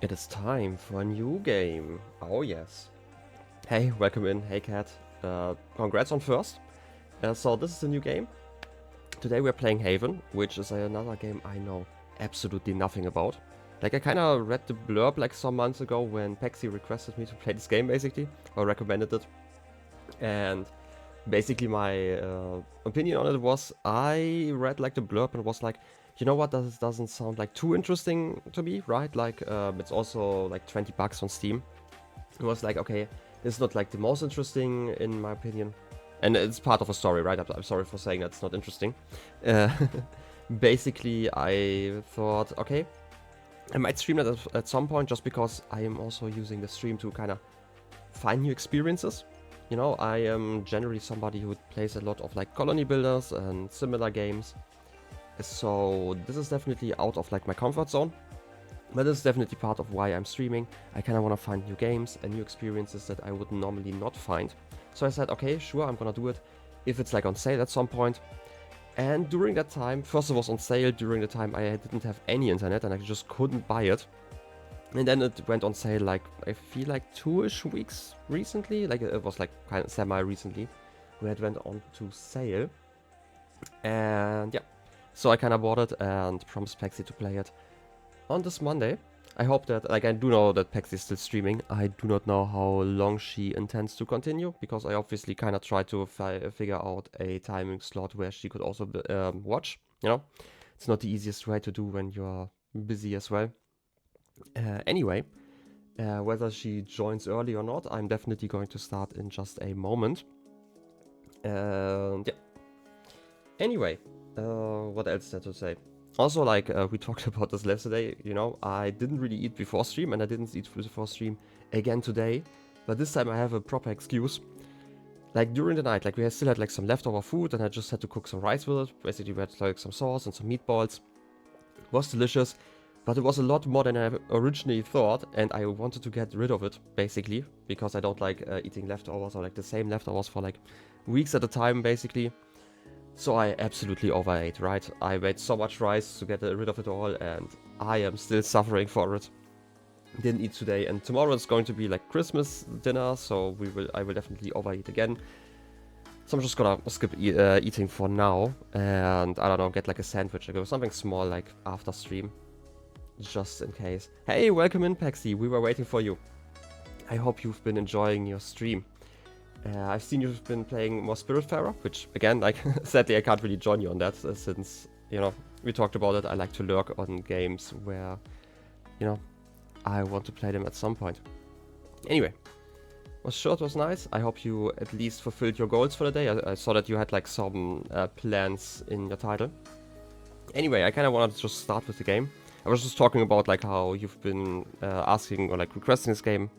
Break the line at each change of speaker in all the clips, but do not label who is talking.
It is time for a new game. Oh yes. Hey, welcome in. Hey Cat. Congrats on first. So this is a new game. Today we're playing Haven, which is another game I know absolutely nothing about. Like I kind of read the blurb like some months ago when Pexi requested me to play this game basically, or recommended it. And basically my opinion on it was I read like the blurb and was like, you know what, this doesn't sound like too interesting to me, right? Like it's also like $20 on Steam. It was like, okay, it's not like the most interesting in my opinion. And it's part of a story, right? I'm sorry for saying that's not interesting. Uh, basically, I thought, okay, I might stream that at some point just because I am also using the stream to kind of find new experiences. You know, I am generally somebody who plays a lot of like colony builders and similar games. So this is definitely out of like my comfort zone. But this is definitely part of why I'm streaming. I kind of want to find new games and new experiences that I would normally not find. So I said, okay, sure, I'm gonna do it if it's like on sale at some point. And during that time, first it was on sale during the time I didn't have any internet and I just couldn't buy it. And then it went on sale like, I feel like 2-ish weeks recently. Like it was like kind of semi-recently when it went on to sale. And yeah, so I kind of bought it and promised Pexi to play it on this Monday. I hope that, like, I do know that Pex is still streaming. I do not know how long she intends to continue, because I obviously kind of tried to figure out a timing slot where she could also watch, you know? It's not the easiest way to do when you're busy as well. Anyway, whether she joins early or not, I'm definitely going to start in just a moment. And yeah. Anyway, what else is there to say? Also, like, we talked about this yesterday, you know, I didn't really eat before stream, and I didn't eat before stream again today. But this time I have a proper excuse. Like, during the night, like, we still had, like, some leftover food, and I just had to cook some rice with it. Basically, we had, like, some sauce and some meatballs. It was delicious, but it was a lot more than I originally thought, and I wanted to get rid of it, basically, because I don't like eating leftovers, or, like, the same leftovers for, like, weeks at a time, basically. So I absolutely overate, right? I made so much rice to get rid of it all, and I am still suffering for it. Didn't eat today, and tomorrow is going to be like Christmas dinner, so I will definitely overeat again. So I'm just gonna skip eating for now, and I don't know, get like a sandwich, like something small, like after stream, just in case. Hey, welcome in, Pexi. We were waiting for you. I hope you've been enjoying your stream. I've seen you've been playing more Spiritfarer, which, again, like, sadly I can't really join you on that, since, you know, we talked about it. I like to lurk on games where, you know, I want to play them at some point. Anyway, was short, was nice. I hope you at least fulfilled your goals for the day. I saw that you had, like, some plans in your title. Anyway, I kind of wanted to just start with the game. I was just talking about, like, how you've been asking or, like, requesting this game.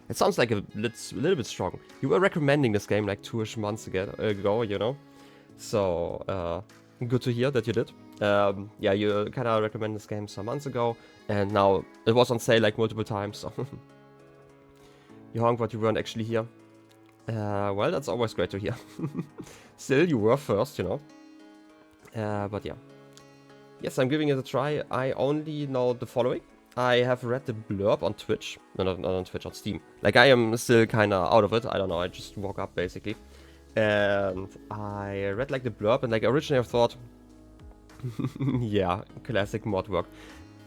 It sounds like a little bit strong. You were recommending this game like 2-ish months ago, you know? So, good to hear that you did. Yeah, you kind of recommended this game some months ago, and now it was on sale like multiple times, so... You honked, but you weren't actually here. Well, that's always great to hear. Still, you were first, you know? But yeah. Yes, I'm giving it a try. I only know the following. I have read the blurb on Twitch. No, not on Twitch, on Steam. Like, I am still kind of out of it. I don't know, I just woke up, basically. And I read, like, the blurb, and, like, originally I thought... yeah, classic mod work.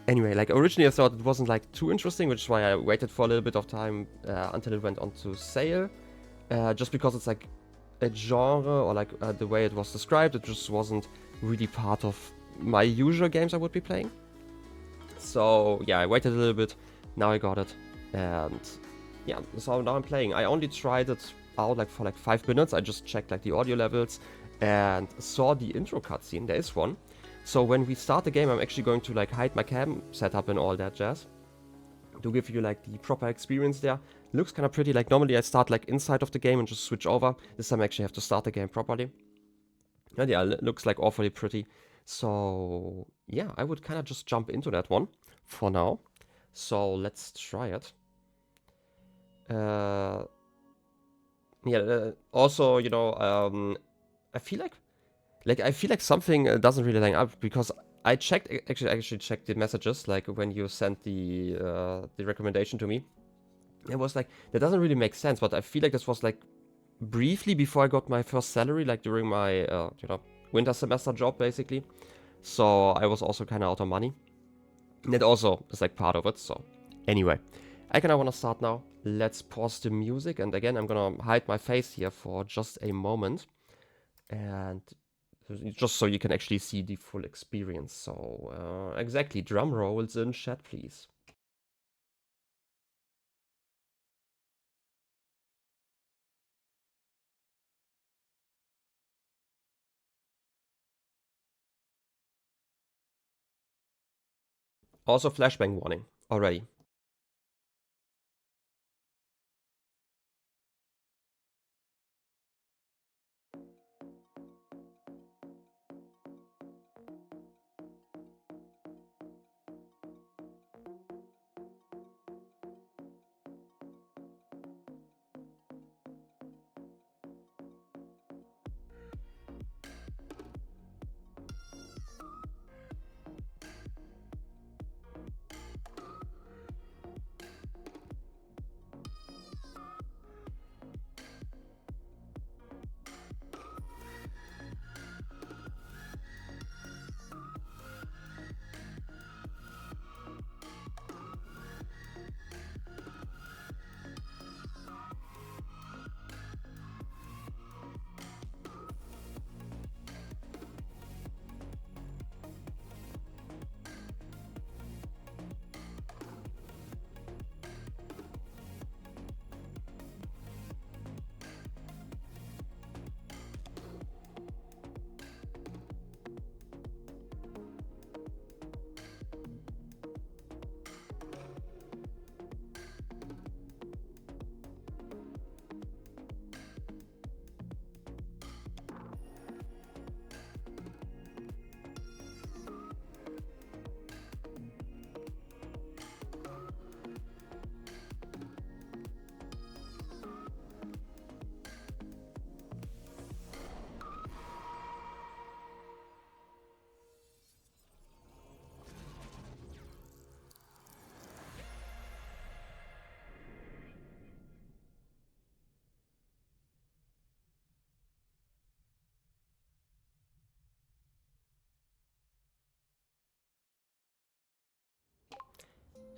Anyway, like, originally I thought it wasn't, like, too interesting, which is why I waited for a little bit of time until it went on to sale. Just because it's, like, a genre, or, like, the way it was described, it just wasn't really part of my usual games I would be playing. So yeah, I waited a little bit, now I got it, and yeah, so now I'm playing. I only tried it out like for like 5 minutes. I just checked like the audio levels and saw the intro cutscene. There is one. So when we start the game, I'm actually going to like hide my cam setup and all that jazz to give you like the proper experience there. It looks kind of pretty. Like normally I start like inside of the game and just switch over. This time I actually have to start the game properly. And yeah, it looks like awfully pretty. So yeah, I would kind of just jump into that one for now. So let's try it. Yeah, also, you know, I feel like something doesn't really line up, because I checked, actually checked the messages, like when you sent the recommendation to me. It was like, that doesn't really make sense, but I feel like this was like briefly before I got my first salary, like during my, you know, winter semester job, basically. So I was also kind of out of money. And that also is like part of it, so. Anyway, I kind of want to start now. Let's pause the music, and again, I'm gonna hide my face here for just a moment. And just so you can actually see the full experience. So, exactly, drum rolls in chat, please. Also, flashbang warning already.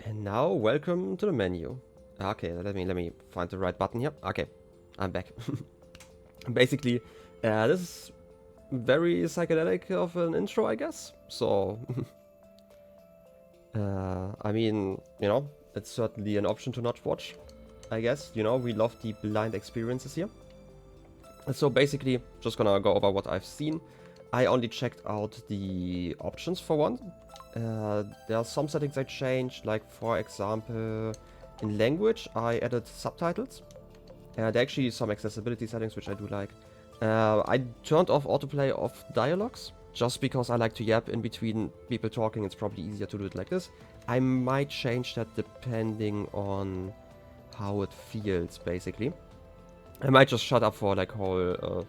And now, welcome to the menu. Okay, let me find the right button here. Okay, I'm back. Basically, this is very psychedelic of an intro, I guess. So, I mean, you know, it's certainly an option to not watch, I guess. You know, we love the blind experiences here. So basically, just gonna go over what I've seen. I only checked out the options for one. There are some settings I changed, like for example, in language I added subtitles. There are actually some accessibility settings which I do like. I turned off autoplay of dialogues, just because I like to yap in between people talking. It's probably easier to do it like this. I might change that depending on how it feels, basically. I might just shut up for like whole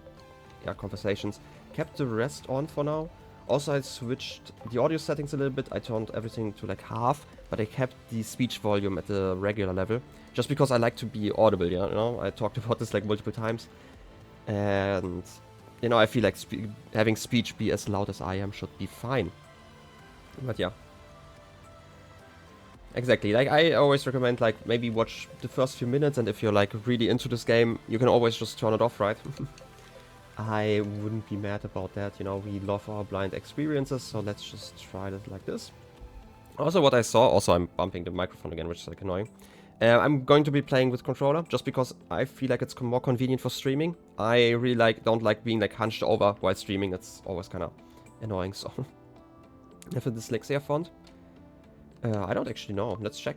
conversations. Kept the rest on for now. Also, I switched the audio settings a little bit. I turned everything to like half, but I kept the speech volume at the regular level, just because I like to be audible, you know? I talked about this like multiple times. And, you know, I feel like having speech be as loud as I am should be fine. But yeah. Exactly, like I always recommend like maybe watch the first few minutes, and if you're like really into this game, you can always just turn it off, right? I wouldn't be mad about that, you know, we love our blind experiences, so let's just try it like this. Also what I saw, also I'm bumping the microphone again, which is like annoying. I'm going to be playing with controller, just because I feel like it's more convenient for streaming. I really don't like being like hunched over while streaming, it's always kind of annoying, so. If it's dyslexia font. I don't actually know. Let's check.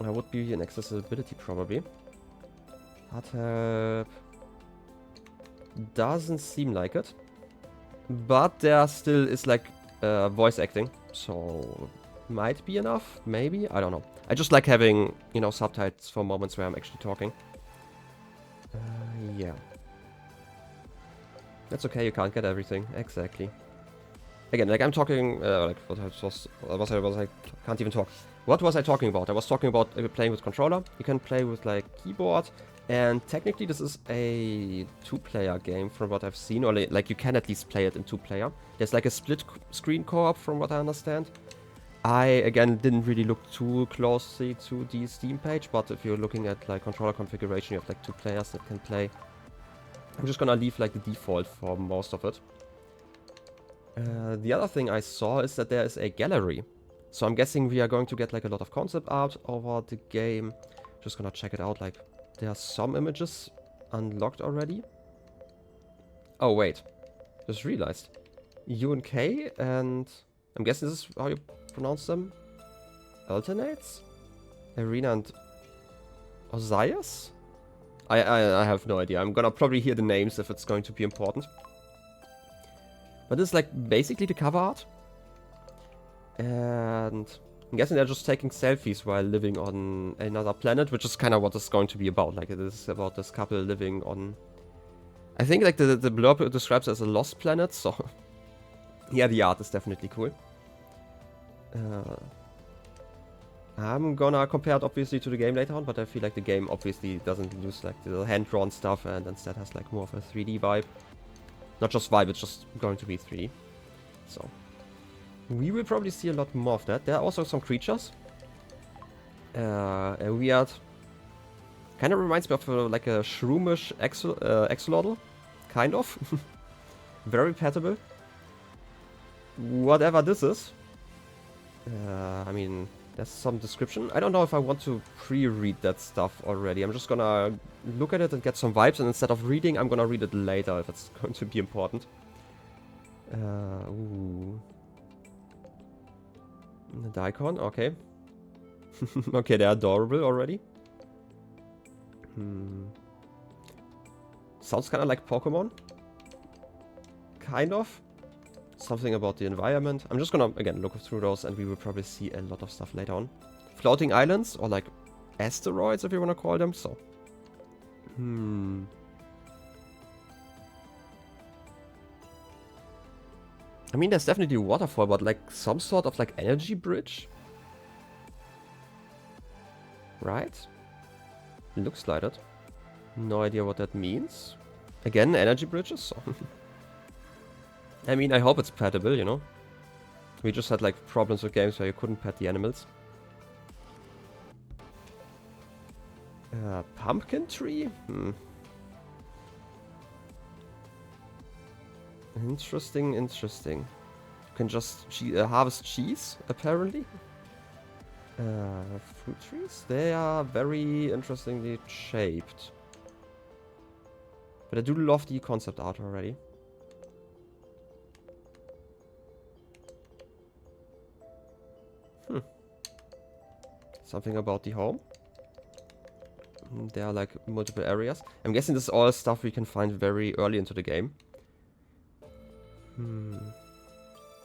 That would be an accessibility probably. Hard help. Doesn't seem like it. But there still is like voice acting. So might be enough. Maybe. I don't know. I just like having, you know, subtitles for moments where I'm actually talking. Yeah. That's okay. You can't get everything. Exactly. again, like I'm talking, like I can't even talk. What was I talking about? I was talking about playing with controller. You can play with like keyboard, and technically this is a two-player game from what I've seen, or like you can at least play it in two-player. There's like a split screen co-op from what I understand. I, again, didn't really look too closely to the Steam page, but if you're looking at like controller configuration, you have like two players that can play. I'm just gonna leave like the default for most of it. The other thing I saw is that there is a gallery. So I'm guessing we are going to get like a lot of concept art over the game. Just gonna check it out, like there are some images unlocked already. Oh wait, just realized. U and K, and I'm guessing this is how you pronounce them. Alternates? Arena and Osiris? I have no idea. I'm gonna probably hear the names if it's going to be important. But this is like basically the cover art. And I'm guessing they're just taking selfies while living on another planet, which is kind of what it's going to be about. Like it is about this couple living on... I think like the blurb describes it as a lost planet, so... yeah, the art is definitely cool. I'm gonna compare it obviously to the game later on, but I feel like the game obviously doesn't use like the hand-drawn stuff and instead has like more of a 3D vibe. Not just vibe, it's just going to be 3D. So, we will probably see a lot more of that. There are also some creatures. A weird... kind of reminds me of like a shroomish axolotl. Kind of. Very petable. Whatever this is. I mean, there's some description. I don't know if I want to pre-read that stuff already. I'm just gonna look at it and get some vibes, and instead of reading, I'm gonna read it later if it's going to be important. Ooh. The Daikon, okay. Okay, they're adorable already. Sounds kind of like Pokemon. Kind of. Something about the environment. I'm just gonna, again, look through those and we will probably see a lot of stuff later on. Floating islands, or like asteroids if you want to call them, so. I mean, there's definitely a waterfall, but like some sort of like energy bridge. Right? Looks like it. No idea what that means. Again, energy bridges, so. I mean, I hope it's petable, you know? We just had like problems with games where you couldn't pet the animals. Pumpkin tree? Interesting, interesting. You can just harvest cheese, apparently. Fruit trees? They are very interestingly shaped. But I do love the concept art already. Something about the home. There are like multiple areas. I'm guessing this is all stuff we can find very early into the game.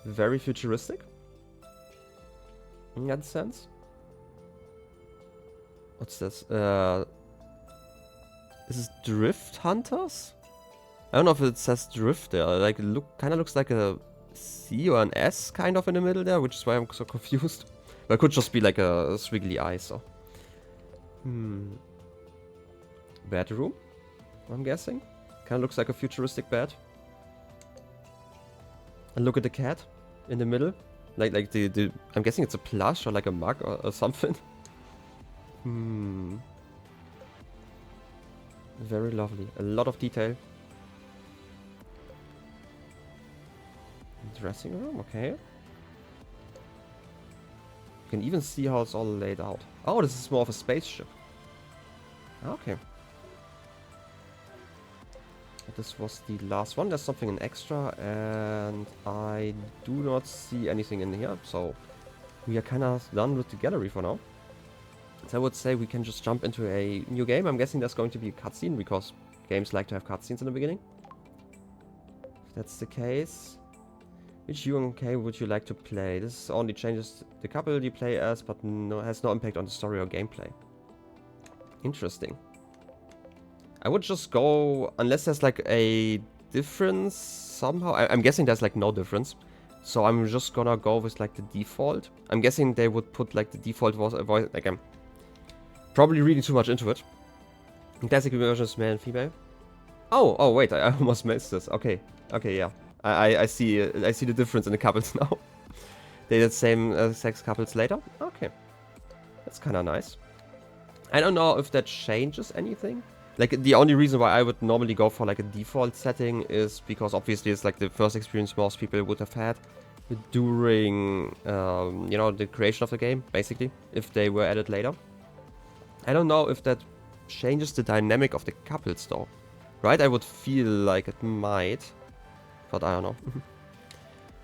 Very futuristic. In that sense. What's this? Is this Drift Hunters? I don't know if it says Drift there. Like, kind of looks like a C or an S kind of in the middle there, which is why I'm so confused. But it could just be like a squiggly eye, so. Bedroom, I'm guessing. Kind of looks like a futuristic bed. And look at the cat in the middle. Like the I'm guessing it's a plush or like a mug or something. Very lovely. A lot of detail. Dressing room, okay. You can even see how it's all laid out. Oh, this is more of a spaceship. Okay. This was the last one. There's something in extra, and I do not see anything in here, so we are kind of done with the gallery for now. So I would say we can just jump into a new game. I'm guessing there's going to be a cutscene, because games like to have cutscenes in the beginning. If that's the case, which UNK would you like to play? This only changes the couple you play as, but has no impact on the story or gameplay. Interesting. I would just go, unless there's like a difference somehow. I'm guessing there's like no difference. So I'm just gonna go with like the default. I'm guessing they would put like the default voice, like I'm probably reading too much into it. Classic version is male and female. Oh wait, I almost missed this. Okay, yeah. I see the difference in the couples now. They did same sex couples later. Okay, that's kind of nice. I don't know if that changes anything. Like, the only reason why I would normally go for like a default setting is because obviously it's like the first experience most people would have had during, you know, the creation of the game, basically, if they were added later. I don't know if that changes the dynamic of the couples though. Right? I would feel like it might, but I don't know.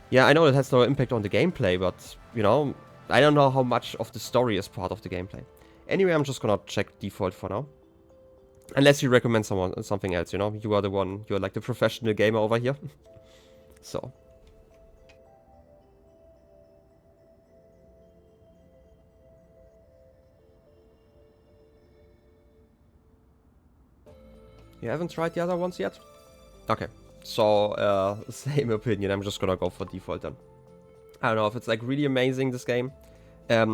Yeah, I know it has no impact on the gameplay, but, you know, I don't know how much of the story is part of the gameplay. Anyway, I'm just gonna check default for now. Unless you recommend something else, you know? You are the one, you're like the professional gamer over here. So. You haven't tried the other ones yet? Okay. So, same opinion. I'm just gonna go for default then. I don't know if it's like really amazing, this game. I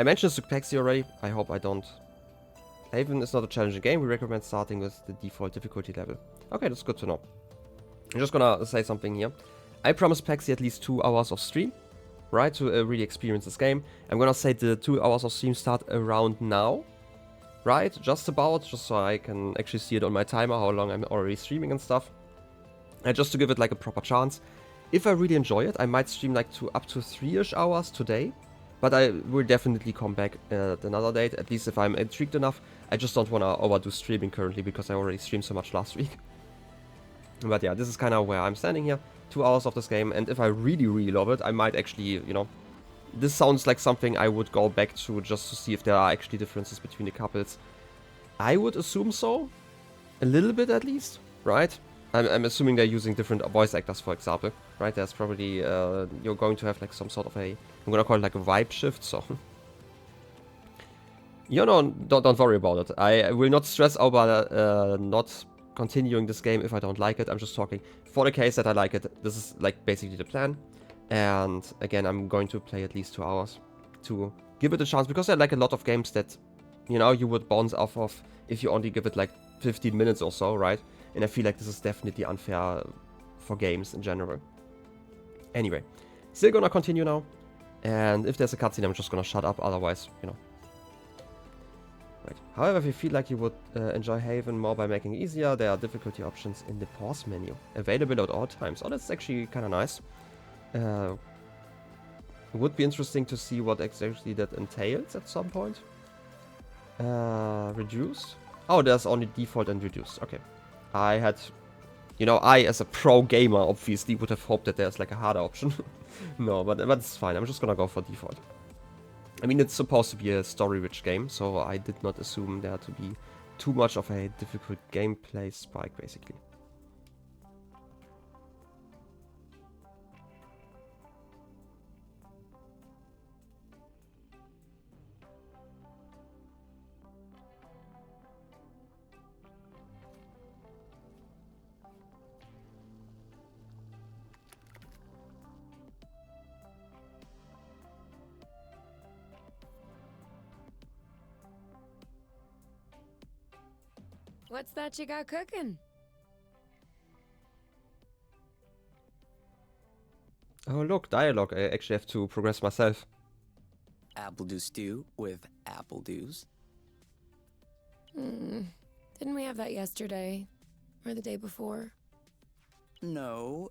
mentioned this to Pexi already. I hope I don't. Haven is not a challenging game. We recommend starting with the default difficulty level. Okay, that's good to know. I'm just gonna say something here. I promised Pexi at least 2 hours of stream, right, to really experience this game. I'm gonna say the 2 hours of stream start around now, right, just so I can actually see it on my timer, how long I'm already streaming and stuff. And just to give it like a proper chance. If I really enjoy it, I might stream like up to 3-ish hours today. But I will definitely come back at another date, at least if I'm intrigued enough. I just don't want to overdo streaming currently because I already streamed so much last week. But yeah, this is kind of where I'm standing here. 2 hours of this game, and if I really, really love it, I might actually, you know... This sounds like something I would go back to just to see if there are actually differences between the couples. I would assume so. A little bit at least, right? I'm assuming they're using different voice actors, for example, right? There's probably, you're going to have like some sort of a, I'm gonna call it like a vibe shift, so. You know, don't worry about it. I will not stress over not continuing this game if I don't like it. I'm just talking for the case that I like it. This is like basically the plan. And again, I'm going to play at least 2 hours to give it a chance, because there are like a lot of games that, you know, you would bounce off of if you only give it like 15 minutes or so, right? And I feel like this is definitely unfair for games in general. Anyway, still gonna continue now. And if there's a cutscene, I'm just gonna shut up, otherwise, you know. Right. However, if you feel like you would enjoy Haven more by making it easier, there are difficulty options in the pause menu, available at all times. Oh, that's actually kind of nice. It would be interesting to see what exactly that entails at some point. Reduced? Oh, there's only default and reduced. Okay. I had, you know, I as a pro gamer obviously would have hoped that there's like a harder option. No, but it's fine. I'm just gonna go for default. I mean, it's supposed to be a story-rich game, so I did not assume there to be too much of a difficult gameplay spike, basically.
What's that you got cooking?
Oh, look, dialogue. I actually have to progress myself.
Apple dew stew with apple dews.
Didn't we have that yesterday? Or the day before?
No.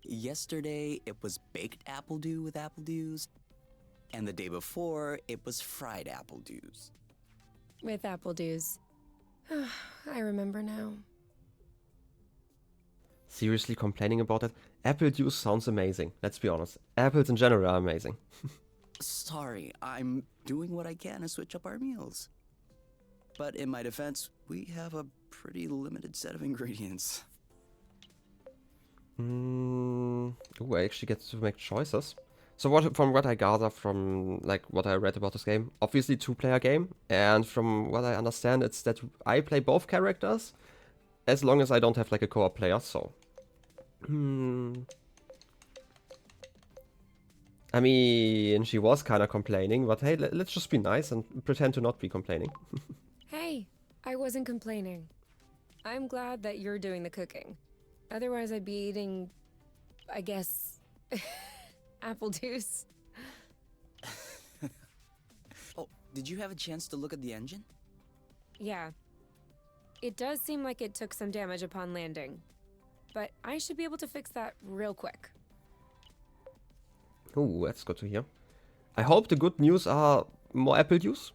Yesterday it was baked apple dew with apple dews. And the day before it was fried apple dews.
With apple dews. I remember now.
Seriously complaining about it? Apple juice sounds amazing, let's be honest. Apples in general are amazing.
Sorry, I'm doing what I can to switch up our meals. But in my defense, we have a pretty limited set of ingredients.
Ooh, I actually get to make choices. So from what I gather from like what I read about this game, obviously 2-player game, and from what I understand, it's that I play both characters, as long as I don't have like a co-op player. So, I mean, she was kind of complaining, but hey, let's just be nice and pretend to not be complaining.
Hey, I wasn't complaining. I'm glad that you're doing the cooking. Otherwise, I'd be eating, I guess, apple juice.
Oh, did you have a chance to look at the engine?
Yeah. It does seem like it took some damage upon landing. But I should be able to fix that real quick.
Ooh, that's good to hear. I hope the good news are more apple juice.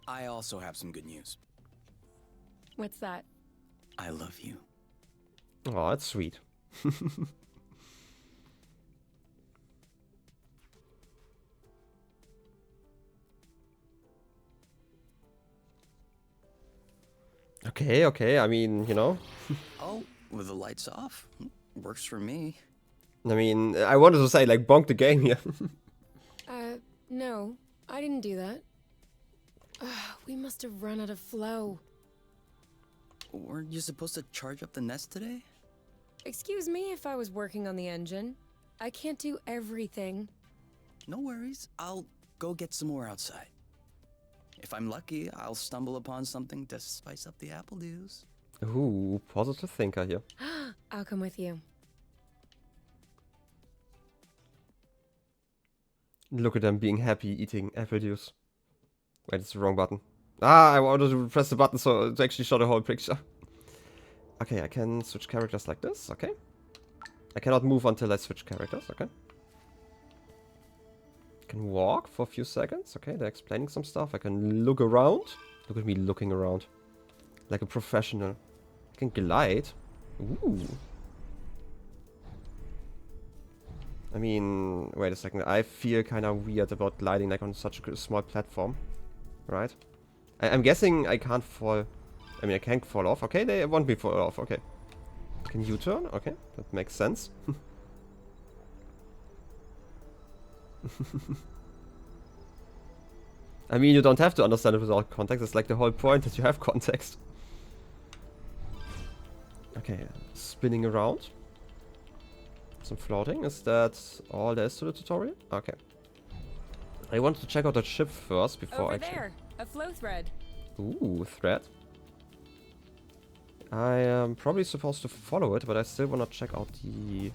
I also have some good news.
What's that?
I love you.
Oh, that's sweet. Okay, okay, I mean, you know.
Oh, with the lights off? Works for me.
I mean, I wanted to say, like, bonk the game here.
No. I didn't do that. We must have run out of flow.
Weren't you supposed to charge up the nest today?
Excuse me if I was working on the engine. I can't do everything.
No worries. I'll go get some more outside. If I'm lucky, I'll stumble upon something to spice up the apple dews.
Ooh, positive thinker here.
I'll come with you.
Look at them being happy eating apple juice. Wait, it's the wrong button. Ah, I wanted to press the button so to actually show the whole picture. Okay, I can switch characters like this, okay. I cannot move until I switch characters, okay. I can walk for a few seconds, okay, they're explaining some stuff. I can look around. Look at me looking around. Like a professional. I can glide. Ooh. I mean, wait a second. I feel kind of weird about gliding like on such a small platform. Right? I'm guessing I can't fall. I mean, I can't fall off. Okay, they want me to fall off. Okay. Can U-turn? Okay, that makes sense. I mean, you don't have to understand it without context. It's like the whole point that you have context. Okay, spinning around. Some floating. Is that all there is to the tutorial? Okay. I wanted to check out that ship first before
Over
actually.
there, a flow thread.
Ooh, thread. I am probably supposed to follow it, but I still want to check out the...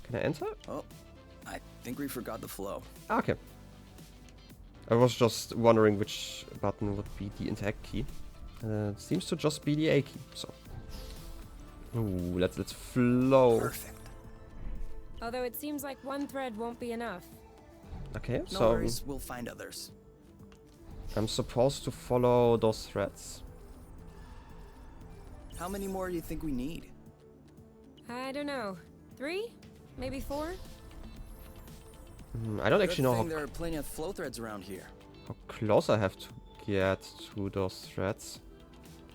Can I enter?
Oh, I think we forgot the flow.
Ah, okay. I was just wondering which button would be the interact key. It seems to just be the A key, so... Ooh, let's flow.
Perfect.
Although it seems like one thread won't be enough.
Okay,
No
so
worries, we'll find others.
I'm supposed to follow those threads.
How many more do you think we need?
I don't know. 3? Maybe 4?
I don't actually know
Good thing
how
there are plenty of flow threads around here.
close I have to get to those threads.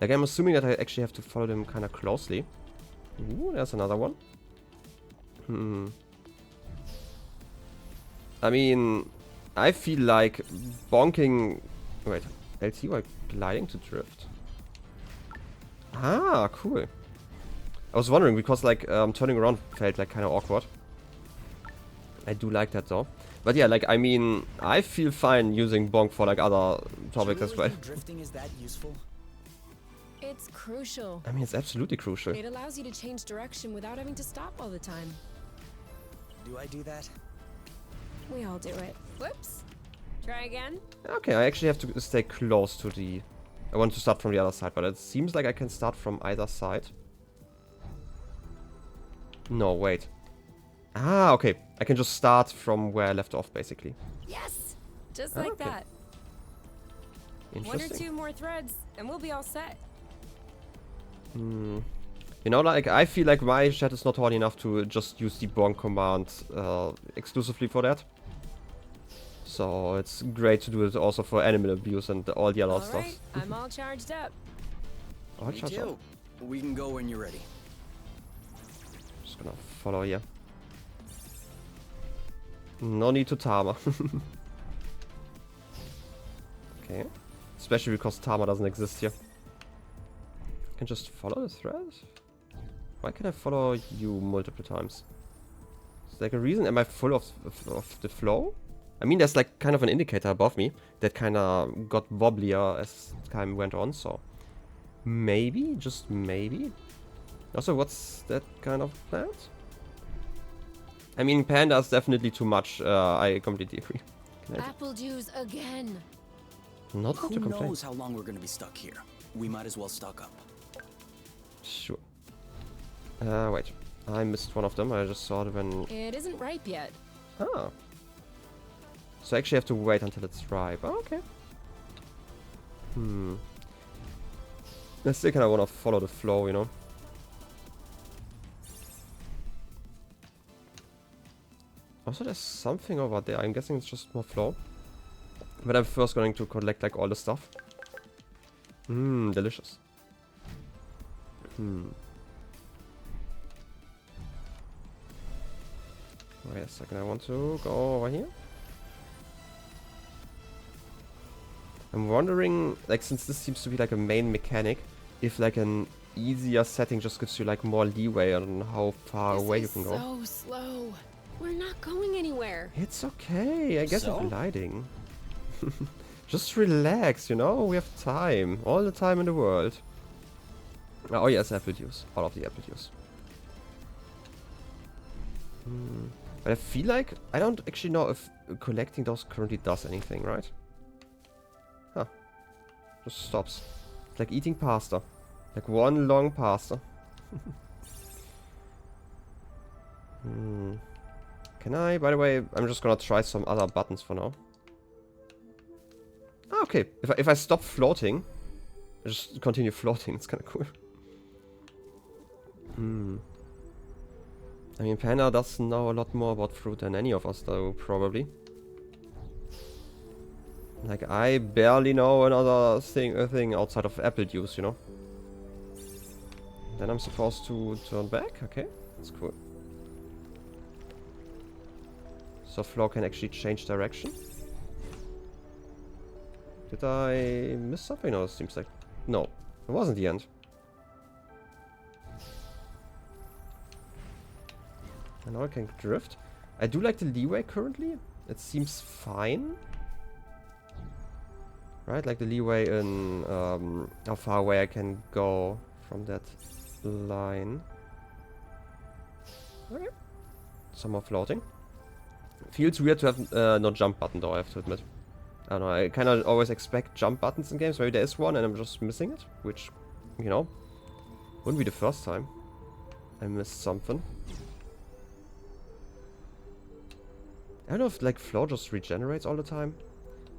Like, I'm assuming that I actually have to follow them kind of closely. Ooh, there's another one. I mean, I feel like bonking... Wait, LT while gliding to drift? Ah, cool. I was wondering because, like, turning around felt, like, kind of awkward. I do like that, though. But yeah, like, I mean, I feel fine using bonk for, like, other topics as well.
Drifting is that useful?
It's crucial.
I mean, it's absolutely crucial.
It allows you to change direction without having to stop all the time.
Do I do that?
We all do it. Whoops. Try again?
Okay, I actually have to stay close to the... I want to start from the other side, but it seems like I can start from either side. No, wait. Ah, okay. I can just start from where I left off, basically.
Yes! Just like
Okay.
that. 1 or
Interesting.
2 more threads, and we'll be all set.
You know, like, I feel like my chat is not horny enough to just use the bonk command exclusively for that. So it's great to do it also for animal abuse and all the other stuff.
Alright, I'm all charged up.
Oh,
Me
charge up.
too. We can go when you're ready.
Just gonna follow here. No need to timer. Okay. Especially because timer doesn't exist here. I can just follow the thread? Why can I follow you multiple times? Is there like a reason? Am I full of the flow? I mean, there's like kind of an indicator above me that kind of got wobblier as time went on, so maybe, just maybe. Also, what's that kind of plant? I mean, panda is definitely too much. I completely agree.
Apple juice again.
Not
Who
to complain.
knows how long we're gonna be stuck here? We might as well stock up.
Sure. Wait. I missed one of them. I just saw it when...
It isn't ripe yet.
Ah. So I actually have to wait until it's ripe. Oh, okay. I still kind of want to follow the flow, you know? Also, there's something over there. I'm guessing it's just more flow. But I'm first going to collect, like, all the stuff. Delicious. Wait a second, I want to go over here. I'm wondering, like, since this seems to be like a main mechanic, if like an easier setting just gives you like more leeway on how far away you can go.
So slow. We're not going anywhere.
It's okay, I guess
So?
I'm gliding. Just relax, you know, we have time. All the time in the world. Oh yes, apple juice. All of the apple juice. But I feel like, I don't actually know if collecting those currently does anything, right? Huh. Just stops. It's like eating pasta. Like one long pasta. Can I, by the way, I'm just gonna try some other buttons for now. Ah, okay. If I stop floating, I just continue floating. It's kind of cool. I mean, Panda does know a lot more about fruit than any of us, though, probably. Like, I barely know another thing outside of apple juice, you know? Then I'm supposed to turn back? Okay, that's cool. So flow can actually change direction. Did I miss something? No, it seems like... No, it wasn't the end. And now I can drift. I do like the leeway currently. It seems fine. Right, like the leeway in how far away I can go from that line. Okay. Some more floating. Feels weird to have no jump button though, I have to admit. I don't know, I kind of always expect jump buttons in games. Maybe there is one and I'm just missing it. Which, you know, wouldn't be the first time I missed something. I don't know if like flow just regenerates all the time.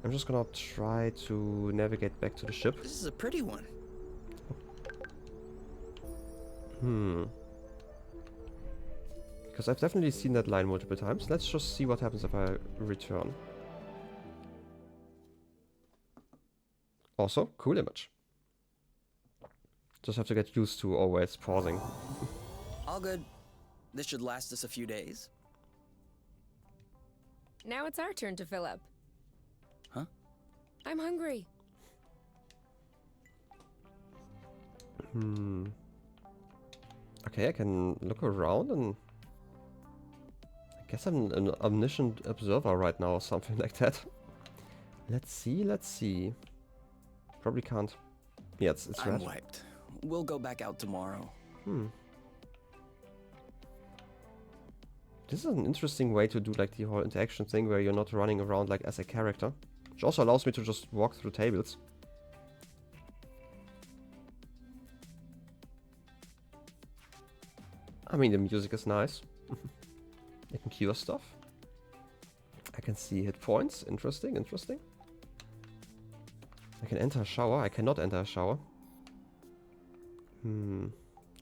I'm just gonna try to navigate back to the ship.
This is a pretty one.
Because I've definitely seen that line multiple times. Let's just see what happens if I return. Also, cool image. Just have to get used to always pausing.
All good. This should last us a few days.
Now it's our turn to fill up.
Huh?
I'm hungry.
Okay, I can look around and... I guess I'm an omniscient observer right now or something like that. Let's see, let's see. Probably can't. Yeah, it's
I'm
red.
wiped. We'll go back out tomorrow.
This is an interesting way to do like the whole interaction thing where you're not running around like as a character. Which also allows me to just walk through tables. I mean, the music is nice. I can cure stuff. I can see hit points. Interesting, interesting. I can enter a shower. I cannot enter a shower.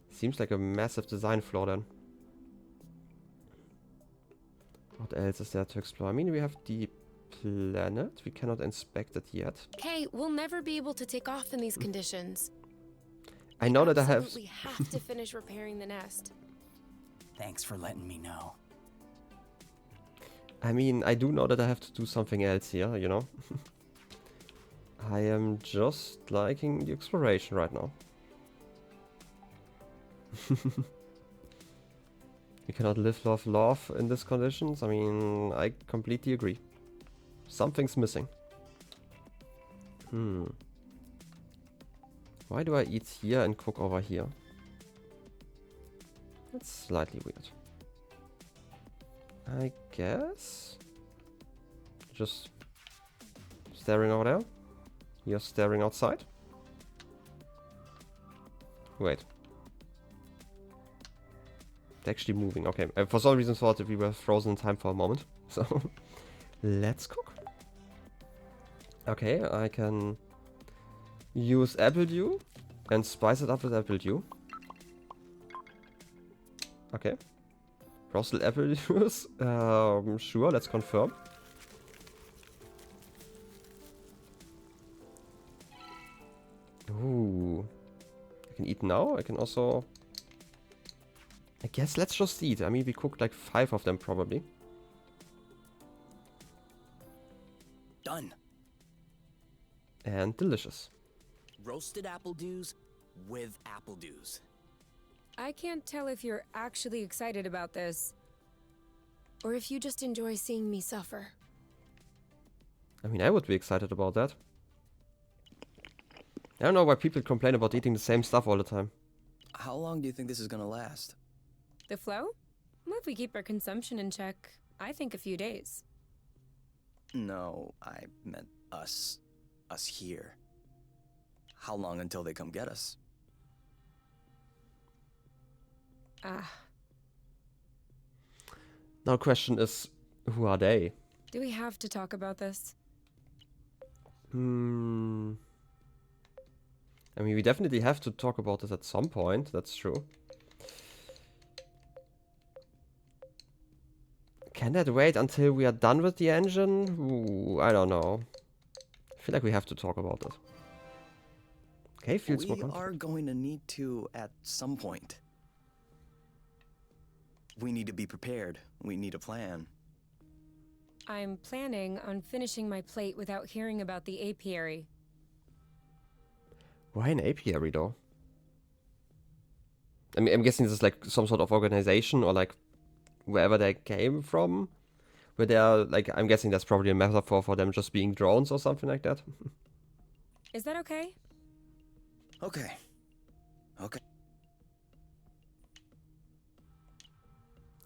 Seems like a massive design flaw then. What else is there to explore? I mean, we have the planet. We cannot inspect it yet.
Kay, we'll never be able to take off in these conditions.
I know that I have...
Absolutely have to finish repairing the nest.
Thanks for letting me know.
I mean, I do know that I have to do something else here, you know? I am just liking the exploration right now. You cannot live, love, love in these conditions. I mean, I completely agree. Something's missing. Why do I eat here and cook over here? That's slightly weird. I guess. Just staring over there. You're staring outside. Wait. They're actually moving. Okay. I for some reason thought that we were frozen in time for a moment. So let's cook. Okay, I can use apple dew and spice it up with apple dew. Okay. Roasted apple juice. Sure, let's confirm. Ooh. I can eat now. I can also... I guess let's just eat. I mean, we cooked like 5 of them probably.
Done.
And delicious.
Roasted apple dews with apple dews.
I can't tell if you're actually excited about this, or if you just enjoy seeing me suffer.
I mean, I would be excited about that. I don't know why people complain about eating the same stuff all the time.
How long do you think this is gonna last?
The flow? Well, if we keep our consumption in check, I think a few days.
No, I meant us. Us here. How long until they come get us?
Ah,
Now the question is, who are they?
do we have to talk about this?
I mean, we definitely have to talk about this at some point, that's true. Can that wait until we are done with the engine? Ooh, I don't know. I feel like we have to talk about it. Okay, feels more
We
comfortable.
are going to need to at some point. We need to be prepared. We need a plan.
I'm planning on finishing my plate without hearing about the apiary.
Why an apiary though? I mean, I'm guessing this is like some sort of organization or like wherever they came from. Where they are, like, I'm guessing that's probably a metaphor for them just being drones or something like that.
Is that okay?
Okay. Okay.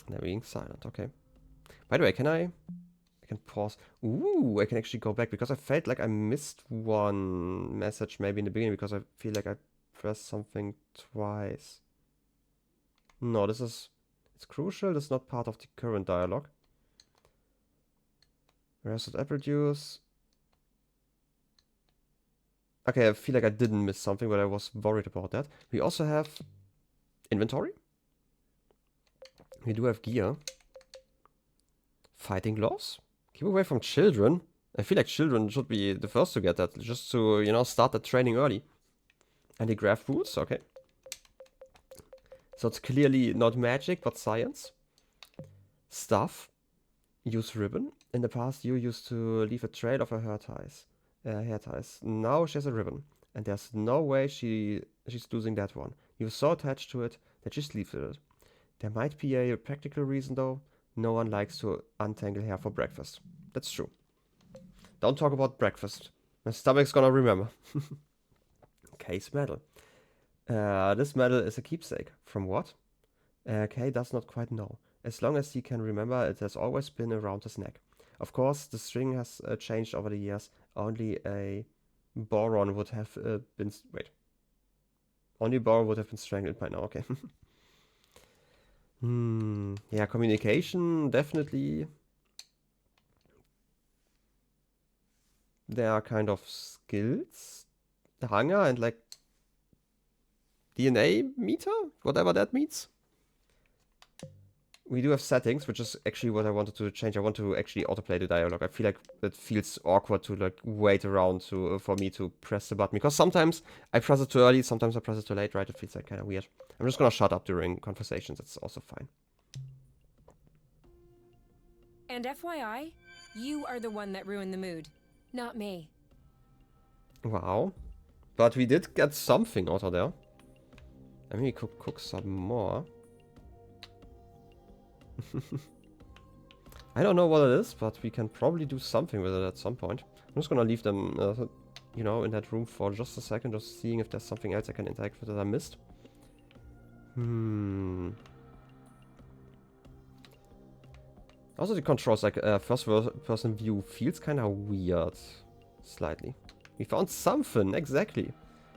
They're being silent, okay. By the way, I can pause. Ooh, I can actually go back because I felt like I missed one message maybe in the beginning because I feel like I pressed something twice. No, it's crucial. This is not part of the current dialogue. Roasted apple juice. Okay, I feel like I didn't miss something, but I was worried about that. We also have inventory. We do have gear. Fighting gloves. Keep away from children. I feel like children should be the first to get that, just to, you know, start the training early. Anti-grav boots, okay. So it's clearly not magic, but science. Stuff. Use ribbon. In the past, you used to leave a trail of her hair ties. Now she has a ribbon, and there's no way she's losing that one. You're so attached to it that she sleeps with it. There might be a practical reason though. No one likes to untangle hair for breakfast. That's true. Don't talk about breakfast. My stomach's gonna remember. Case medal. This medal is a keepsake. From what? Kay does not quite know. As long as he can remember, it has always been around his neck. Of course, the string has changed over the years. Only a boron would have been... Wait. Only boron would have been strangled by now, okay. Yeah, communication, definitely. There are kind of skills. The hunger and like DNA meter, whatever that means. We do have settings, which is actually what I wanted to change. I want to actually autoplay the dialogue. I feel like it feels awkward to like wait around for me to press the button. Because sometimes I press it too early, sometimes I press it too late, right? It feels like kind of weird. I'm just gonna shut up during conversations. That's also fine.
And FYI, you are the one that ruined the mood, not me.
Wow. But we did get something out of there. I mean, we could cook some more. I don't know what it is, but we can probably do something with it at some point. I'm just gonna leave them, you know, in that room for just a second, just seeing if there's something else I can interact with that I missed. Also, the controls, like first-person view, feels kind of weird. Slightly. We found something, exactly.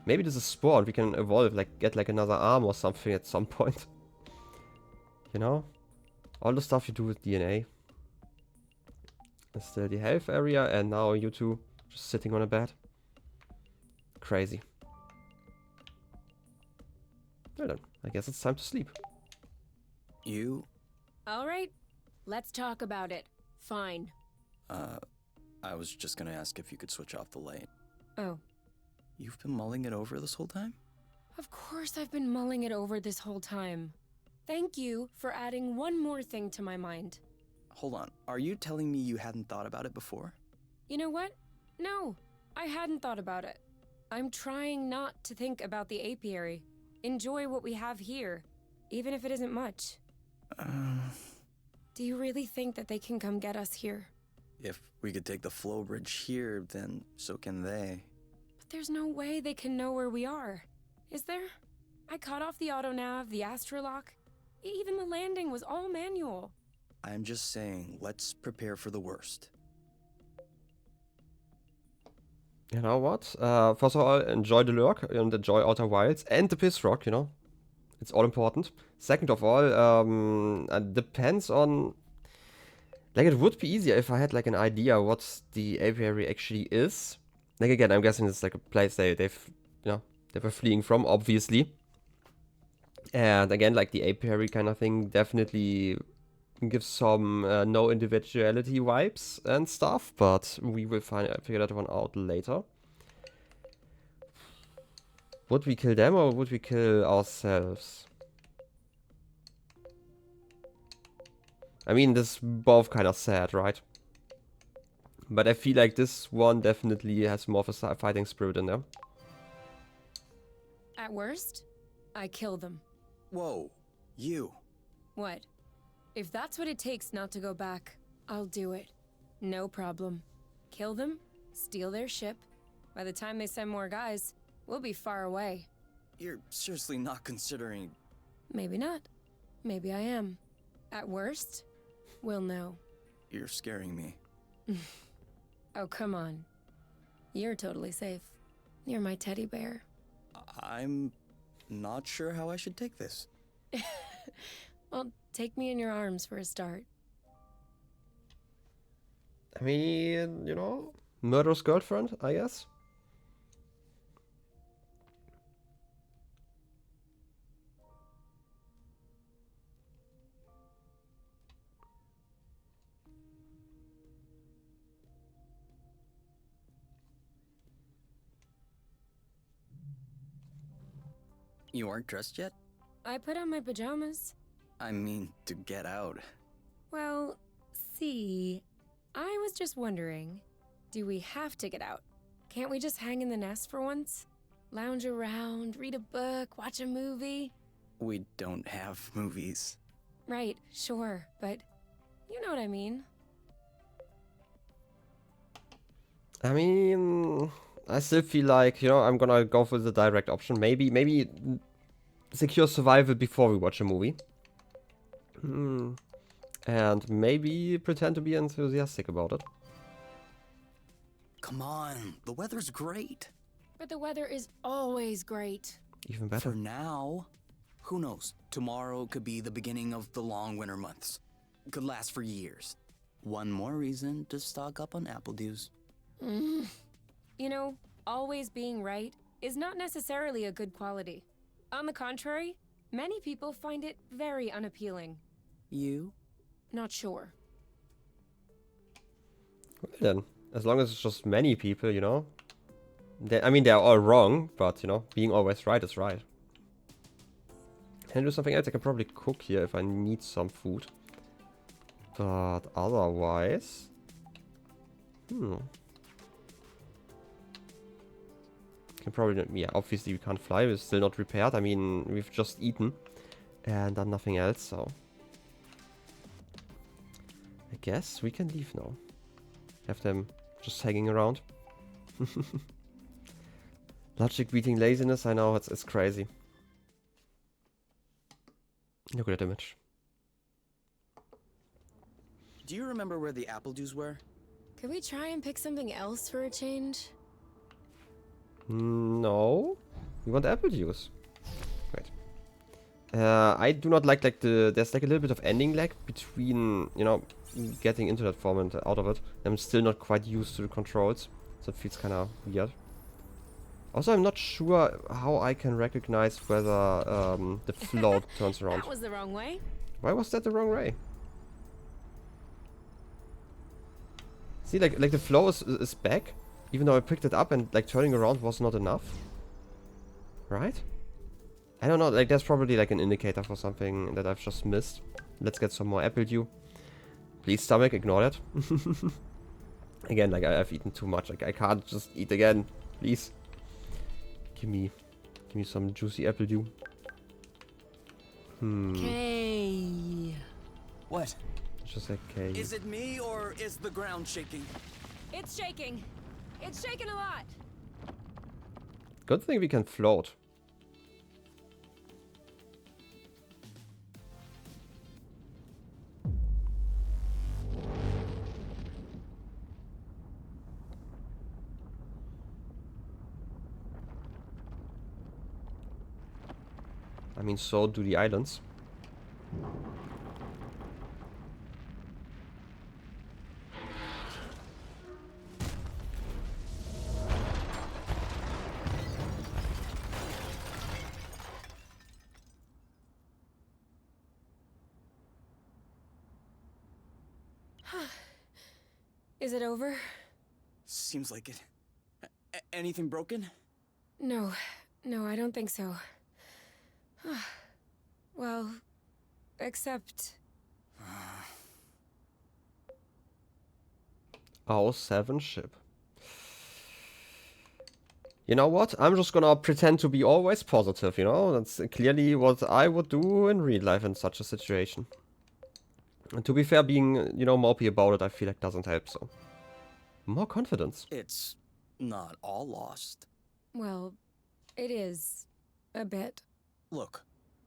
Maybe this is spawn. We can evolve, like, get like another arm or something at some point. You know? All the stuff you do with DNA. There's still the health area, and now you two just sitting on a bed. Crazy. Well then, I guess it's time to sleep.
You?
All right, let's talk about it. Fine.
I was just gonna ask if you could switch off the light.
Oh.
You've been mulling it over this whole time?
Of course I've been mulling it over this whole time. Thank you for adding one more thing to my mind.
Hold on, are you telling me you hadn't thought about it before?
You know what? No, I hadn't thought about it. I'm trying not to think about the apiary. Enjoy what we have here, even if it isn't much. Do you really think that they can come get us here?
If we could take the flow bridge here, then so can they.
But there's no way they can know where we are, is there? I cut off the autonav, the astrolock. Even the landing was all manual.
I'm just saying, let's prepare for the worst.
You know what? First of all, enjoy the lurk and enjoy Outer Wilds and the piss rock, you know? It's all important. Second of all, it depends on... Like, it would be easier if I had, like, an idea what the apiary actually is. Like, again, I'm guessing it's, like, a place they've, you know, they were fleeing from, obviously. And, again, like, the apiary kind of thing definitely gives some no individuality vibes and stuff. But we will figure that one out later. Would we kill them or would we kill ourselves? I mean, this is both kind of sad, right? But I feel like this one definitely has more of a fighting spirit in there.
At worst, I kill them.
Whoa, you.
What? If that's what it takes not to go back, I'll do it. No problem. Kill them, steal their ship. By the time they send more guys, we'll be far away.
You're seriously not considering...
Maybe not. Maybe I am. At worst, we'll know.
You're scaring me.
Oh, come on. You're totally safe. You're my teddy bear.
I'm not sure how I should take this.
Well, take me in your arms for a start.
I mean, you know, murderous girlfriend, I guess.
You aren't dressed yet?
I put on my pajamas.
I mean, to get out.
Well, see, I was just wondering, do we have to get out? Can't we just hang in the nest for once? Lounge around, read a book, watch a movie?
We don't have movies.
Right, sure, but you know what I mean.
I mean, I still feel like, you know, I'm gonna go for the direct option. Maybe secure survival before we watch a movie. And maybe pretend to be enthusiastic about it.
Come on, the weather's great.
But the weather is always great.
Even better.
For now. Who knows? Tomorrow could be the beginning of the long winter months. Could last for years. One more reason to stock up on apple dews.
You know, always being right is not necessarily a good quality. On the contrary, many people find it very unappealing.
You?
Not sure.
Well then, as long as it's just many people, you know. I mean, they're all wrong, but, you know, being always right is right. Can I do something else? I can probably cook here if I need some food. But otherwise... Can probably... Yeah, obviously we can't fly. We're still not repaired. I mean, we've just eaten. And done nothing else, so... guess we can leave now. Have them just hanging around. Logic beating laziness, I know, it's crazy. Look at that image.
Do you remember where the apple juice were?
Could we try and pick something else for a change?
No. We want apple juice. Wait. I do not like there's like a little bit of ending lag between, you know, getting into that form and out of it. I'm still not quite used to the controls, so it feels kind of weird. Also, I'm not sure how I can recognize whether the float turns around.
That was the wrong way.
Why was that the wrong way? See, like the flow is back, even though I picked it up and like turning around was not enough. Right? I don't know, like there's probably like an indicator for something that I've just missed. Let's get some more apple dew. Please, stomach, ignore that. Again, like I've eaten too much. Like I can't just eat again. Please. Give me some juicy apple dew.
Okay.
What?
Just like okay.
Is it me or is the ground shaking?
It's shaking. It's shaking a lot.
Good thing we can float. I mean, so do the islands.
Is it over?
Seems like it. Anything broken?
No, I don't think so. Well, except...
Our 7 ship. You know what? I'm just gonna pretend to be always positive, you know? That's clearly what I would do in real life in such a situation. And to be fair, being, you know, mopey about it, I feel like doesn't help, so... More confidence.
It's not all lost.
Well, it is. A bit.
Look,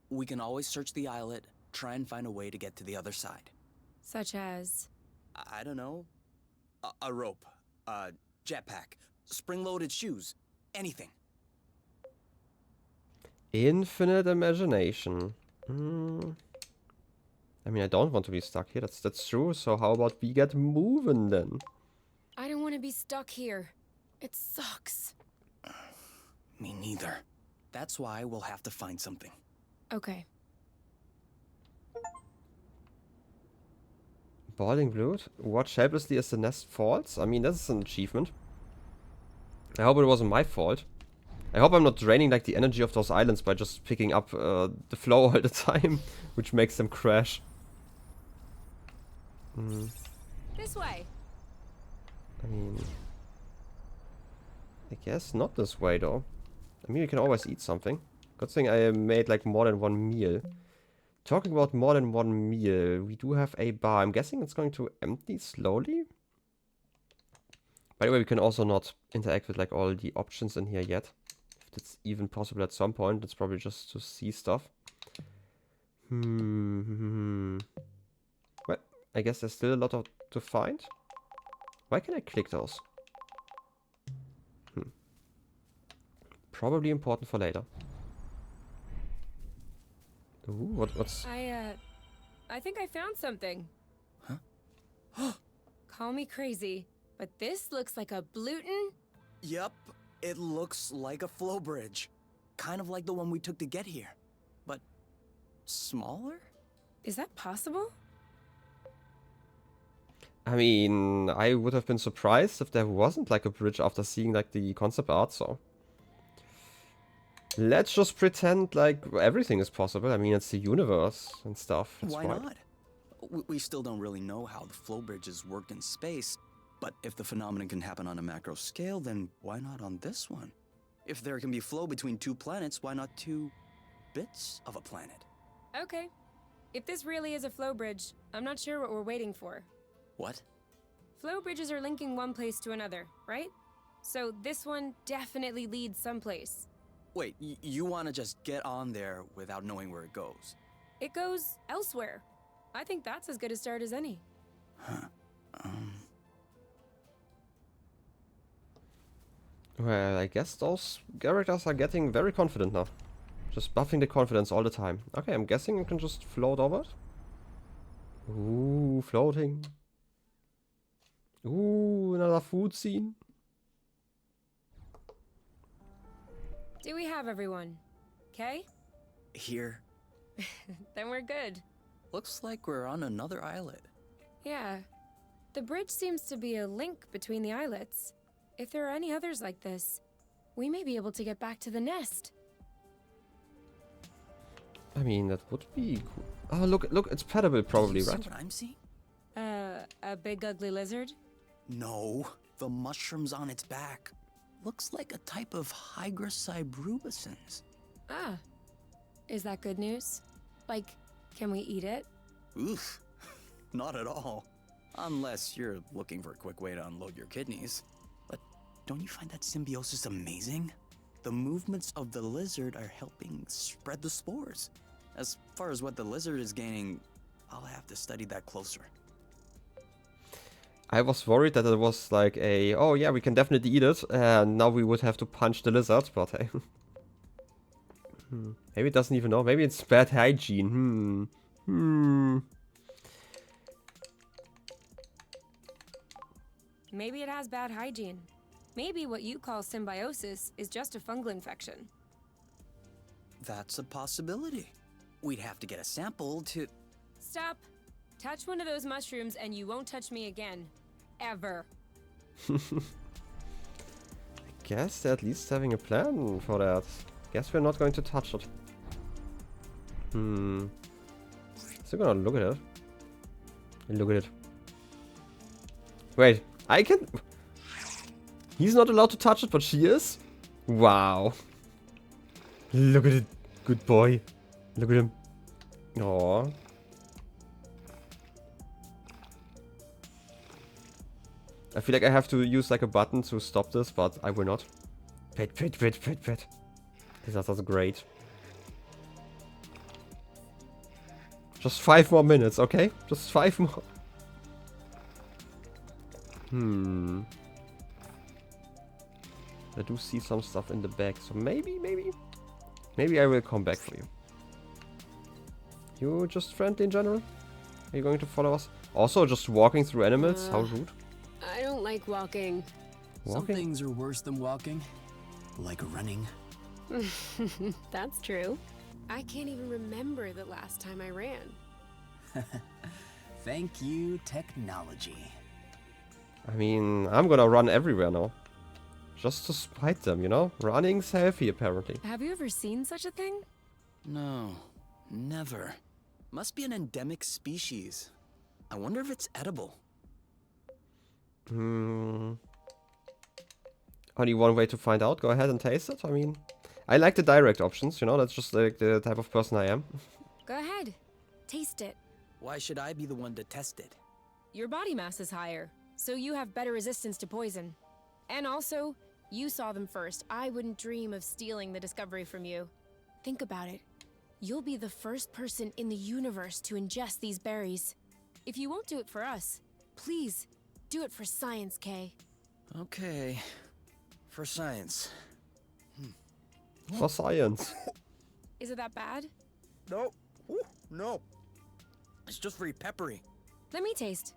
we can always search the islet, try and find a way to get to the other side.
Such as...
I don't know. A rope, a jetpack, spring-loaded shoes, anything.
Infinite imagination. I mean, I don't want to be stuck here, that's true, so how about we get moving then?
I don't want to be stuck here. It sucks.
Me neither. That's why we'll have to find something.
Okay.
Boiling blood? Watch helplessly as the nest falls? I mean, that's an achievement. I hope it wasn't my fault. I hope I'm not draining like the energy of those islands by just picking up the flow all the time, which makes them crash.
This way.
I mean... I guess not this way though. I mean, you can always eat something. Good thing I made like more than one meal. Talking about more than one meal, we do have a bar. I'm guessing it's going to empty slowly. By the way, we can also not interact with like all the options in here yet. If that's even possible at some point, it's probably just to see stuff. Well, I guess there's still a lot to find. Why can I click those? Probably important for later. Ooh, what's...
I think I found something.
Huh?
Call me crazy, but this looks like a Bluton.
Yep, it looks like a flow bridge. Kind of like the one we took to get here. But smaller?
Is that possible?
I mean, I would have been surprised if there wasn't like a bridge after seeing like the concept art, so... Let's just pretend like everything is possible. I mean, it's the universe and stuff.
Why not? We still don't really know how the flow bridges work in space, but if the phenomenon can happen on a macro scale, then why not on this one? If there can be flow between 2 planets, why not 2 bits of a planet?
Okay. If this really is a flow bridge, I'm not sure what we're waiting for.
What?
Flow bridges are linking one place to another, right? So this one definitely leads someplace.
Wait, you want to just get on there without knowing where it goes?
It goes elsewhere. I think that's as good a start as any.
Huh.
Well, I guess those characters are getting very confident now. Just buffing the confidence all the time. Okay, I'm guessing you can just float over it. Ooh, floating. Ooh, another food scene.
Do we have everyone? Okay?
Here.
Then we're good.
Looks like we're on another islet.
Yeah. The bridge seems to be a link between the islets. If there are any others like this, we may be able to get back to the nest.
I mean, that would be cool. Oh, look, it's petable probably,
Do you
right?
see what I'm seeing?
A big ugly lizard?
No, the mushrooms on its back. Looks like a type of hygroscybrubescens.
Ah. Is that good news? Like, can we eat it?
Oof, not at all. Unless you're looking for a quick way to unload your kidneys. But don't you find that symbiosis amazing? The movements of the lizard are helping spread the spores. As far as what the lizard is gaining, I'll have to study that closer.
I was worried that it was like a, oh yeah, we can definitely eat it, and now we would have to punch the lizard, but hey. Maybe it doesn't even know. Maybe it's bad hygiene.
Maybe it has bad hygiene. Maybe what you call symbiosis is just a fungal infection.
That's a possibility. We'd have to get a sample to...
Stop. Touch one of those mushrooms and you won't touch me again. Ever.
I guess they're at least having a plan for that. Guess we're not going to touch it. Still gonna look at it. Look at it. Wait, I can... He's not allowed to touch it, but she is? Wow. Look at it. Good boy. Look at him. Aww. I feel like I have to use like a button to stop this, but I will not. Pet, pet, pet, pet, pet. This sounds great. Just 5 more minutes, okay? Just 5 more. I do see some stuff in the back, so maybe I will come back for you. You just friendly in general? Are you going to follow us? Also, just walking through animals? How rude.
I don't like walking.
Some things are worse than walking, like running.
That's true. I can't even remember the last time I ran.
Thank you, technology.
I mean, I'm gonna run everywhere now. Just to spite them, you know? Running's healthy, apparently.
Have you ever seen such a thing?
No, never. Must be an endemic species. I wonder if it's edible.
Only one way to find out. Go ahead and taste it. I mean, I like the direct options, you know? That's just like the type of person I am.
Go ahead. Taste it.
Why should I be the one to test it?
Your body mass is higher, so you have better resistance to poison. And also, you saw them first. I wouldn't dream of stealing the discovery from you. Think about it. You'll be the first person in the universe to ingest these berries. If you won't do it for us, please, do it for science, Kay.
Okay. For science.
For science.
Is it that bad?
No. Ooh, no. It's just very peppery.
Let me taste.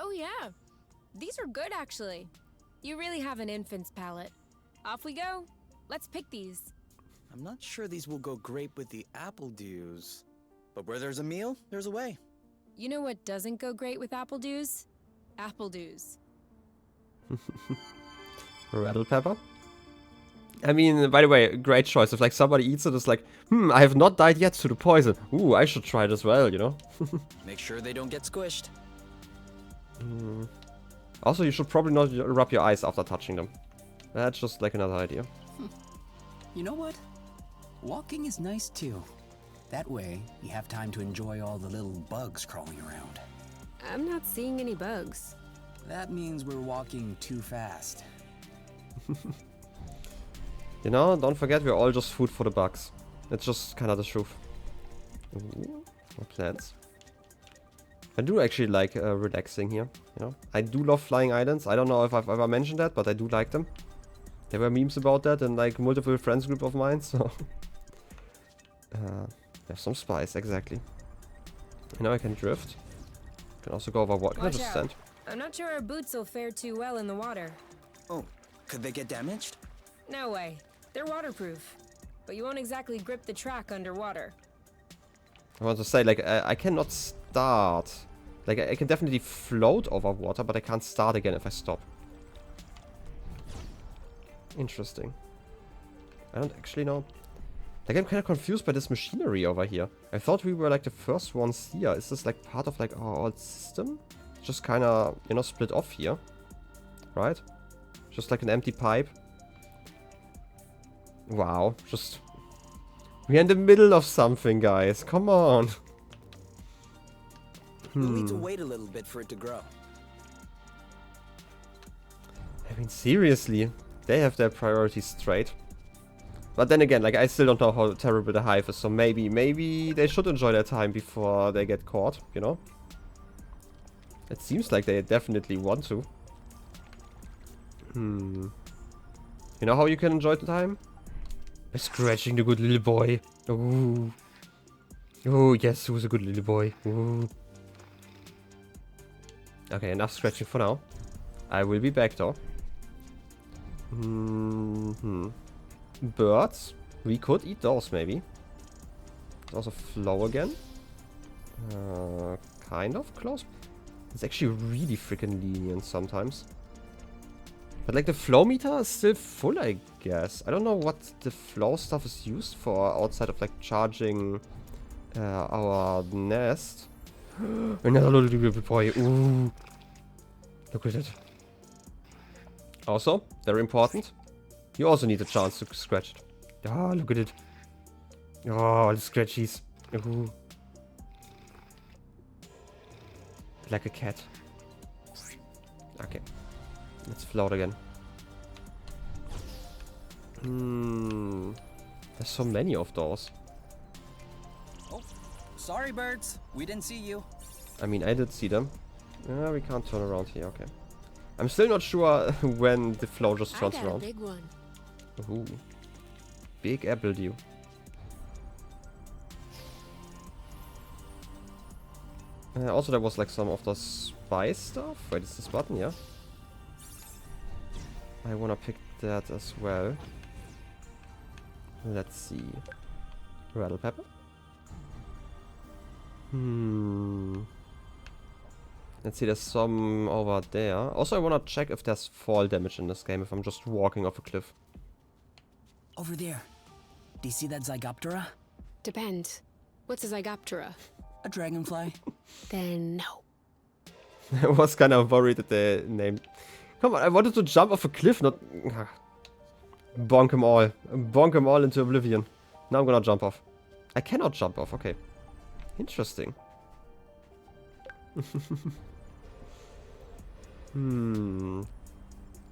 Oh yeah. These are good, actually. You really have an infant's palate. Off we go. Let's pick these.
I'm not sure these will go great with the apple dews. But where there's a meal, there's a way.
You know what doesn't go great with apple dews? Apple dews.
Rattle pepper? I mean, by the way, great choice. If like somebody eats it, it's like, I have not died yet to the poison. Ooh, I should try it as well, you know?
Make sure they don't get squished.
Also, you should probably not rub your eyes after touching them. That's just like another idea.
You know what? Walking is nice too. That way, you have time to enjoy all the little bugs crawling around.
I'm not seeing any bugs.
That means we're walking too fast.
You know, don't forget we're all just food for the bugs. It's just kind of the truth. Ooh, more plants. I do actually like relaxing here, you know. I do love flying islands. I don't know if I've ever mentioned that, but I do like them. There were memes about that in like multiple friends group of mine, so... There's some spice, exactly. You know, I can drift. Can also go over water. Can I
Watch
just
out.
stand?
I'm not sure our boots will fare too well in the water.
Oh, could they get damaged?
No way. They're waterproof. But you won't exactly grip the track underwater.
I want to say, like, I cannot start. Like, I can definitely float over water, but I can't start again if I stop. Interesting. I don't actually know. Like, I'm kind of confused by this machinery over here. I thought we were, like, the first ones here. Is this, like, part of, like, our old system? Just kind of, you know, split off here. Right? Just like an empty pipe. Wow. Just... We're in the middle of something, guys. Come on.
We'll need to wait a little bit for it to grow.
I mean, seriously. They have their priorities straight. But then again, like, I still don't know how terrible the hive is. So maybe they should enjoy their time before they get caught, you know? It seems like they definitely want to. You know how you can enjoy the time? By scratching the good little boy. Ooh. Oh, yes, who's a good little boy. Ooh. Okay, enough scratching for now. I will be back, though. Birds. We could eat those, maybe. There's also flow again. Kind of close. It's actually really freaking lenient sometimes. But like the flow meter is still full, I guess. I don't know what the flow stuff is used for outside of like charging our nest. Another little boy. Ooh. Look at it. Also, very important. You also need a chance to scratch it. Oh, look at it. Oh, the scratchies. Ooh. Like a cat. Okay. Let's float again. There's so many of those.
Oh, sorry birds. We didn't see you.
I mean, I did see them. We can't turn around here, okay. I'm still not sure when the flow just turns
I got
around.
a big one.
Ooh. Big apple dew. Also, there was like some of the spice stuff. Wait, is this button? Yeah. I wanna pick that as well. Let's see. Rattle pepper. Let's see, there's some over there. Also, I wanna check if there's fall damage in this game if I'm just walking off a cliff.
Over there. Do you see that Zygoptera?
Depends. What's a Zygoptera?
A dragonfly.
Then no.
I was kind of worried that they named... Come on, I wanted to jump off a cliff, not... Bonk them all. Bonk them all into oblivion. Now I'm gonna jump off. I cannot jump off, okay. Interesting.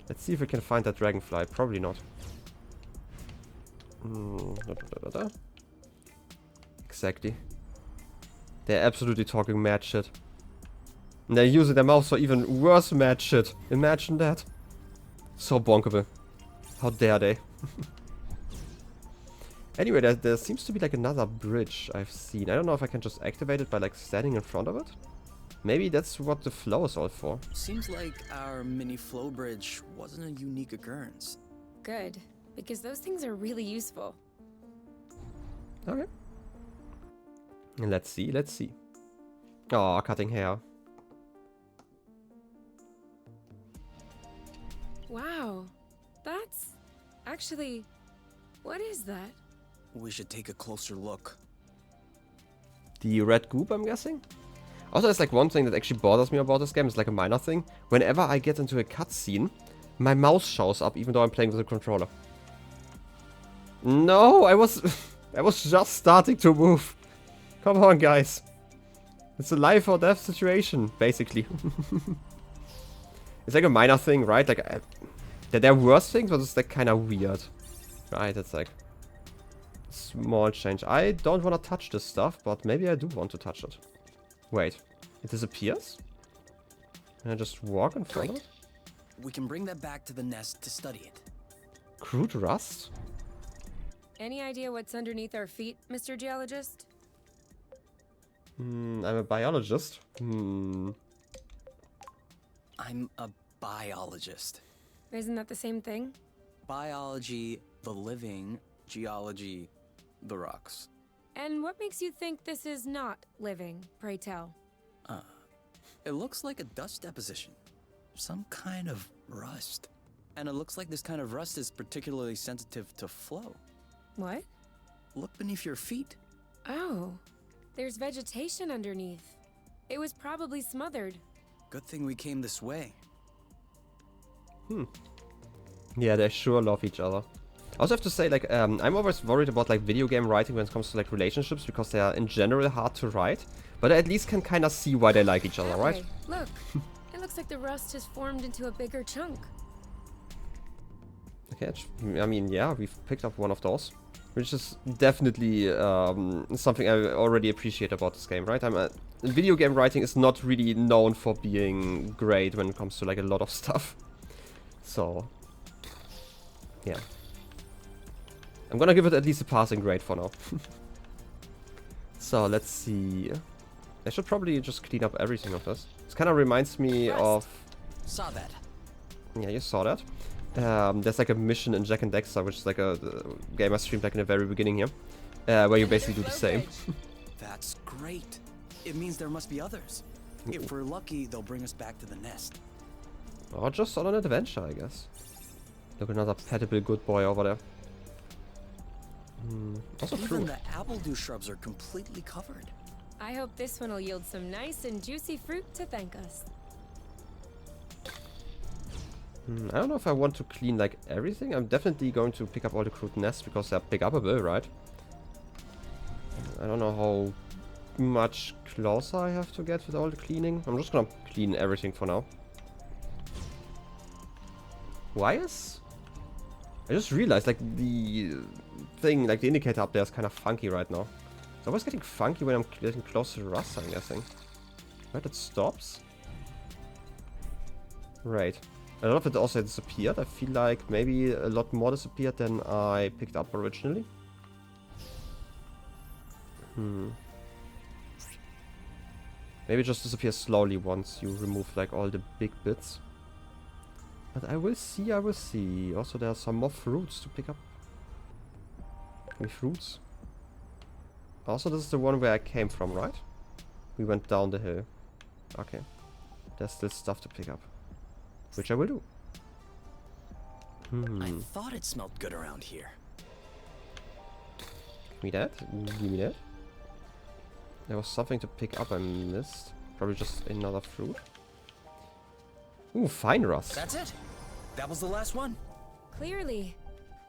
Let's see if we can find that dragonfly. Probably not. Exactly. They're absolutely talking mad shit. And they're using their mouths for even worse mad shit. Imagine that. So bonkable. How dare they? Anyway, there seems to be like another bridge I've seen. I don't know if I can just activate it by like standing in front of it. Maybe that's what the flow is all for.
Seems like our mini flow bridge wasn't a unique occurrence.
Good, because those things are really useful.
Okay. Let's see, let's see. Oh, cutting hair.
Wow, that's actually... What is that?
We should take a closer look.
The red goop, I'm guessing? Also, there's like one thing that actually bothers me about this game. It's like a minor thing. Whenever I get into a cutscene, my mouse shows up even though I'm playing with a controller. No, I was I was just starting to move. Come on, guys. It's a life or death situation, basically. It's like a minor thing, right? Like, there are worse things, but it's like kind of weird. Right, it's like... Small change. I don't want to touch this stuff, but maybe I do want to touch it. Wait, it disappears? Can I just walk in front of it?
We can bring that back to the nest to study it.
Crude rust?
Any idea what's underneath our feet, Mr. Geologist?
I'm a biologist.
I'm a biologist.
Isn't that the same thing?
Biology, the living, geology, the rocks.
And what makes you think this is not living, pray tell?
It looks like a dust deposition. Some kind of rust. And it looks like this kind of rust is particularly sensitive to flow.
What?
Look beneath your feet.
Oh, there's vegetation underneath. It was probably smothered.
Good thing we came this way.
Yeah, they sure love each other. I also have to say, like, I'm always worried about, like, video game writing when it comes to, like, relationships, because they are, in general, hard to write. But I at least can kind of see why they like each other,
That
right?
way. Look, it looks like the rust has formed into a bigger chunk.
Okay, I mean, yeah, we've picked up one of those. Which is definitely something I already appreciate about this game, right? Video game writing is not really known for being great when it comes to, like, a lot of stuff. So, yeah. I'm gonna give it at least a passing grade for now. So, let's see. I should probably just clean up everything of this. This kind of reminds me of...
Saw that.
Yeah, you saw that. There's like a mission in Jack and Dexter, which is like a game I streamed like in the very beginning here, where you basically do the same.
That's great. It means there must be others. If we're lucky, they'll bring us back to the nest.
Or just on an adventure, I guess. Look, another petable good boy over there. Also
Even
fruit.
the apple shrubs are completely covered.
I hope this one will yield some nice and juicy fruit to thank us.
I don't know if I want to clean like everything. I'm definitely going to pick up all the crude nests because they're pick-upable, right? I don't know how much closer I have to get with all the cleaning. I'm just gonna clean everything for now. Why is... I just realized like the thing, like the indicator up there is kind of funky right now. It's always getting funky when I'm getting close to the rust, I'm guessing. Right, it stops. Right. A lot of it also disappeared. I feel like maybe a lot more disappeared than I picked up originally. Maybe it just disappears slowly once you remove like all the big bits. But I will see, I will see. Also, there are some more fruits to pick up. Any fruits? Also, this is the one where I came from, right? We went down the hill. Okay. There's still stuff to pick up. Which I will do.
I thought it smelled good around here.
Give me that. Give me that. There was something to pick up I missed. Probably just another fruit. Ooh, fine rust.
That's it. That was the last one.
Clearly,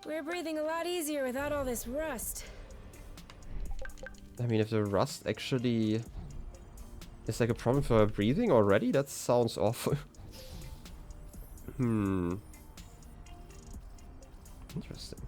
we're breathing a lot easier without all this rust.
I mean, if the rust actually is like a problem for breathing already, that sounds awful. Interesting.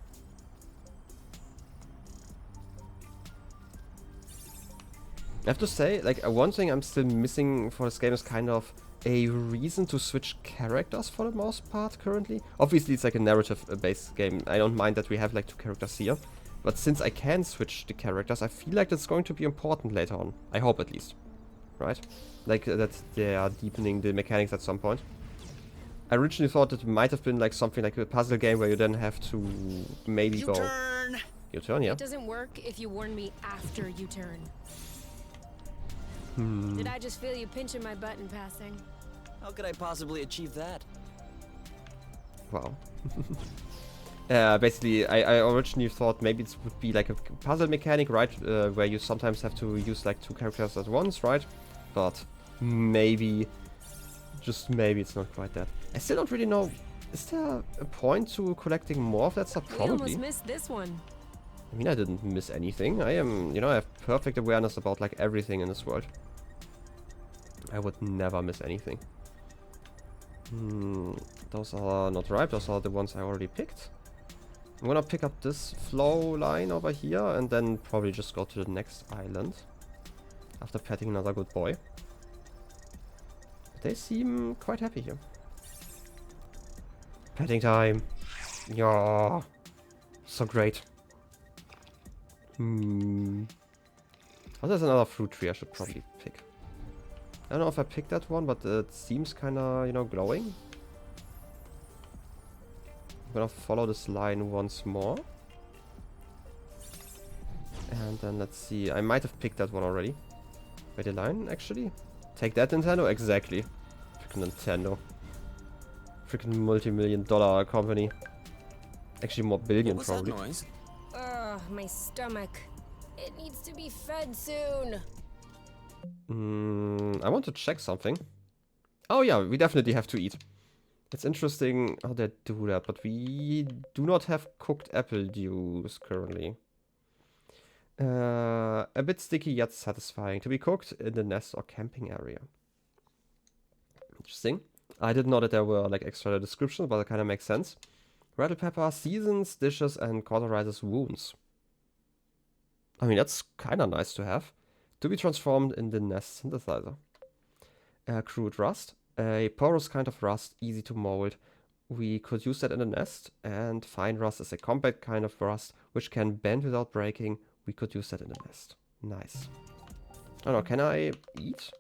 I have to say, like, one thing I'm still missing for this game is kind of a reason to switch characters for the most part currently. Obviously, it's like a narrative-based game. I don't mind that we have like 2 characters here. But since I can switch the characters, I feel like that's going to be important later on. I hope at least. Right? Like, that they are deepening the mechanics at some point. I originally thought it might have been like something like a puzzle game where you then have to maybe go...
U-turn!
U-turn, yeah.
It doesn't work if you warn me after you turn. Did I just feel you pinching my butt in passing?
How could I possibly achieve that?
Wow. Basically, I originally thought maybe it would be like a puzzle mechanic, right? Where you sometimes have to use like 2 characters at once, right? But maybe, just maybe it's not quite that. I still don't really know. Is there a point to collecting more of that stuff?
We
Probably.
almost missed this one.
I mean, I didn't miss anything. I am, you know, I have perfect awareness about like everything in this world. I would never miss anything. Those are not ripe. Those are the ones I already picked. I'm gonna pick up this flow line over here and then probably just go to the next island after petting another good boy. They seem quite happy here. Petting time. Yeah. So great. Oh, there's another fruit tree I should probably pick. I don't know if I picked that one, but it seems kinda, you know, glowing. I'm gonna follow this line once more. And then let's see. I might have picked that one already. Wait, the line, actually? Take that, Nintendo? Exactly. Freaking Nintendo. Freaking multi-million-dollar company. Actually, more billion,
What was
probably.
that noise?
Ugh, my stomach. It needs to be fed soon.
I want to check something. Oh yeah, we definitely have to eat. It's interesting how they do that, but we do not have cooked apple juice currently. A bit sticky yet satisfying. To be cooked in the nest or camping area. Interesting. I didn't know that there were like extra descriptions, but it kind of makes sense. Red pepper seasons dishes and cauterizes wounds. I mean, that's kind of nice to have. To be transformed in the nest synthesizer. Crude rust. A porous kind of rust, easy to mold. We could use that in the nest. And fine rust is a compact kind of rust, which can bend without breaking. We could use that in the nest. Nice. I don't know, can I eat?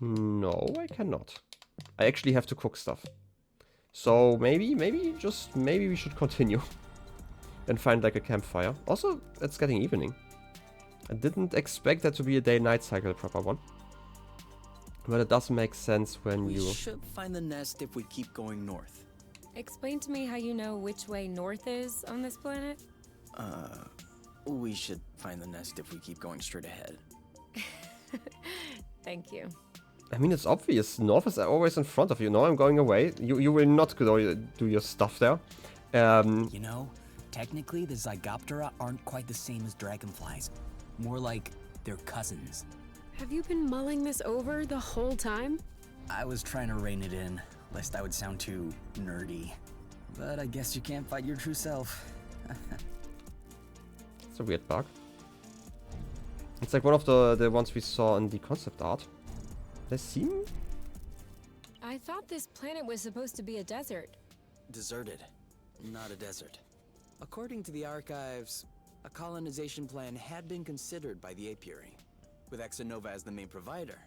No, I cannot. I actually have to cook stuff. So maybe we should continue. And find like a campfire. Also, it's getting evening. I didn't expect that to be a day-night cycle, proper one. But it does make sense when
We
you...
should find the nest if we keep going north.
Explain to me how you know which way north is on this planet.
We should find the nest if we keep going straight ahead.
Thank you.
I mean, it's obvious. North is always in front of you. No, I'm going away. You will not go do your stuff there.
You know, technically the Zygoptera aren't quite the same as dragonflies. More like they're cousins.
Have you been mulling this over the whole time?
I was trying to rein it in, lest I would sound too nerdy. But I guess you can't fight your true self.
It's a weird bug. It's like one of the ones we saw in the concept art. They seem...
I thought this planet was supposed to be a desert.
Deserted, not a desert. According to the archives, a colonization plan had been considered by the apiary, with Exonova as the main provider.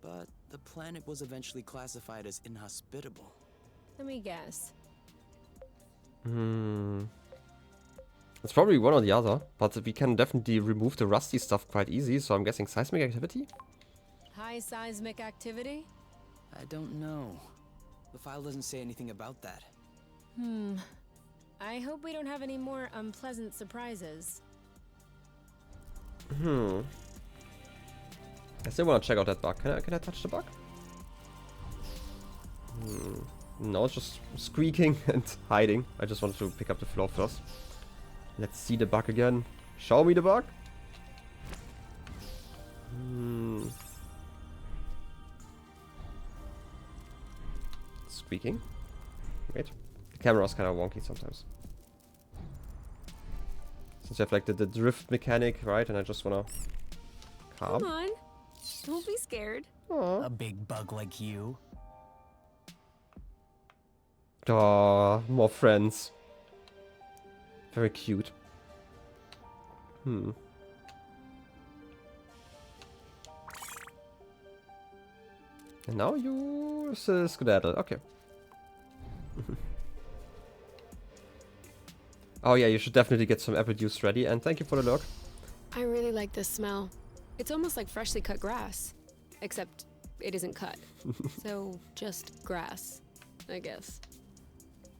But the planet was eventually classified as inhospitable.
Let me guess.
It's probably one or the other, but we can definitely remove the rusty stuff quite easy, so I'm guessing seismic activity?
High seismic activity?
I don't know. The file doesn't say anything about that.
I hope we don't have any more unpleasant surprises.
I still want to check out that bug. Can I touch the bug? No, it's just squeaking and hiding. I just wanted to pick up the floor first. Let's see the bug again. Show me the bug. Squeaking. Wait. The camera's kind of wonky sometimes. Since you have like the drift mechanic, right? And I just wanna calm.
Come on. Don't be scared.
Aww.
A big bug like you.
Aw, more friends. Very cute. And now you skedaddle. Okay. Oh yeah, you should definitely get some apple juice ready. And thank you for the lurk.
I really like this smell. It's almost like freshly cut grass. Except it isn't cut. So just grass, I guess.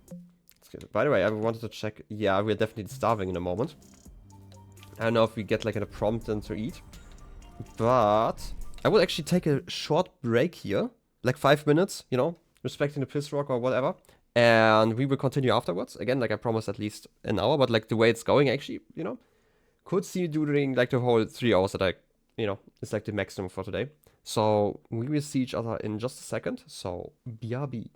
That's good. By the way, I wanted to check. Yeah, we're definitely starving in a moment. I don't know if we get like a prompt and to eat. But I will actually take a short break here. Like 5 minutes, you know, respecting the piss rock or whatever. And we will continue afterwards. Again, like I promised, at least an hour, but like the way it's going, actually, could see during like the whole 3 hours that I, it's like the maximum for today. So we will see each other in just a second. So BRB.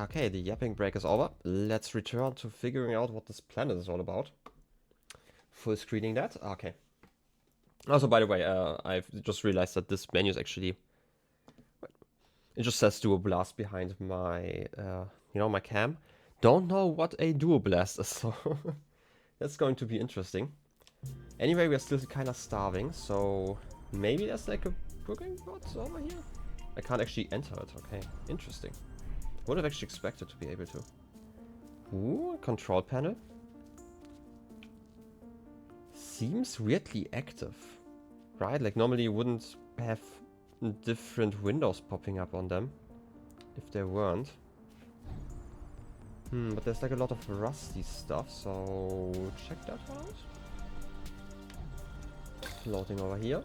Okay, the yapping break is over. Let's return to figuring out what this planet is all about. Full screening that. Okay. Also, by the way, I've just realized that this menu is actually... It just says Duo Blast behind my, my cam. Don't know what a Duo Blast is, so that's going to be interesting. Anyway, we're still kind of starving, so maybe there's like a cooking pot over here? I can't actually enter it, okay. Interesting. Would have actually expected to be able to. Ooh, control panel. Seems weirdly active. Right, like normally you wouldn't have different windows popping up on them if they weren't. But there's like a lot of rusty stuff, so check that one out. Floating over here.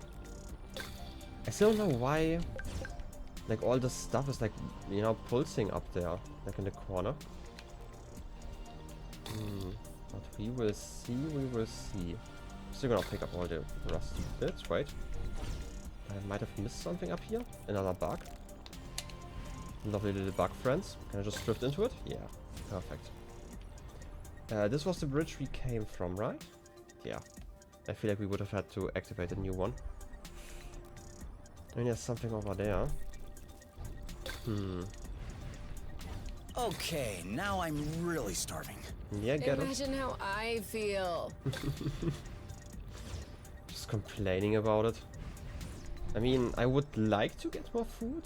I still don't know why like all this stuff is like, pulsing up there, like in the corner. But we will see, Still gonna pick up all the rusty bits, right? I might have missed something up here. Another bug. Lovely little bug friends. Can I just drift into it? Yeah, perfect. This was the bridge we came from, right? Yeah. I feel like we would have had to activate a new one. And there's something over there.
Okay, now I'm really starving.
Yeah, get it.
Imagine how I feel.
Just complaining about it. I mean, I would like to get more food,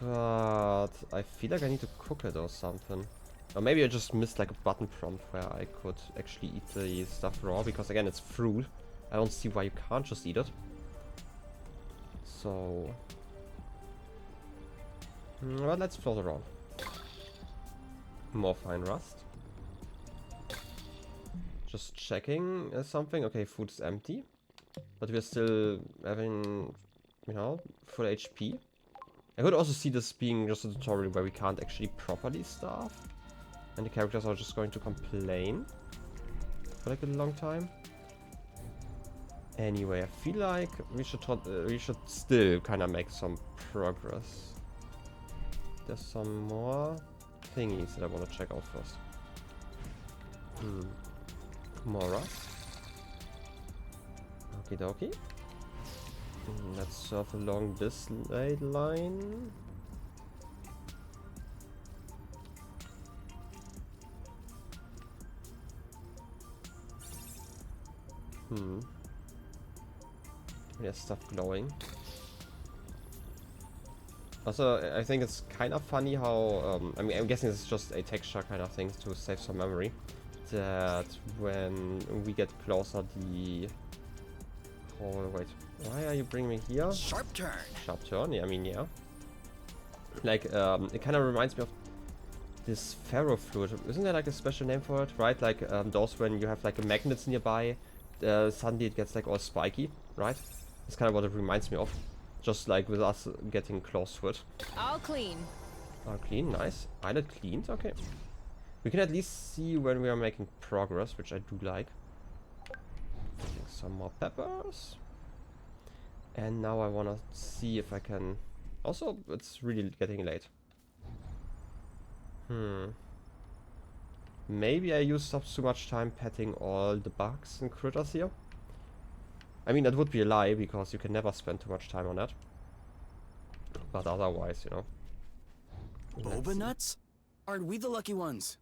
but I feel like I need to cook it or something. Or maybe I just missed like a button prompt where I could actually eat the stuff raw, because again, it's fruit. I don't see why you can't just eat it. So... But let's float around. More fine rust. Just checking something. Okay, food is empty. But we're still having, full HP. I could also see this being just a tutorial where we can't actually properly starve. And the characters are just going to complain for like a long time. Anyway, I feel like we should still kind of make some progress. There's some more thingies that I want to check out first. More rust. Okie dokie. Let's surf along this line. There's stuff glowing. Also, I think it's kind of funny how, I mean, I'm guessing it's just a texture kind of thing to save some memory. That when we get closer, the... Oh, wait. Why are you bringing me here?
Sharp turn.
Sharp turn, yeah, I mean, yeah. Like, it kind of reminds me of this ferrofluid. Isn't there like a special name for it, right? Like, those when you have like magnets nearby, suddenly it gets like all spiky, right? That's kind of what it reminds me of. Just like with us getting close to it.
All clean.
All clean, nice. Island cleaned, okay. We can at least see when we are making progress, which I do like. Getting some more peppers. And now I want to see if I can... Also, it's really getting late. Maybe I used up too much time petting all the bugs and critters here. I mean, that would be a lie, because you can never spend too much time on that. But otherwise,
Boba nuts? Aren't we the lucky ones?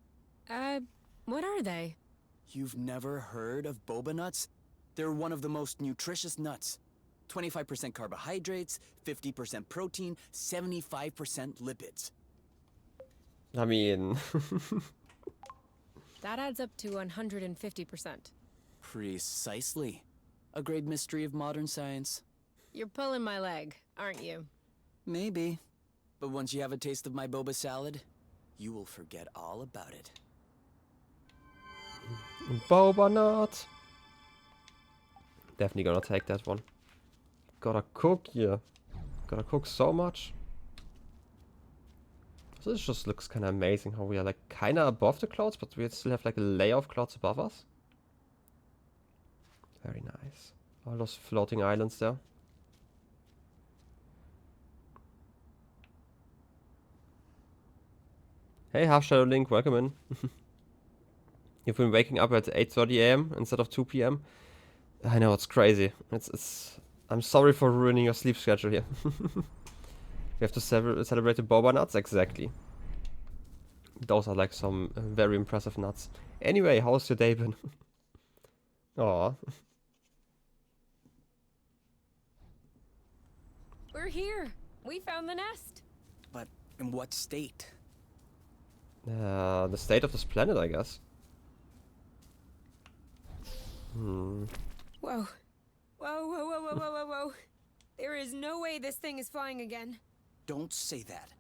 What are they?
You've never heard of boba nuts? They're one of the most nutritious nuts. 25% carbohydrates, 50% protein, 75% lipids.
I mean...
That adds up to 150%.
Precisely. A great mystery of modern science.
You're pulling my leg, aren't you?
Maybe. But once you have a taste of my boba salad, you will forget all about it.
Boba nut. Definitely gonna take that one. Gotta cook, yeah. Gotta cook so much. So this just looks kind of amazing how we are like kind of above the clouds, but we still have like a layer of clouds above us. Very nice. All those floating islands there. Hey, Half Shadow Link, welcome in. You've been waking up at 8:30 a.m. instead of 2 p.m. I know, it's crazy. I'm sorry for ruining your sleep schedule here. We have to celebrate the boba nuts? Exactly. Those are like some very impressive nuts. Anyway, how's your day been? Aw.
We're here. We found the nest.
But in what state?
The state of this planet, I guess. Hmm.
Whoa. Whoa, whoa, whoa, whoa, whoa, whoa, whoa. There is no way this thing is flying again.
Don't say that.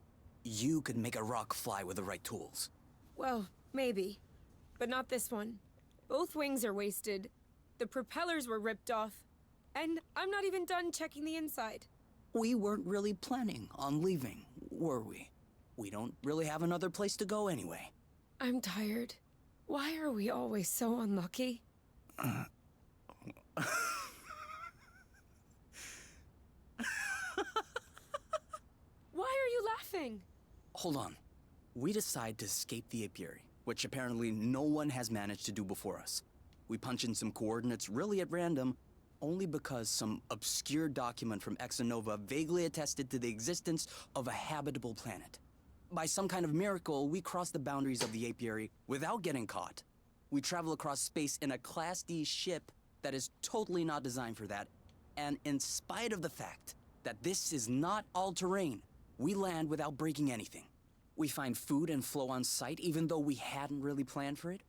You could make a rock fly with the right tools.
Well, maybe. But not this one. Both wings are wasted. The propellers were ripped off. And I'm not even done checking the inside.
We weren't really planning on leaving, were we? We don't really have another place to go anyway.
I'm tired. Why are we always so unlucky? Why are you laughing?
Hold on. We decide to escape the apiary, which apparently no one has managed to do before us. We punch in some coordinates really at random, only because some obscure document from Exonova vaguely attested to the existence of a habitable planet. By some kind of miracle, we cross the boundaries of the apiary without getting caught. We travel across space in a Class D ship that is totally not designed for that, and in spite of the fact that this is not all-terrain, we land without breaking anything. We find food and flow on site even though we hadn't really planned for it.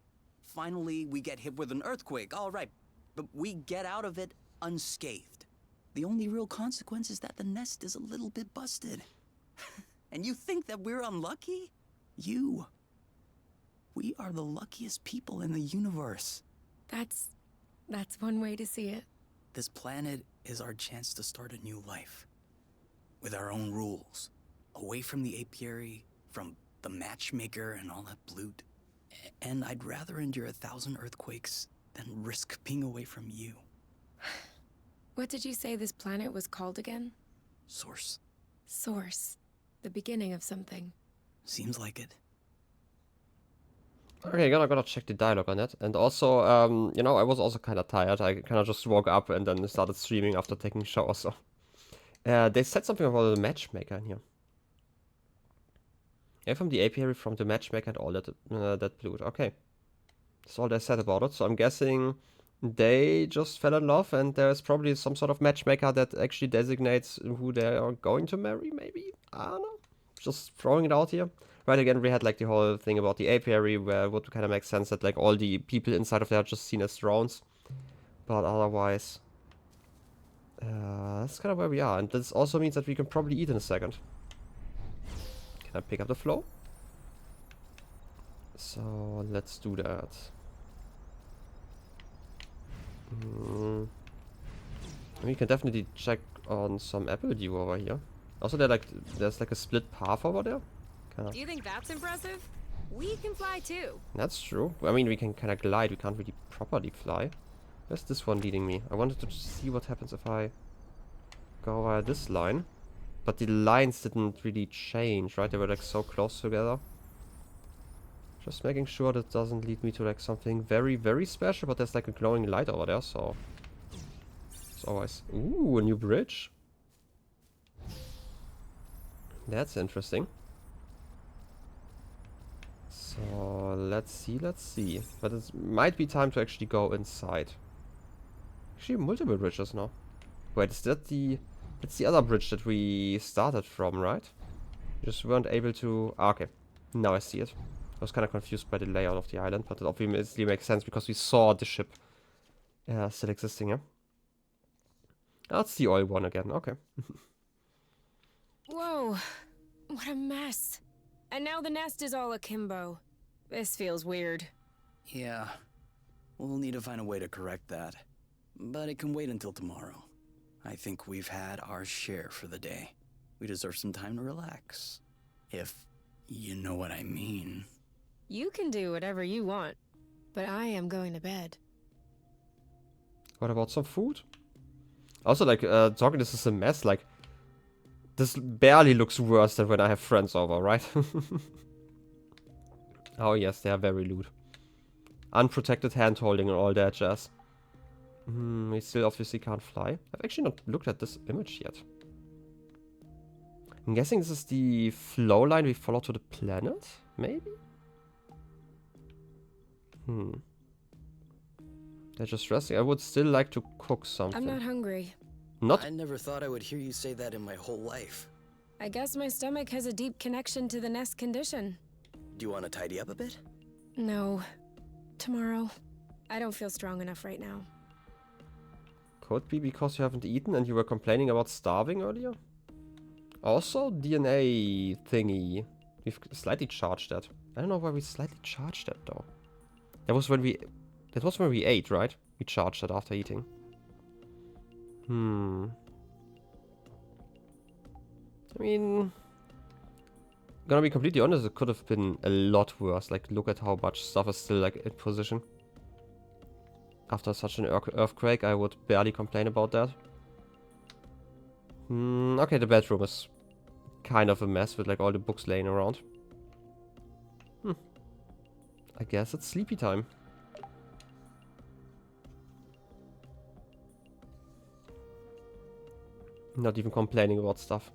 Finally, we get hit with an earthquake, all right, but we get out of it unscathed. The only real consequence is that the nest is a little bit busted. And you think that we're unlucky? We are the luckiest people in the universe.
That's one way to see it.
This planet is our chance to start a new life. With our own rules. Away from the apiary, from the matchmaker and all that loot. And I'd rather endure 1,000 earthquakes than risk being away from you.
What did you say this planet was called again?
Source.
Source. The beginning of something.
Seems like it.
Okay, gotta check the dialogue on it. And also, you know, I was also kind of tired. I kind of just woke up and then started streaming after taking a shower, so... they said something about the matchmaker in here. Yeah, from the apiary, from the matchmaker and all that, that loot. Okay. That's all they said about it. So I'm guessing they just fell in love and there's probably some sort of matchmaker that actually designates who they are going to marry, maybe? I don't know. Just throwing it out here. Right, again, we had like the whole thing about the apiary where it would kind of make sense that like all the people inside of there are just seen as drones. But otherwise... that's kind of where we are. And this also means that we can probably eat in a second. Can I pick up the flow? So, let's do that. We can definitely check on some apple dew over here. Also, there's like a split path over there.
Do you think that's impressive? We can fly too.
That's true. I mean, we can kind of glide. We can't really properly fly. Where's this one leading me? I wanted to see what happens if I go via this line. But the lines didn't really change, right? They were like so close together. Just making sure that doesn't lead me to like something very, very special. But there's like a glowing light over there, so... It's always... Ooh, a new bridge. That's interesting. So, let's see. But it might be time to actually go inside. Actually, multiple bridges now. Wait, is that the... It's the other bridge that we started from, right? We just weren't able to... Ah, okay. Now I see it. I was kind of confused by the layout of the island, but it obviously makes sense because we saw the ship still existing here. That's the oil one again, okay.
Whoa, what a mess. And now the nest is all akimbo. This feels weird.
Yeah. We'll need to find a way to correct that. But it can wait until tomorrow. I think we've had our share for the day. We deserve some time to relax. If you know what I mean.
You can do whatever you want, but I am going to bed.
What about some food? Also, like, talking this is a mess, like... This barely looks worse than when I have friends over, right? Oh yes, they are very lewd. Unprotected hand-holding and all that jazz. We still obviously can't fly. I've actually not looked at this image yet. I'm guessing this is the flow line we follow to the planet? Maybe? They're just resting. I would still like to cook something.
I'm not hungry.
Not...
I never thought I would hear you say that in my whole life.
I guess my stomach has a deep connection to the nest condition.
Do you want to tidy up a bit?
No. Tomorrow. I don't feel strong enough right now.
Could be because you haven't eaten and you were complaining about starving earlier. Also, DNA thingy. We've slightly charged that. I don't know why we slightly charged that though. That was when we ate, right? We charged that after eating. I mean, gonna be completely honest, it could have been a lot worse. Like, look at how much stuff is still like in position. After such an earthquake, I would barely complain about that. Okay, the bedroom is kind of a mess with like all the books laying around. I guess it's sleepy time. Not even complaining about stuff.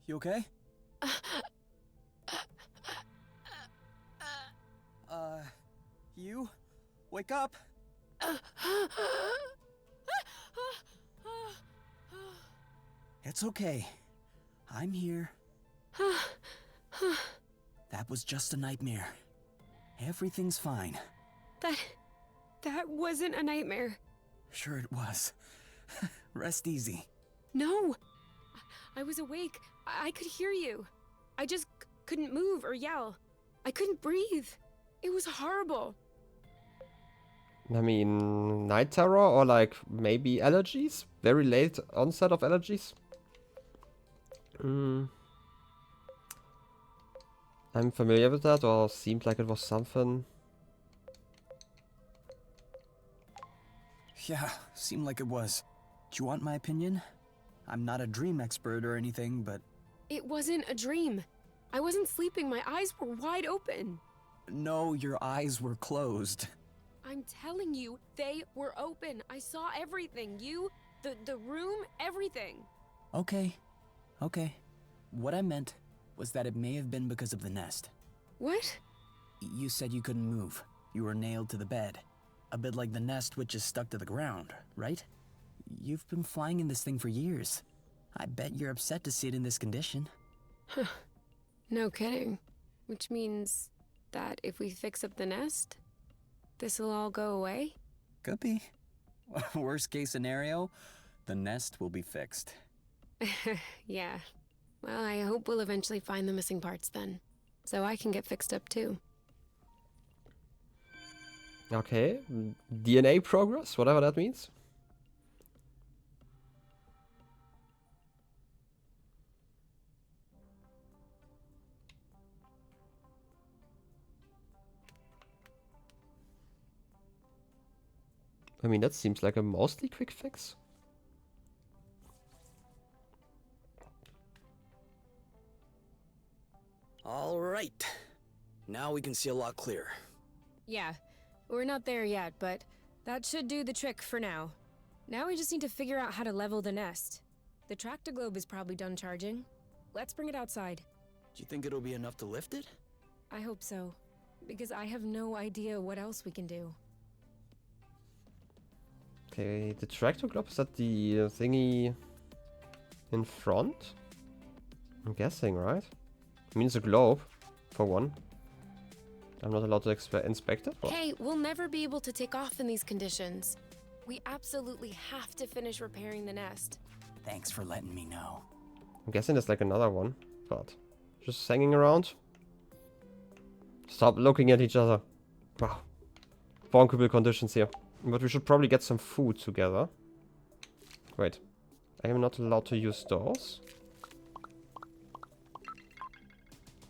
You okay? You? Wake up! It's okay. I'm here. That was just a nightmare. Everything's fine.
That wasn't a nightmare.
Sure it was. Rest easy.
No! I was awake. I could hear you. I just couldn't move or yell. I couldn't breathe. It was horrible.
I mean, night terror or like maybe allergies? Very late onset of allergies? I'm familiar with that, or seemed like it was something.
Yeah, seemed like it was. Do you want my opinion? I'm not a dream expert or anything, but...
It wasn't a dream. I wasn't sleeping. My eyes were wide open.
No, your eyes were closed.
I'm telling you, they were open. I saw everything. You, the room, everything.
Okay. What I meant was that it may have been because of the nest.
What?
You said you couldn't move. You were nailed to the bed. A bit like the nest which is stuck to the ground, right? You've been flying in this thing for years. I bet you're upset to see it in this condition.
Huh. No kidding. Which means that if we fix up the nest, this'll all go away?
Could be. Worst case scenario, the nest will be fixed.
Yeah. Well, I hope we'll eventually find the missing parts then. So I can get fixed up too.
Okay, DNA progress, whatever that means. I mean, that seems like a mostly quick fix.
All right. Now we can see a lot clearer.
Yeah. We're not there yet, but that should do the trick for now. Now we just need to figure out how to level the nest. The tractor globe is probably done charging. Let's bring it outside.
Do you think it'll be enough to lift it?
I hope so, because I have no idea what else we can do.
Okay, the tractor globe, is that the thingy in front? I'm guessing, right? I mean, it's a globe, for one. I'm not allowed to inspect it. But...
Hey, we'll never be able to take off in these conditions. We absolutely have to finish repairing the nest.
Thanks for letting me know.
I'm guessing there's like another one, but just hanging around. Stop looking at each other. Wow. Bonkable conditions here. But we should probably get some food together. Wait. I am not allowed to use those?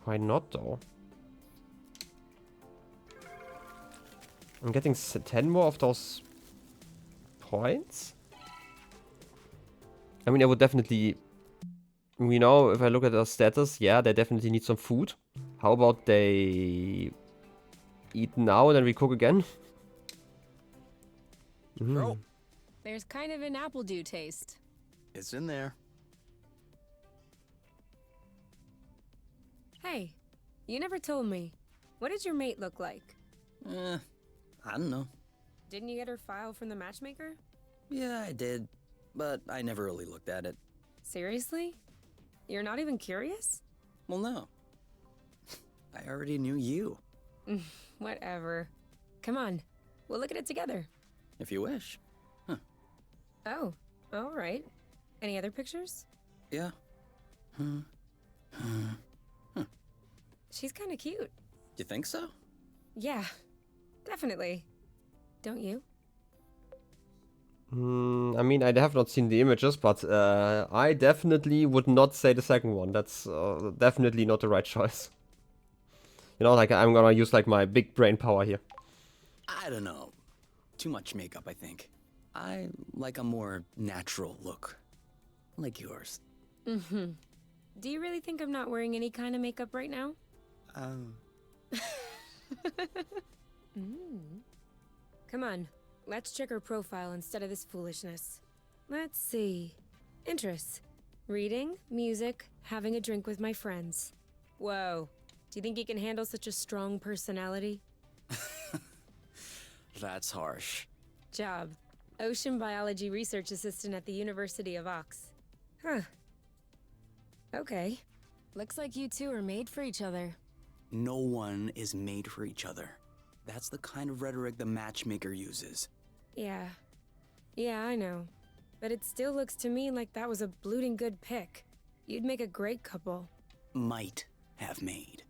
Why not though? I'm getting 10 more of those points? I mean, I would definitely... You know, if I look at their status, yeah, they definitely need some food. How about they eat now and then we cook again?
Bro,
There's kind of an apple dew taste.
it's in there.
Hey, you never told me. What did your mate look like?
I don't know.
Didn't you get her file from the matchmaker?
Yeah, I did, but I never really looked at it.
Seriously? You're not even curious?
Well, no. I already knew you,
Whatever. Come on, we'll look at it together.
if you wish.
Oh, all right. Any other pictures?
Yeah.
She's kind of cute.
You think so?
Yeah, definitely. Don't you?
I mean, I have not seen the images, but I definitely would not say the second one. That's definitely not the right choice. You know, like, I'm gonna use, like, my big brain power here.
I don't know. Too much makeup, I think. I like a more natural look. Like yours.
Mm-hmm. Do you really think I'm not wearing any kind of makeup right now? Come on, let's check her profile instead of this foolishness. Let's see. Interests. Reading, music, having a drink with my friends. Whoa. Do you think you can handle such a strong personality?
That's harsh.
Job. Ocean biology research assistant at the University of Ox. Huh. Okay. Looks like you two are made for each other.
No one is made for each other. That's the kind of rhetoric the matchmaker uses.
Yeah. Yeah, I know. But it still looks to me like that was a blooting good pick. You'd make a great couple.
Might have made.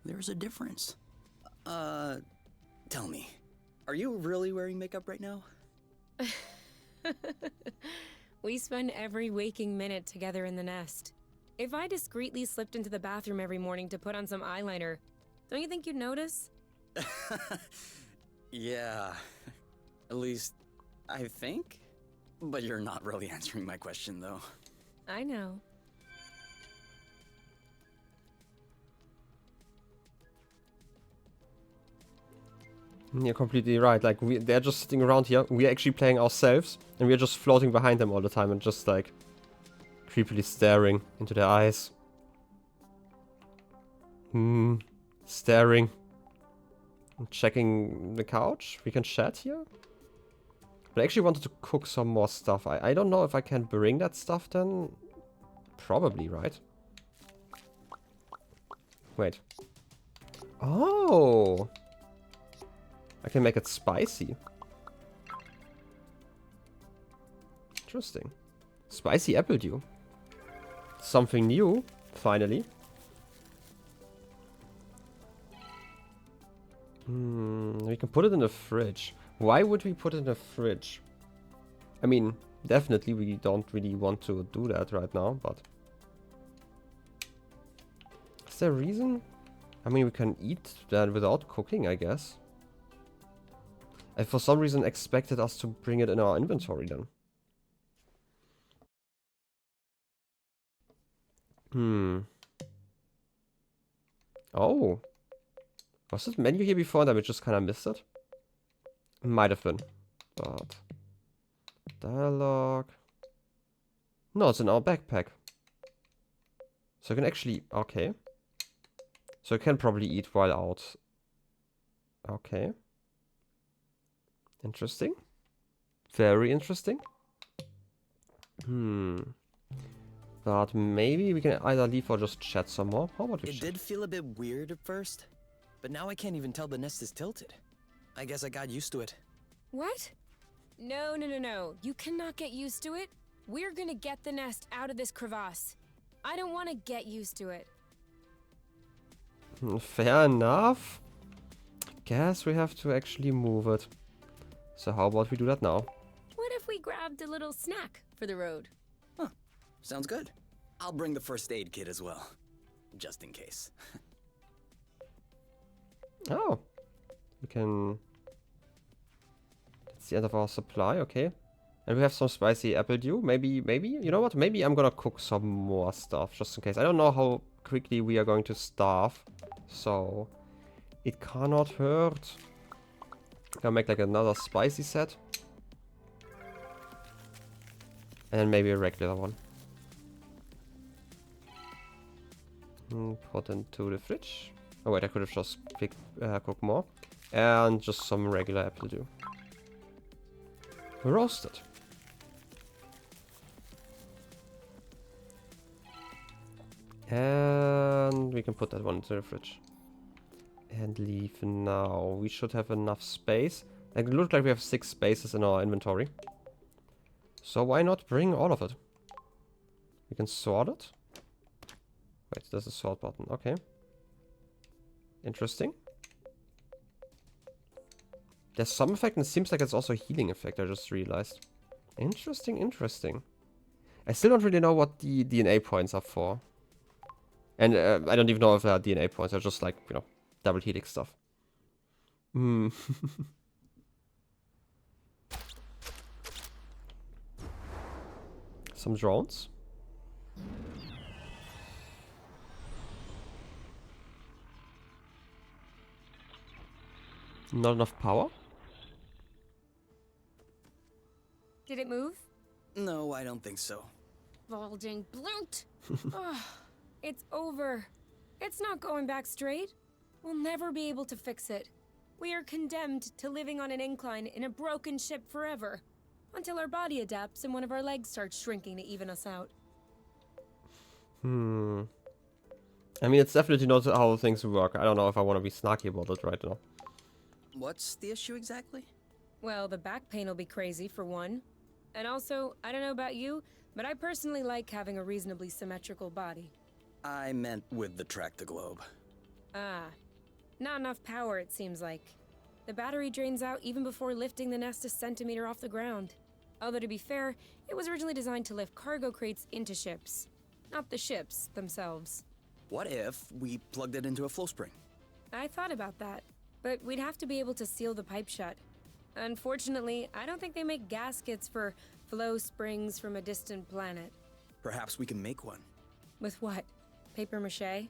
There's a difference. Tell me, are you really wearing makeup right now?
We spend every waking minute together in the nest. If I discreetly slipped into the bathroom every morning to put on some eyeliner, don't you think you'd notice?
Yeah. At least, I think? But you're not really answering my question, though.
I know.
You're completely right. Like, they're just sitting around here. We're actually playing ourselves, and we're just floating behind them all the time and just, like, creepily staring into their eyes. Staring. And checking the couch. We can chat here. But I actually wanted to cook some more stuff. I don't know if I can bring that stuff then. Probably, right? Wait. Oh! I can make it spicy. Interesting. Spicy apple dew. Something new, finally. We can put it in the fridge. Why would we put it in the fridge? I mean, definitely we don't really want to do that right now, but... Is there a reason? I mean, we can eat that without cooking, I guess. I for some reason expected us to bring it in our inventory then. Oh. Was this menu here before and I just kind of missed it? Might have been. But... Dialogue... No, it's in our backpack. So I can actually... Okay. So I can probably eat while out. Okay. Interesting. Very interesting. But maybe we can either leave or just chat some more. How about we
It
chat?
did feel a bit weird at first, but now I can't even tell the nest is tilted. I guess I got used to it.
What? No, no, no, no. You cannot get used to it. We're gonna get the nest out of this crevasse. I don't want to get used to it.
Fair enough. Guess we have to actually move it. So how about we do that now?
What if we grabbed a little snack for the road?
Sounds good. I'll bring the first aid kit as well. Just in case.
Oh. We can... That's the end of our supply, okay. And we have some spicy apple dew. Maybe, you know what? Maybe I'm gonna cook some more stuff, just in case. I don't know how quickly we are going to starve. So, it cannot hurt. Gonna make like another spicy set. And maybe a regular one. Put into the fridge. Oh wait, I could have just cooked more. And just some regular apple dew. Roasted. And we can put that one into the fridge. And leave now. We should have enough space. Like, it looks like we have 6 spaces in our inventory. So why not bring all of it? We can sort it. Wait, there's a sort button. Okay. Interesting. There's some effect and it seems like it's also a healing effect, I just realized. Interesting, interesting. I still don't really know what the DNA points are for. And I don't even know if they are DNA points, they're just like, you know, double helix stuff. Hmm. Some drones. Not enough power.
Did it move?
No, I don't think so.
Balding bloot! Ugh, it's over. It's not going back straight. We'll never be able to fix it. We are condemned to living on an incline in a broken ship forever. Until our body adapts and one of our legs starts shrinking to even us out.
I mean, it's definitely not how things work. I don't know if I want to be snarky about it right now.
What's the issue exactly?
Well, the back pain will be crazy, for one. And also, I don't know about you, but I personally like having a reasonably symmetrical body.
I meant with the track the globe.
Ah, not enough power, it seems like. The battery drains out even before lifting the nest a centimeter off the ground. Although to be fair, it was originally designed to lift cargo crates into ships, not the ships themselves.
What if we plugged it into a flow spring?
I thought about that, but we'd have to be able to seal the pipe shut. Unfortunately, I don't think they make gaskets for flow springs from a distant planet.
Perhaps we can make one.
With what? Paper mache?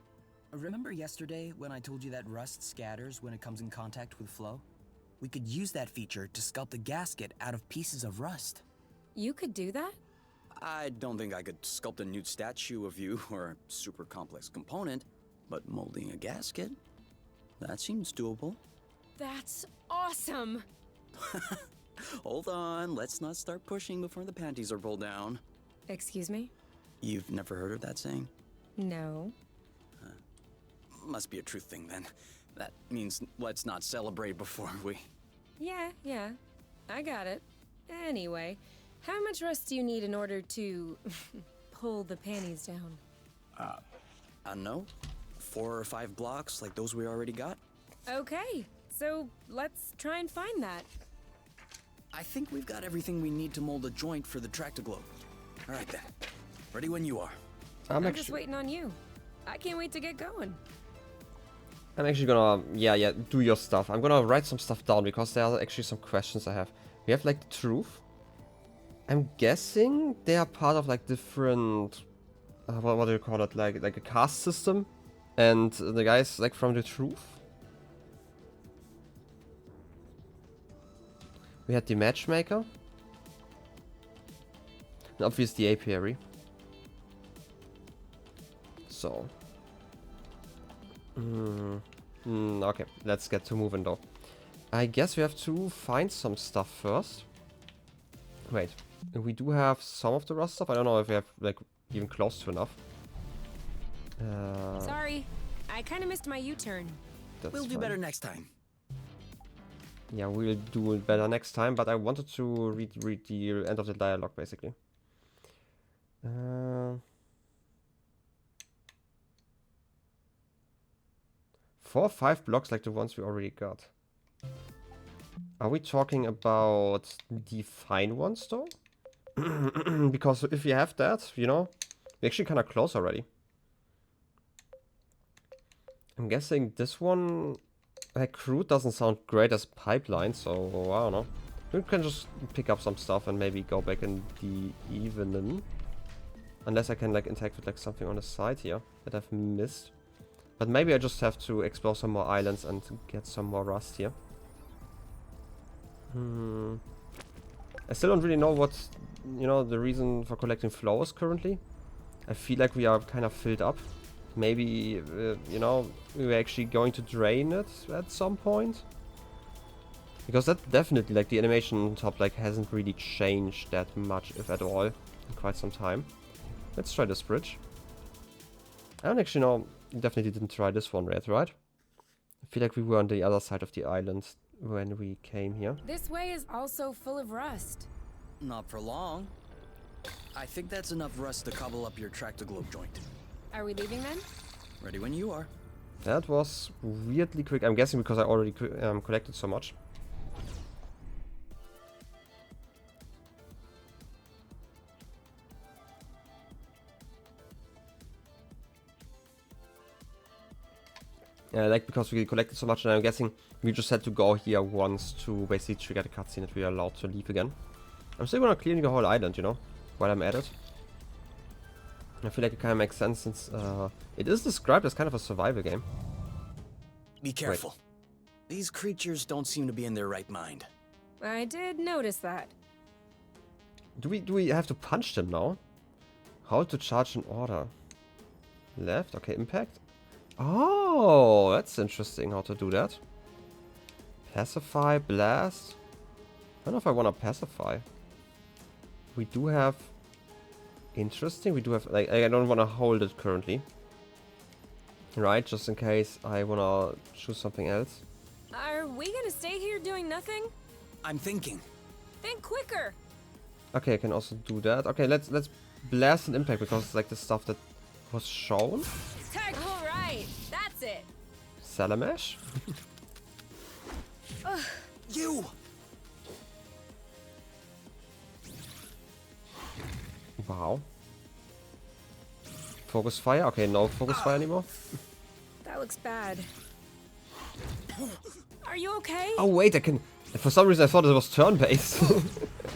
Remember yesterday when I told you that rust scatters when it comes in contact with flow? We could use that feature to sculpt a gasket out of pieces of rust.
You could do that?
I don't think I could sculpt a nude statue of you or a super complex component, but molding a gasket? That seems doable.
That's awesome!
Hold on, let's not start pushing before the panties are pulled down.
Excuse me?
You've never heard of that saying?
No.
Must be a truth thing then. That means let's not celebrate before we...
Yeah. I got it. Anyway, how much rust do you need in order to pull the panties down?
I don't know. 4 or 5 blocks like those we already got?
Okay, so let's try and find that.
I think we've got everything we need to mold a joint for the Tractoglobe. All right then. Ready when you are.
I'm just waiting on you. I can't wait to get going.
I'm actually gonna, yeah, do your stuff. I'm gonna write some stuff down because there are actually some questions I have. We have like the truth. I'm guessing they are part of like different, what do you call it? Like a caste system, and the guys like from the truth. We had the matchmaker, and obviously the apiary. So. Okay, let's get to moving though. I guess we have to find some stuff first. Wait, we do have some of the rust stuff. I don't know if we have like even close to enough.
Sorry, I kind of missed my U-turn.
We'll do better next time.
Yeah, we'll do it better next time, but I wanted to read the end of the dialogue basically. 4 or 5 blocks like the ones we already got. Are we talking about the fine ones though? Because if we have that, you know, we're actually kind of close already. I'm guessing this one, like crude doesn't sound great as pipeline, so I don't know. We can just pick up some stuff and maybe go back in the evening. Unless I can like interact with like something on the side here that I've missed. But maybe I just have to explore some more islands and get some more rust here. I still don't really know what, you know, the reason for collecting flowers currently. I feel like we are kind of filled up. Maybe, you know, we were actually going to drain it at some point. Because that definitely, like, the animation on top, like, hasn't really changed that much, if at all, in quite some time. Let's try this bridge. I don't actually know, definitely didn't try this one yet, right? I feel like we were on the other side of the island when we came here.
This way is also full of rust.
Not for long. I think that's enough rust to cobble up your tractor-globe joint.
Are we leaving then?
Ready when you are.
That was weirdly quick. I'm guessing because I already collected so much. Yeah, like because we collected so much, and I'm guessing we just had to go here once to basically trigger the cutscene that we are allowed to leave again. I'm still gonna clear the whole island, you know, while I'm at it. I feel like it kind of makes sense since it is described as kind of a survival game.
Be careful. These creatures don't seem to be in their right mind.
I did notice that.
Do we have to punch them now? How to charge an order? Left, okay, impact. Oh, that's interesting how to do that. Pacify, blast. I don't know if I want to pacify. We do have... Interesting, we do have... Like, I don't want to hold it currently. Right, just in case I want to choose something else.
Are we gonna stay here doing nothing?
I'm thinking.
Think quicker!
Okay, I can also do that. Okay, let's blast and impact because it's like the stuff that was shown.
Alright, that's it!
Salamash?
You!
Wow. Focus fire? Okay, no focus fire anymore.
That looks bad. Are you okay?
Oh wait, I can... For some reason I thought it was turn-based.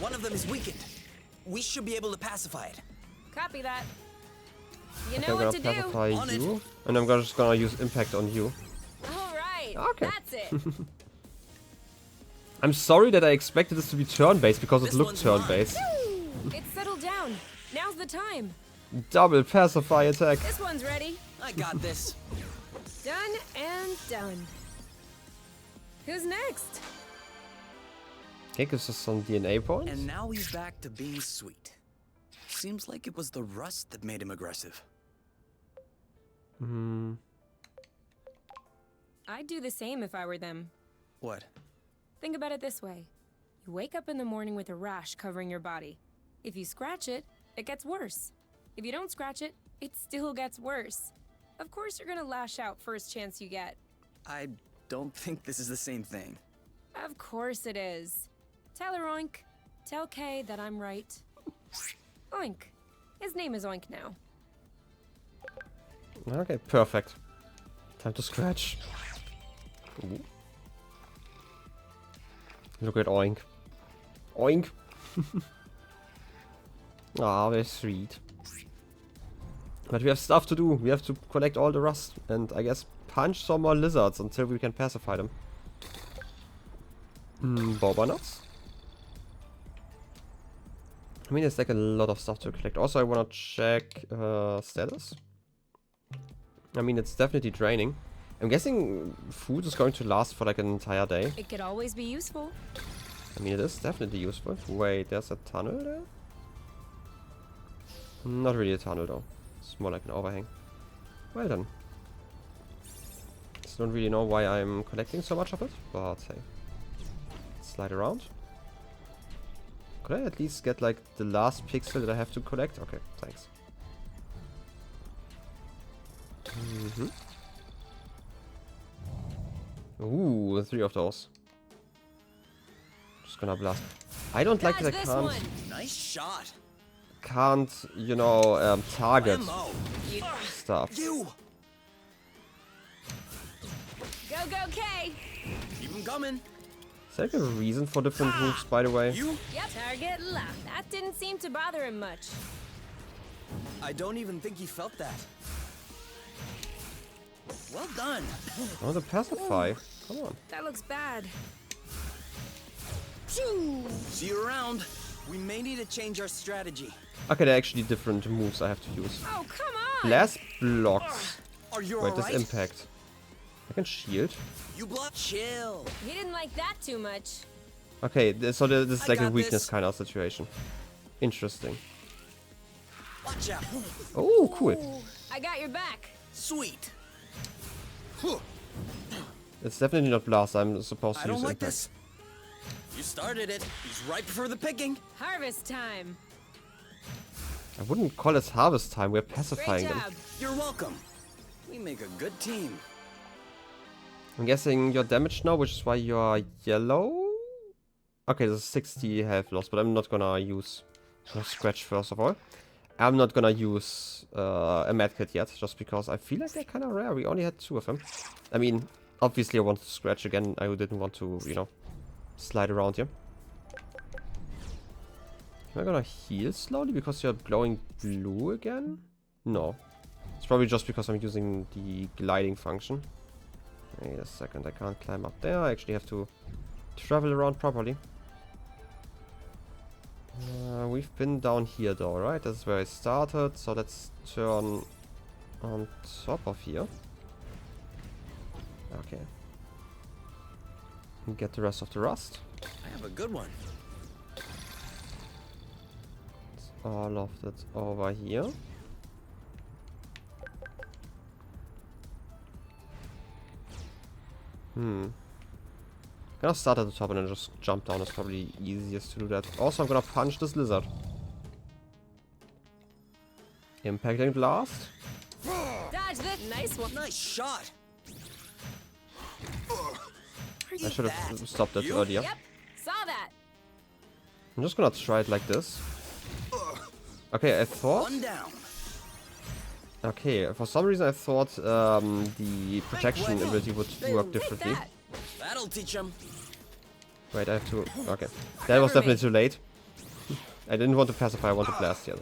One of them is weakened. We should be able to pacify it.
Copy that. You
Okay,
know
I'm
what
gonna
to do.
pacify
On it.
you. And I'm just gonna use impact on you.
Alright,
Okay.
that's it.
I'm sorry that I expected this to be turn-based because it
This
looked
one's mine.
turn-based.
It's settled down. Now's the time.
Double pacify attack.
This one's ready.
I got this.
Done and done. Who's next?
Okay, gives us some DNA points.
And now he's back to being sweet. Seems like it was the rust that made him aggressive.
I'd do the same if I were them.
What?
Think about it this way. You wake up in the morning with a rash covering your body. If you scratch it, it gets worse. If you don't scratch it, it still gets worse. Of course you're gonna lash out first chance you get.
I don't think this is the same thing.
Of course it is. Tell her Oink. Tell Kay that I'm right. Oink. His name is Oink now.
Okay, perfect. Time to scratch. Ooh. Look at Oink. Oink! Ah, very sweet. But we have stuff to do. We have to collect all the rust and I guess punch some more lizards until we can pacify them. Boba nuts? I mean, there's like a lot of stuff to collect. Also, I want to check status. I mean, it's definitely draining. I'm guessing food is going to last for like an entire day.
It could always be useful.
I mean, it is definitely useful. Wait, there's a tunnel there? Not really a tunnel though. It's more like an overhang. Well done. Just don't really know why I'm collecting so much of it, but hey. Slide around. Could I at least get like the last pixel that I have to collect? Okay, thanks. Ooh, 3 of those. Just gonna blast. I don't like that I
Dodge this
can't,
one.
Nice shot.
you know, target
Whammo.
You...
stuff.
You!
Go, Kay!
Keep him coming.
there a reason for different moves, by the way?
You?
Yep, target locked. That didn't seem to bother him much.
I don't even think he felt that. Well done.
Oh, the pacify. Come on.
That looks bad.
See you around. We may need to change our strategy.
Okay, there are actually different moves I have to use.
Oh, come on!
Blast blocks.
Are you
Wait, this
alright?
impact. I can shield.
You block. Chill.
He didn't like that too much.
Okay, so this is
I
like a
got
weakness
this.
kind of situation. Interesting.
Watch out.
Oh, cool.
Ooh, I got your back.
Sweet.
It's definitely not blast. I'm supposed to
I don't
use
like
impact.
this. You started it. He's ripe for the picking.
Harvest time.
I wouldn't call it harvest time. We're
Great
pacifying them.
job.
You're welcome. We make a good team.
I'm guessing you're damaged now, which is why you're yellow. Okay, there's 60 health loss, but I'm not gonna use a scratch first of all. I'm not gonna use a medkit yet, just because I feel like they're kind of rare. We only had 2 of them. I mean, obviously I wanted to scratch again. I didn't want to, you know, slide around here. Am I gonna heal slowly because you're glowing blue again? No. It's probably just because I'm using the gliding function. Wait a second, I can't climb up there. I actually have to travel around properly. We've been down here though, right? That's where I started, so let's turn on top of here. Okay. And get the rest of the rust.
I have a good one.
It's all of that over here. Gonna start at the top and then just jump down. It's probably easiest to do that. Also, I'm gonna punch this lizard. Impacting blast.
Dodge this. Nice one.
Nice shot.
I should have stopped that
You?
earlier.
Yep, saw that.
I'm just gonna try it like this. Okay, I thought...
One down.
Okay, for some reason I thought the protection
weapon.
ability would work
Take
differently.
that.
That'll teach him.
Wait, I have to... Okay. That was definitely too late. I didn't want to pacify, I want to blast yet.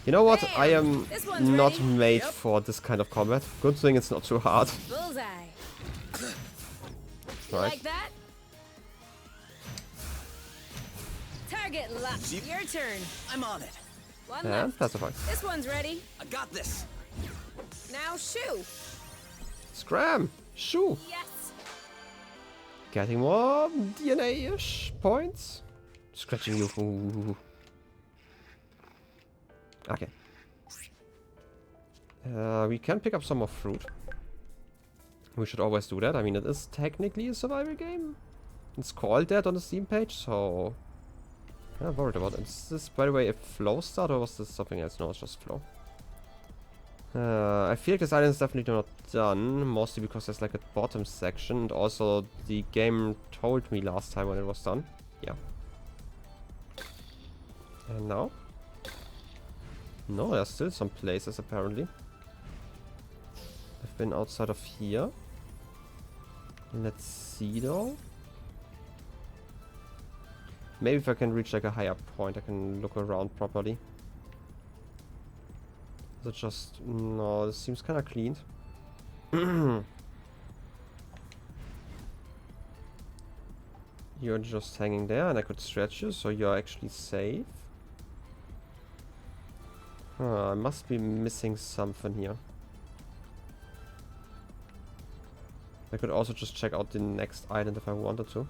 You know what? I am
This one's
not
ready.
made for this kind of combat. Good thing it's not too hard.
Bullseye.
Right.
Like that? Target locked.
You-
Your turn.
I'm on it.
One
And
left.
pacify.
This one's ready.
I got this.
Now shoo.
Scram! Shoo!
Yes.
Getting more DNA-ish points. Scratching you. Ooh. Okay. We can pick up some more fruit. We should always do that. I mean, it is technically a survival game. It's called that on the Steam page, so... I'm worried about it. Is this, by the way, a flow start or was this something else? No, it's just flow. I feel like this island is definitely not done, mostly because there's like a bottom section, and also the game told me last time when it was done. Yeah. And now? No, there's still some places apparently. I've been outside of here. Let's see though. Maybe if I can reach like a higher point, I can look around properly. Is it just... No, this seems kind of cleaned. You're just hanging there and I could stretch you, so you're actually safe. I must be missing something here. I could also just check out the next island if I wanted to.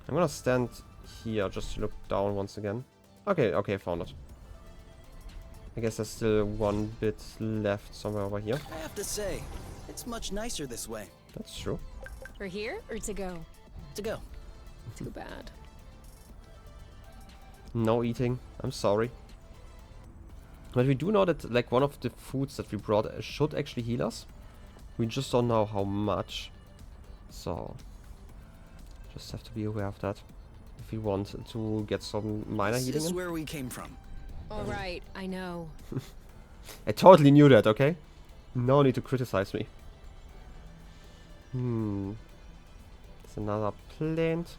I'm gonna stand here just to look down once again. Okay, okay, found it. I guess there's still one bit left somewhere over here.
I have to say, it's much nicer this way.
That's true.
For here or to go?
To go.
Too bad.
No eating. I'm sorry. But we do know that like one of the foods that we brought should actually heal us. We just don't know how much. So just have to be aware of that. If we want to get some minor
This
healing
is
in.
where we came from.
All right, I know.
I totally knew that, okay? No need to criticize me. There's another plant.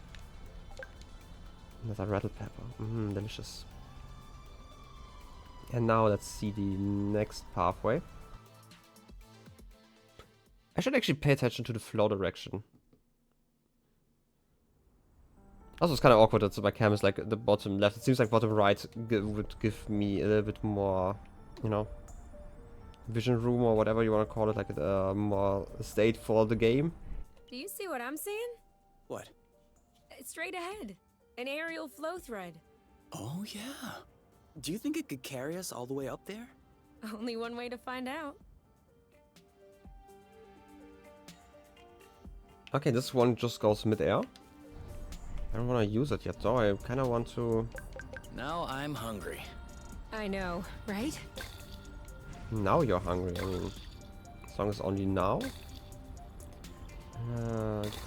Another rattle pepper. Delicious. And now let's see the next pathway. I should actually pay attention to the flow direction. Also, it's kind of awkward that my cam is like at the bottom left. It seems like bottom right would give me a little bit more, you know, vision room or whatever you want to call it, like more state for the game.
Do you see what I'm seeing?
What?
Straight ahead. An aerial flow thread.
Oh, yeah. Do you think it could carry us all the way up there?
Only one way to find out.
Okay, this one just goes mid-air. I don't want to use it yet though. I kind of want to...
Now I'm hungry.
I know, right?
Now you're hungry. I mean, as long as only now.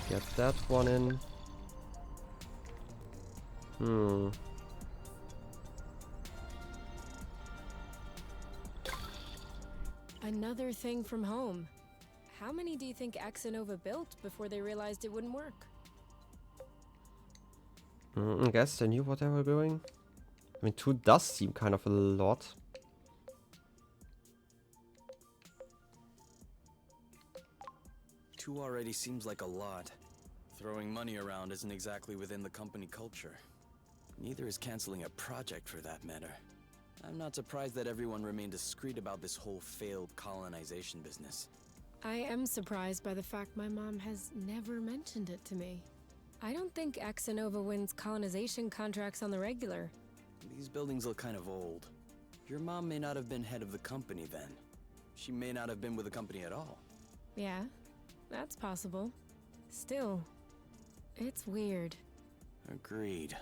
Get that one in.
Another thing from home. How many do you think Axanova built before they realized it wouldn't work?
I guess they knew what they were doing. I mean, 2 does seem kind of a lot.
Two already seems like a lot. Throwing money around isn't exactly within the company culture. Neither is canceling a project for that matter. I'm not surprised that everyone remained discreet about this whole failed colonization business.
I am surprised by the fact my mom has never mentioned it to me. I don't think Axanova wins colonization contracts on the regular.
These buildings look kind of old. Your mom may not have been head of the company then. She may not have been with the company at all.
Yeah, that's possible. Still, it's weird.
Agreed.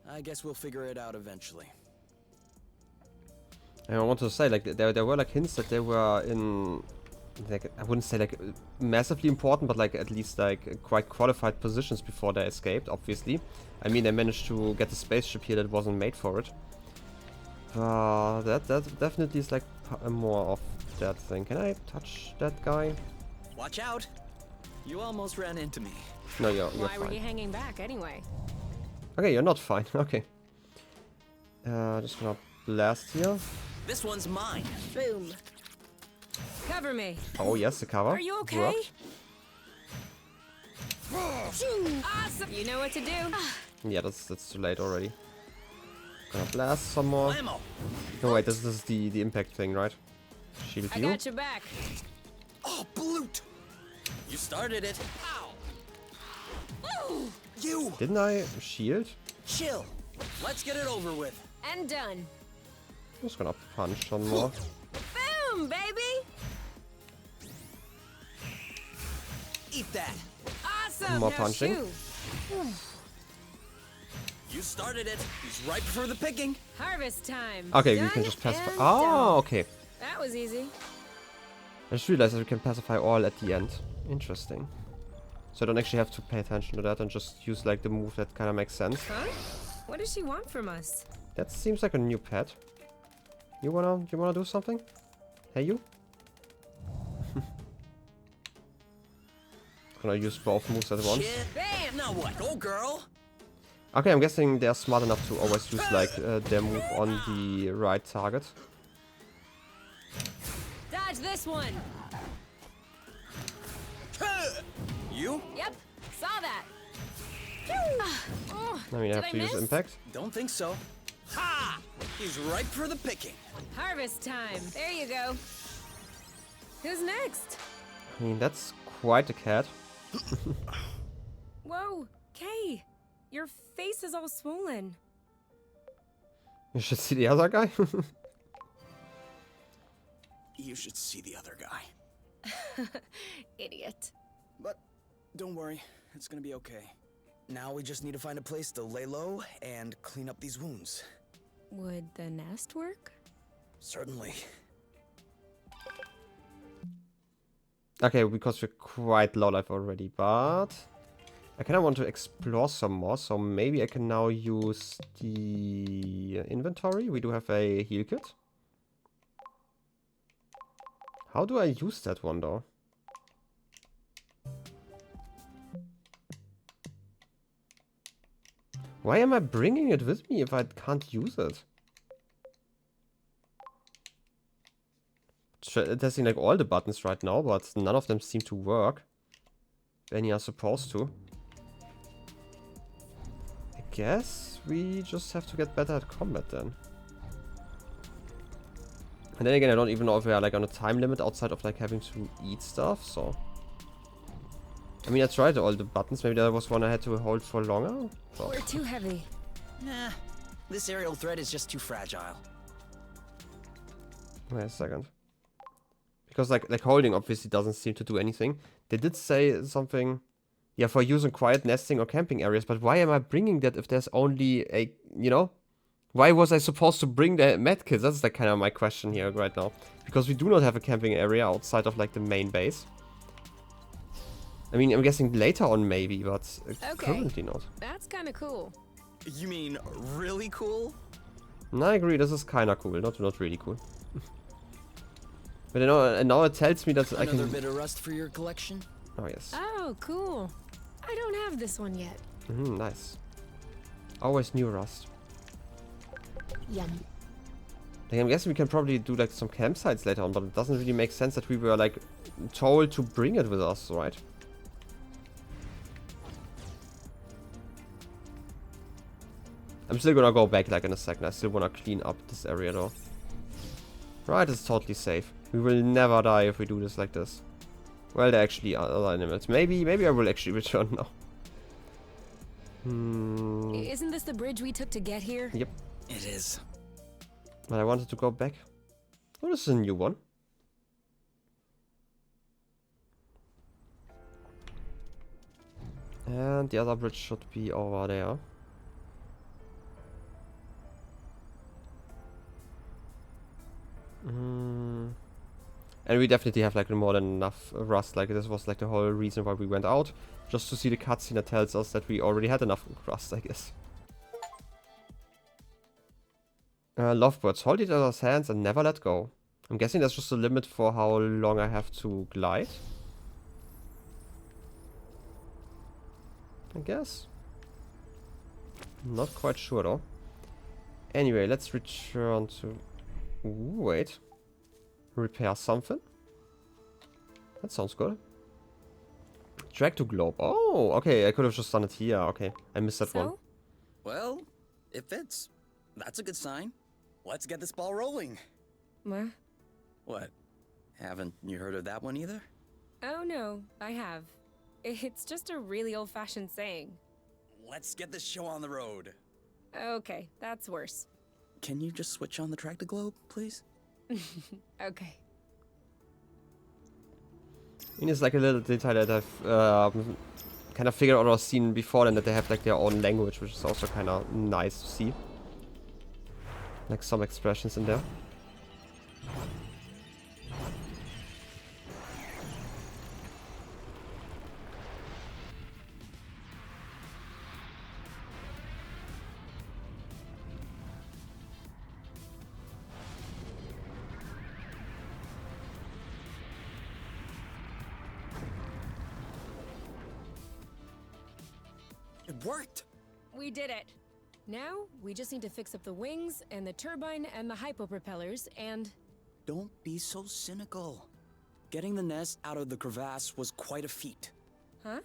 I guess we'll figure it out eventually.
And I want to say, like, there were like hints that they were in, like, I wouldn't say like massively important, but like at least like quite qualified positions before they escaped, obviously. I mean, they managed to get a spaceship here that wasn't made for it. That definitely is like more of that thing. Can I touch that guy?
Watch out! You almost ran into me.
No, you're
Why
fine.
were you hanging back anyway?
Okay, you're not fine. Okay. Just gonna blast here.
This one's mine.
Boom. Cover me.
Oh yes, the cover.
Are you okay?
worked.
Awesome. You know what to do.
Yeah, that's too late already. Gonna blast some more.
Ammo.
No wait, this is the impact thing, right? Shield
I
you.
got your back.
Oh, Bloot! You started it. Ow! You!
Didn't I shield?
Chill. Let's get it over with.
And done.
I'm just gonna punch some more.
Boom, baby.
Eat that.
Awesome.
More
Now
punching.
shoo.
You started it. He's ripe for the picking.
Harvest time.
Okay,
Done
we can just pacify.
and
Oh,
done.
okay.
That was easy.
I just realized that we can pacify all at the end. Interesting. So I don't actually have to pay attention to that and just use like the move that kind of makes sense.
Huh? What does she want from us?
That seems like a new pet. You wanna do something? Hey you? Gonna use both moves at once.
Shit.
Bam!
Now what? Go, girl.
Okay, I'm guessing they're smart enough to always use like their move on the right target.
Dodge this one.
You?
Yep. Saw that. Oh,
I mean, I
did
have to use
miss?
impact.
Don't think so. Ha! He's ripe for the picking.
Harvest time. There you go. Who's next?
I mean, that's quite a cat.
Whoa, Kay. Your face is all swollen.
You should see the other guy.
You should see the other guy.
Idiot.
But don't worry, it's gonna be okay. Now we just need to find a place to lay low and clean up these wounds.
Would the nest work?
Certainly.
Okay, because we're quite low life already, but I kind of want to explore some more, so maybe I can now use the inventory. We do have a heal kit. How do I use that one though? Why am I bringing it with me if I can't use it? Testing like all the buttons right now, but none of them seem to work. Any are supposed to. I guess we just have to get better at combat then. And then again, I don't even know if we are like on a time limit outside of like having to eat stuff, so... I mean, I tried all the buttons. Maybe there was one I had to hold for longer? So.
We're too heavy.
Nah, this aerial thread is just too fragile.
Wait a second. Because like holding obviously doesn't seem to do anything. They did say something... Yeah, for using quiet nesting or camping areas, but why am I bringing that if there's only a... You know? Why was I supposed to bring the medkits? That's like kind of my question here right now. Because we do not have a camping area outside of like the main base. I mean, I'm guessing later on maybe, but currently not.
That's kind of cool.
You mean really cool?
No, I agree, this is kind of cool, not really cool. But you know, and now it tells me that I can...
Another bit of rust for your collection?
Oh, yes.
Oh, cool. I don't have this one yet.
Nice. Always new rust.
Yum.
Like, I'm guessing we can probably do like some campsites later on, but it doesn't really make sense that we were like told to bring it with us, right? I'm still gonna go back like in a second. I still wanna clean up this area though. Right, it's totally safe. We will never die if we do this like this. Well, there actually are other animals. Maybe I will actually return now.
Isn't this the bridge we took to get here?
Yep.
It is.
But I wanted to go back. Oh, this is a new one. And the other bridge should be over there. And we definitely have like more than enough rust. Like this was like the whole reason why we went out. Just to see the cutscene that tells us that we already had enough rust, I guess. Lovebirds, hold each other's hands and never let go. I'm guessing there's just a limit for how long I have to glide. I guess. Not quite sure though. Anyway, let's return to... Ooh, wait. Repair something? That sounds good. Drag to globe. Oh, okay, I could have just done it here. Okay, I missed that one.
Well, it fits. That's a good sign. Let's get this ball rolling.
What?
What? Haven't you heard of that one either?
Oh no, I have. It's just a really old-fashioned saying.
Let's get this show on the road.
Okay, that's worse.
Can you just switch on the track to globe, please?
Okay.
I mean, it's like a little detail that I've kind of figured out or seen before, and that they have like their own language, which is also kind of nice to see. Like some expressions in there.
It worked!
We did it. Now, we just need to fix up the wings and the turbine and the hypopropellers and...
Don't be so cynical. Getting the nest out of the crevasse was quite a feat.
Huh?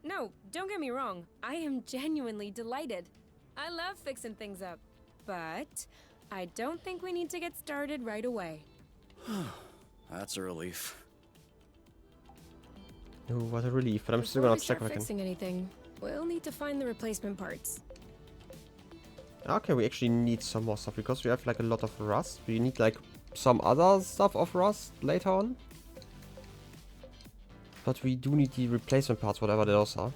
No, don't get me wrong. I am genuinely delighted. I love fixing things up. But I don't think we need to get started right away.
That's a relief.
Oh, what a relief. But I'm still
Before
gonna
we
check
start
if I can...
fixing anything, we'll need to find the replacement parts.
Okay, we actually need some more stuff because we have like a lot of rust. We need like some other stuff of rust later on. But we do need the replacement parts, whatever those are.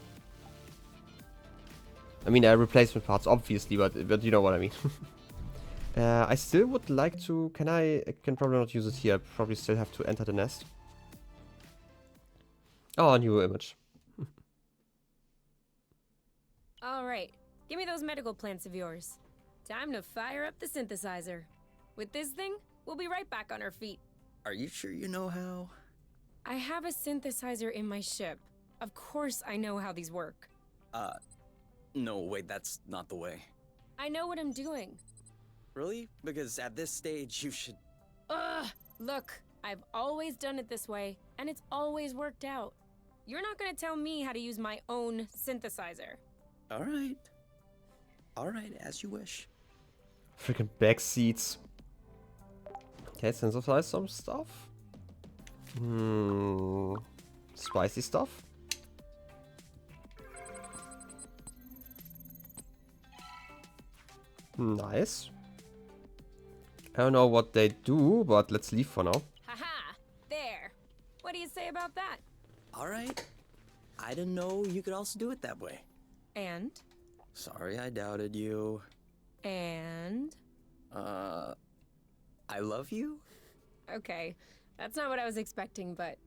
I mean, replacement parts, obviously, but you know what I mean. I still would like to... I can probably not use it here. I probably still have to enter the nest. Oh, a new image.
All right, give me those medical plants of yours. Time to fire up the synthesizer. With this thing, we'll be right back on our feet.
Are you sure you know how?
I have a synthesizer in my ship. Of course I know how these work.
No, wait, that's not the way.
I know what I'm doing.
Really? Because at this stage, you should.
Ugh! Look, I've always done it this way, and it's always worked out. You're not gonna tell me how to use my own synthesizer.
All right. All right, as you wish.
Freaking back seats. Okay, synthesize some stuff. Spicy stuff. Nice. I don't know what they do, but let's leave for now.
Haha! There! What do you say about that?
All right. I didn't know you could also do it that way.
And?
Sorry, I doubted you.
And?
I love you?
Okay, that's not what I was expecting, but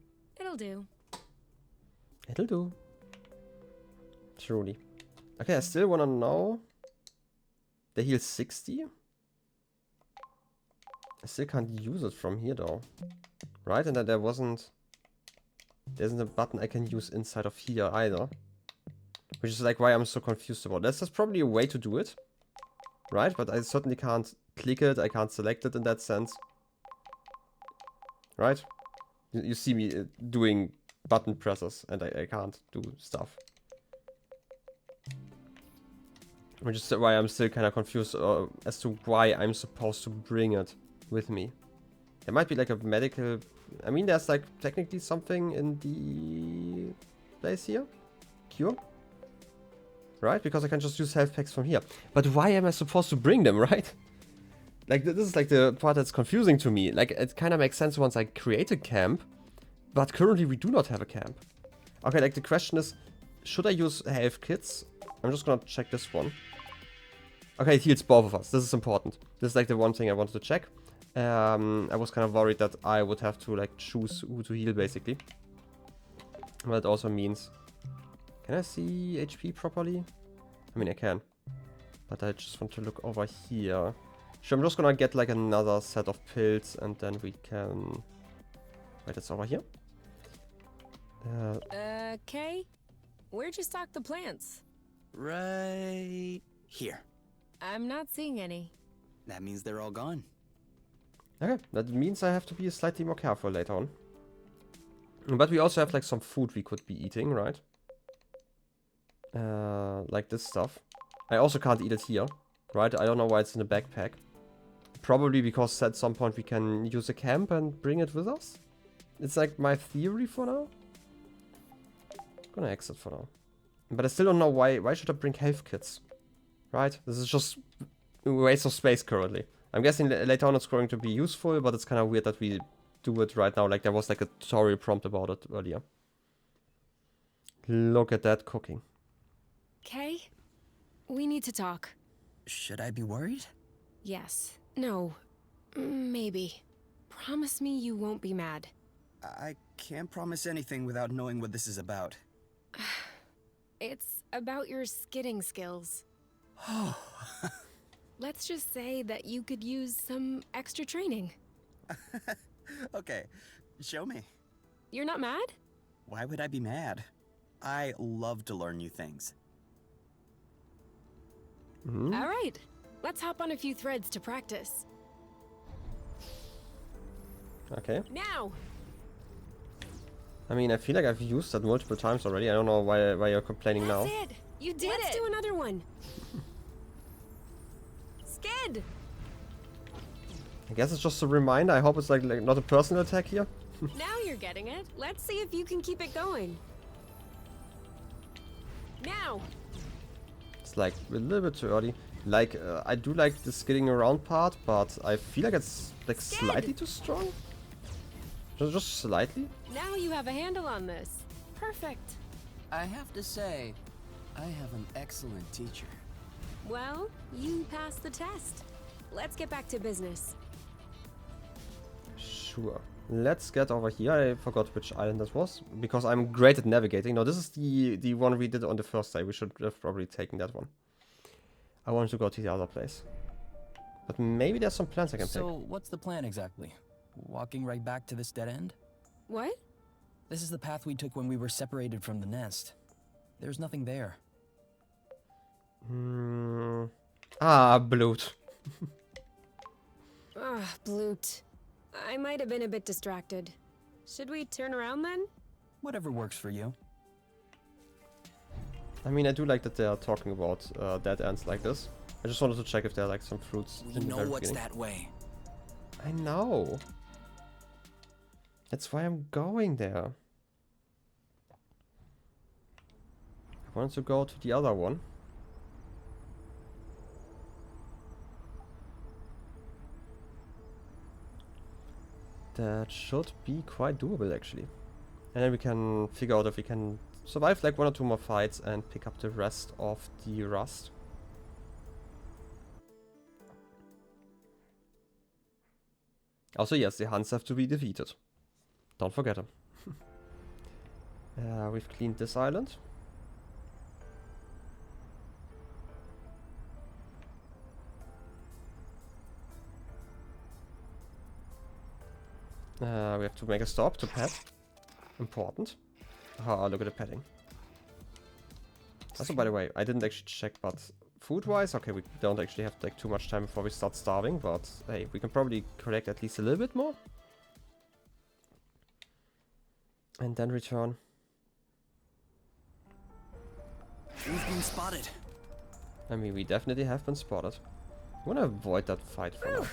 it'll do.
It'll do. Truly. Okay, I still wanna know. They heal 60? I still can't use it from here though. Right? And that there wasn't... There isn't a button I can use inside of here either. Which is like why I'm so confused about this. There's probably a way to do it. Right? But I certainly can't click it. I can't select it in that sense. Right? You see me doing button presses and I can't do stuff. Which is why I'm still kind of confused as to why I'm supposed to bring it with me. There might be like a medical... I mean, there's like technically something in the place here. Cure. Right? Because I can just use health packs from here. But why am I supposed to bring them, right? Like, this is like the part that's confusing to me. Like, it kind of makes sense once I create a camp. But currently we do not have a camp. Okay, like the question is, should I use health kits? I'm just gonna check this one. Okay, it heals both of us. This is important. This is like the one thing I wanted to check. I was kind of worried that I would have to like choose who to heal basically. But it also means... Can I see HP properly? I mean, I can. But I just want to look over here. Sure, I'm just gonna get like another set of pills and then we can... Wait, it's over here?
Okay. Where'd you stock the plants?
Right here.
I'm not seeing any.
That means they're all gone.
Okay, that means I have to be slightly more careful later on. But we also have like some food we could be eating, right? Like this stuff. I also can't eat it here, right? I don't know why it's in the backpack. Probably because at some point we can use a camp and bring it with us. It's like my theory for now. I'm gonna exit for now. But I still don't know why should I bring health kits? Right? This is just a waste of space currently. I'm guessing later on it's going to be useful, but it's kind of weird that we do it right now. Like there was like a tutorial prompt about it earlier. Look at that cooking.
Okay. We need to talk.
Should I be worried?
Yes. No. Maybe. Promise me you won't be mad.
I can't promise anything without knowing what this is about.
It's about your skidding skills.
Oh.
Let's just say that you could use some extra training.
Okay, show me.
You're not mad?
Why would I be mad? I love to learn new things.
Mm-hmm.
All right. Let's hop on a few threads to practice.
Okay.
Now!
I mean, I feel like I've used that multiple times already. I don't know why you're complaining now.
That's it! You did it! Let's do another one. Skid!
I guess it's just a reminder. I hope it's like not a personal attack here.
Now you're getting it. Let's see if you can keep it going. Now!
It's like a little bit too early. Like, I do like the skidding around part, but I feel like it's like slightly too strong. Just slightly.
Now you have a handle on this. Perfect.
I have to say, I have an excellent teacher.
Well, you passed the test. Let's get back to business.
Sure. Let's get over here. I forgot which island that was, because I'm great at navigating. No, this is the one we did on the first day. We should have probably taken that one. I wanted to go to the other place. But maybe there's some plants I can
So,
pick.
what's the plan exactly? Walking right back to this dead end?
What?
This is the path we took when we were separated from the nest. There's nothing there.
Ah, bloat.
Ah, Bloot. I might have been a bit distracted. Should we turn around then?
Whatever works for you.
I mean, I do like that they are talking about dead ends like this. I just wanted to check if there are like some fruits
We
in the
know
very
what's
beginning.
that way.
I know. That's why I'm going there. I wanted to go to the other one. That should be quite doable actually. And then we can figure out if we can survive like 1 or 2 more fights and pick up the rest of the rust. Also yes, the Huns have to be defeated. Don't forget them. We've cleaned this island. We have to make a stop to pet. Important. Ah, look at the petting. Also, by the way, I didn't actually check, but food-wise, okay, we don't actually have like too much time before we start starving, but hey, we can probably collect at least a little bit more. And then return.
We've been spotted.
I mean, we definitely have been spotted. I want to avoid that fight for now.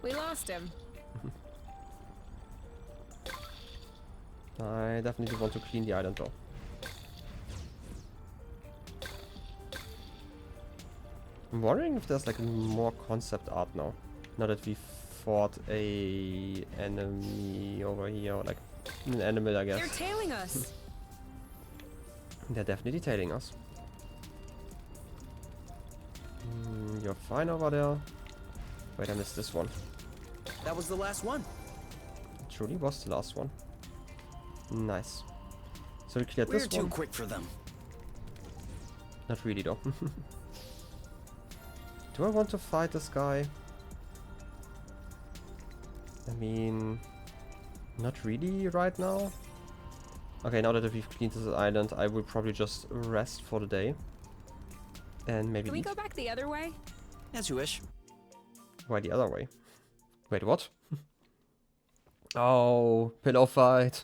We lost him.
I definitely want to clean the island though. I'm wondering if there's like more concept art now. Now that we fought a enemy over here, or like an animal, I guess.
They're tailing us.
They're definitely tailing us. You're fine over there. Wait, I missed this one.
That was the last one.
It truly was the last one. Nice. So we cleared
We're
this
too
one.
quick for them.
Not really though. Do I want to fight this guy? I mean, not really right now. Okay, now that we've cleaned this island, I will probably just rest for the day. And maybe
Can we
eat.
go back the other way?
As you wish.
Why the other way? Wait, what? Oh, pillow fight.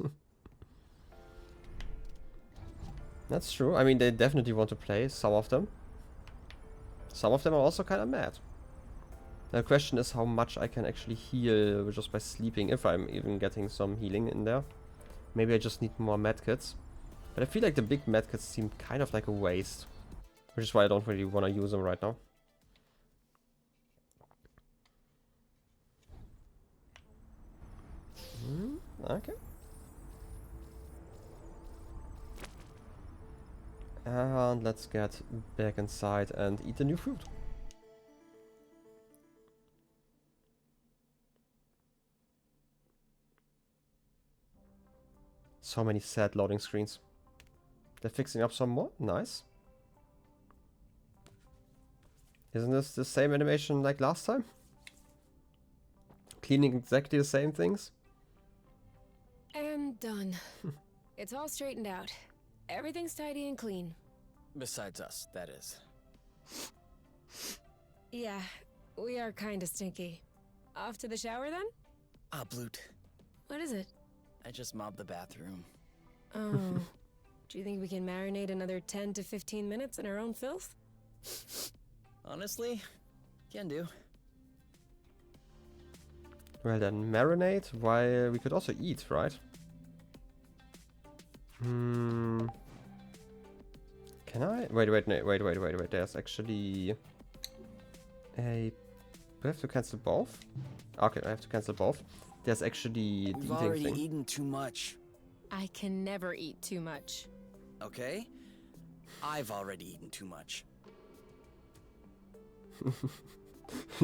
That's true. I mean, they definitely want to play, some of them. Some of them are also kind of mad. The question is how much I can actually heal just by sleeping, if I'm even getting some healing in there. Maybe I just need more medkits. But I feel like the big medkits seem kind of like a waste. Which is why I don't really want to use them right now. Okay. And let's get back inside and eat the new fruit. So many sad loading screens. They're fixing up some more? Nice. Isn't this the same animation like last time? Cleaning exactly the same things?
And done. It's all straightened out. Everything's tidy and clean.
Besides us, that is.
Yeah, we are kinda stinky. Off to the shower then?
Ah, Bloot.
What is it?
I just mobbed the bathroom.
Oh. Do you think we can marinate another 10 to 15 minutes in our own filth?
Honestly, can do.
Well then, marinate, while we could also eat, right? Can I? Wait, there's actually a... Do I have to cancel both? Okay, I have to cancel both. There's actually the
We've
eating
already
thing.
eaten too much.
I can never eat too much.
Okay? I've already eaten too much.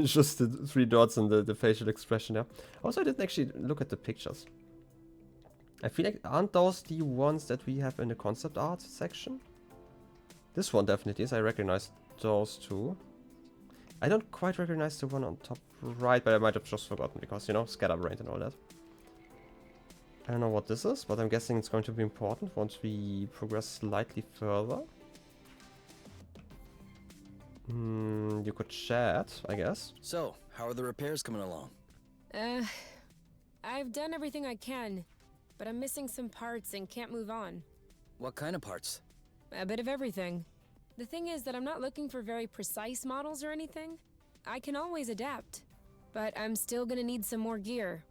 Just the 3 dots and the facial expression there. Also, I didn't actually look at the pictures. I feel like, aren't those the ones that we have in the concept art section? This one definitely is. I recognize those two. I don't quite recognize the one on top right, but I might have just forgotten because, you know, scatterbrained and all that. I don't know what this is, but I'm guessing it's going to be important once we progress slightly further. You could chat, I guess.
So, how are the repairs coming along?
I've done everything I can, but I'm missing some parts and can't move on.
What kind of parts?
A bit of everything. The thing is that I'm not looking for very precise models or anything. I can always adapt, but I'm still gonna need some more gear.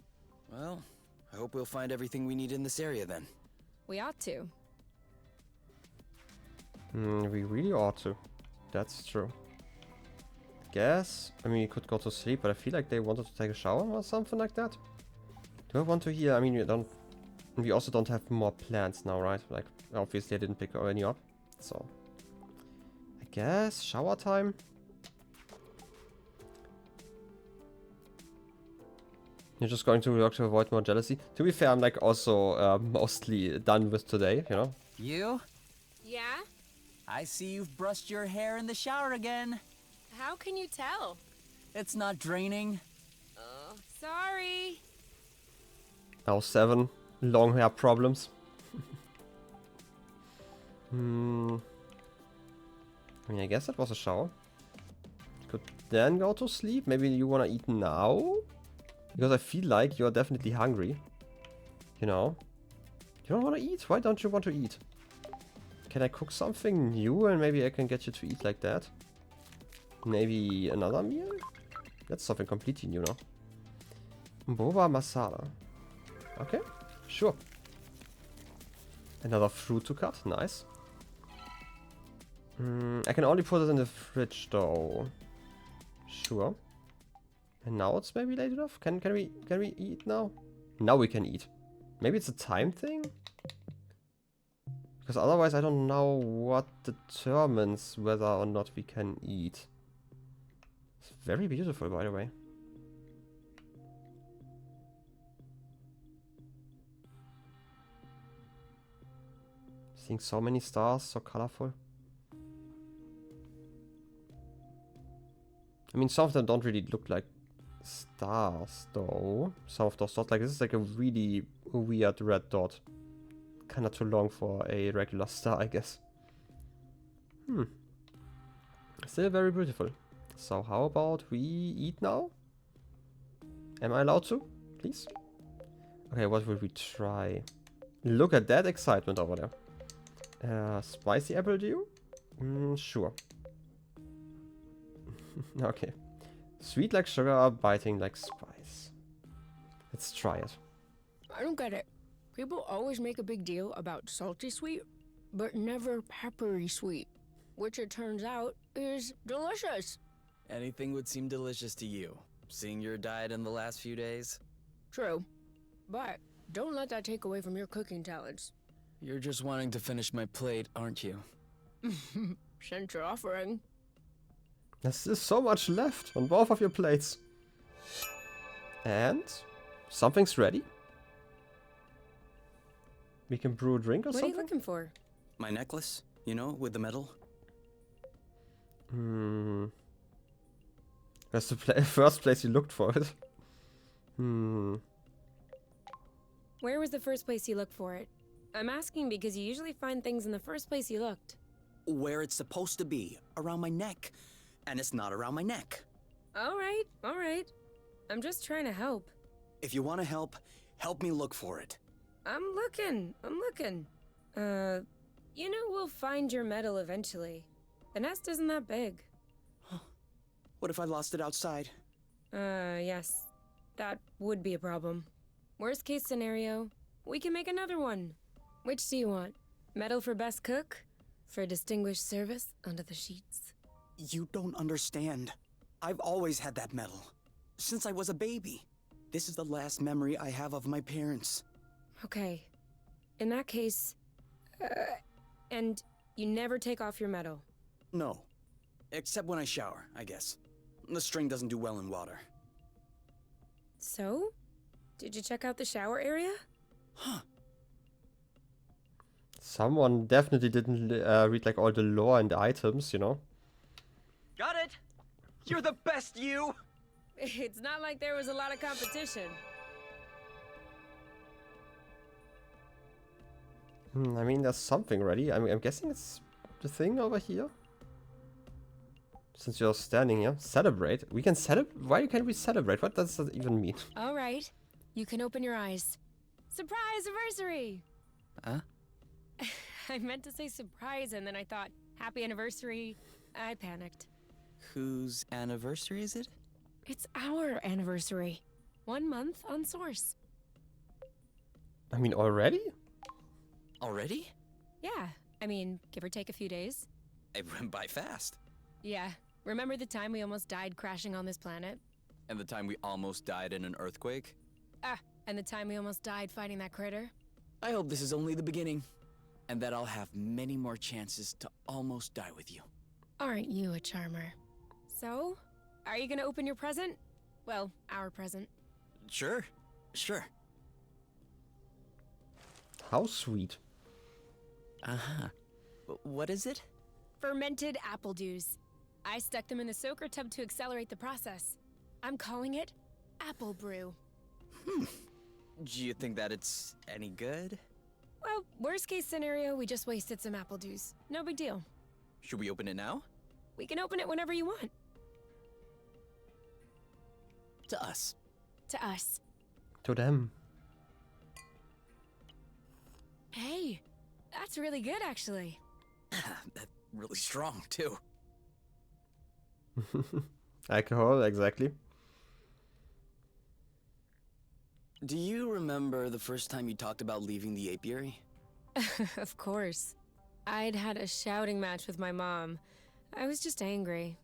Well, I hope we'll find everything we need in this area then.
We ought to.
We really ought to. That's true. Guess. I mean, you could go to sleep, but I feel like they wanted to take a shower or something like that. Do I want to heal? I mean, you don't. We also don't have more plants now, right? Like, obviously, I didn't pick any up. So, I guess shower time. You're just going to work to avoid more jealousy. To be fair, I'm like also mostly done with today, you know?
You?
Yeah?
I see you've brushed your hair in the shower again.
How can you tell?
It's not draining.
Oh, sorry.
Now 7 long hair problems. I mean, I guess that was a shower. Could then go to sleep. Maybe you wanna eat now? Because I feel like you're definitely hungry. You know? You don't wanna eat? Why don't you want to eat? Can I cook something new and maybe I can get you to eat like that? Maybe another meal? That's something completely new now. Boba masala. Okay, sure. Another fruit to cut, nice. I can only put it in the fridge though. Sure. And now it's maybe late enough? Can we eat now? Now we can eat. Maybe it's a time thing? Because otherwise I don't know what determines whether or not we can eat. It's very beautiful, by the way. Seeing so many stars, so colorful. I mean, some of them don't really look like stars, though. Some of those dots, like this is like a really weird red dot. Kinda too long for a regular star, I guess. Still very beautiful. So how about we eat now? Am I allowed to? Please? Okay, what will we try? Look at that excitement over there. Spicy apple dew? Sure. Okay. Sweet like sugar, biting like spice. Let's try it.
I don't get it. People always make a big deal about salty sweet, but never peppery sweet, which it turns out is delicious.
Anything would seem delicious to you, seeing your diet in the last few days.
True, but don't let that take away from your cooking talents.
You're just wanting to finish my plate, aren't you?
Since you're offering.
There's still so much left on both of your plates. And something's ready. We can brew a drink or
What are
something?
you looking for?
My necklace, you know, with the metal.
That's the first place you looked for it.
Where was the first place you looked for it? I'm asking because you usually find things in the first place you looked.
Where it's supposed to be, around my neck. And it's not around my neck.
All right. I'm just trying to help.
If you want to help me look for it.
I'm looking. You know we'll find your medal eventually. The nest isn't that big.
What if I lost it outside?
Yes. That would be a problem. Worst case scenario, we can make another one. Which do you want? Medal for best cook? For distinguished service under the sheets?
You don't understand. I've always had that medal. Since I was a baby. This is the last memory I have of my parents.
Okay. In that case... and you never take off your medal?
No. Except when I shower, I guess. The string doesn't do well in water.
So? Did you check out the shower area?
Huh.
Someone definitely didn't read like all the lore and the items, you know?
Got it! You're the best, you!
It's not like there was a lot of competition.
I mean, there's something ready. I'm guessing it's the thing over here. Since you're standing here, celebrate. We can celebrate. Why can't we celebrate? What does that even mean?
All right. You can open your eyes. Surprise anniversary!
Huh?
I meant to say surprise and then I thought, happy anniversary. I panicked.
Whose anniversary is it?
It's our anniversary. 1 month on Source.
I mean, already?
Already?
Yeah, I mean, give or take a few days.
It went by fast.
Yeah, remember the time we almost died crashing on this planet?
And the time we almost died in an earthquake?
Ah, and the time we almost died fighting that critter?
I hope this is only the beginning, and that I'll have many more chances to almost die with you.
Aren't you a charmer? So, are you gonna open your present? Well, our present.
Sure.
How sweet.
Uh-huh. What is it?
Fermented apple dews. I stuck them in the soaker tub to accelerate the process. I'm calling it Apple Brew.
Do you think that it's any good?
Well, worst case scenario, we just wasted some apple dews. No big deal.
Should we open it now?
We can open it whenever you want.
To us.
To us.
To them.
Hey, that's really good actually.
That's really strong, too.
Alcohol, exactly.
Do you remember the first time you talked about leaving the apiary?
Of course. I'd had a shouting match with my mom. I was just angry.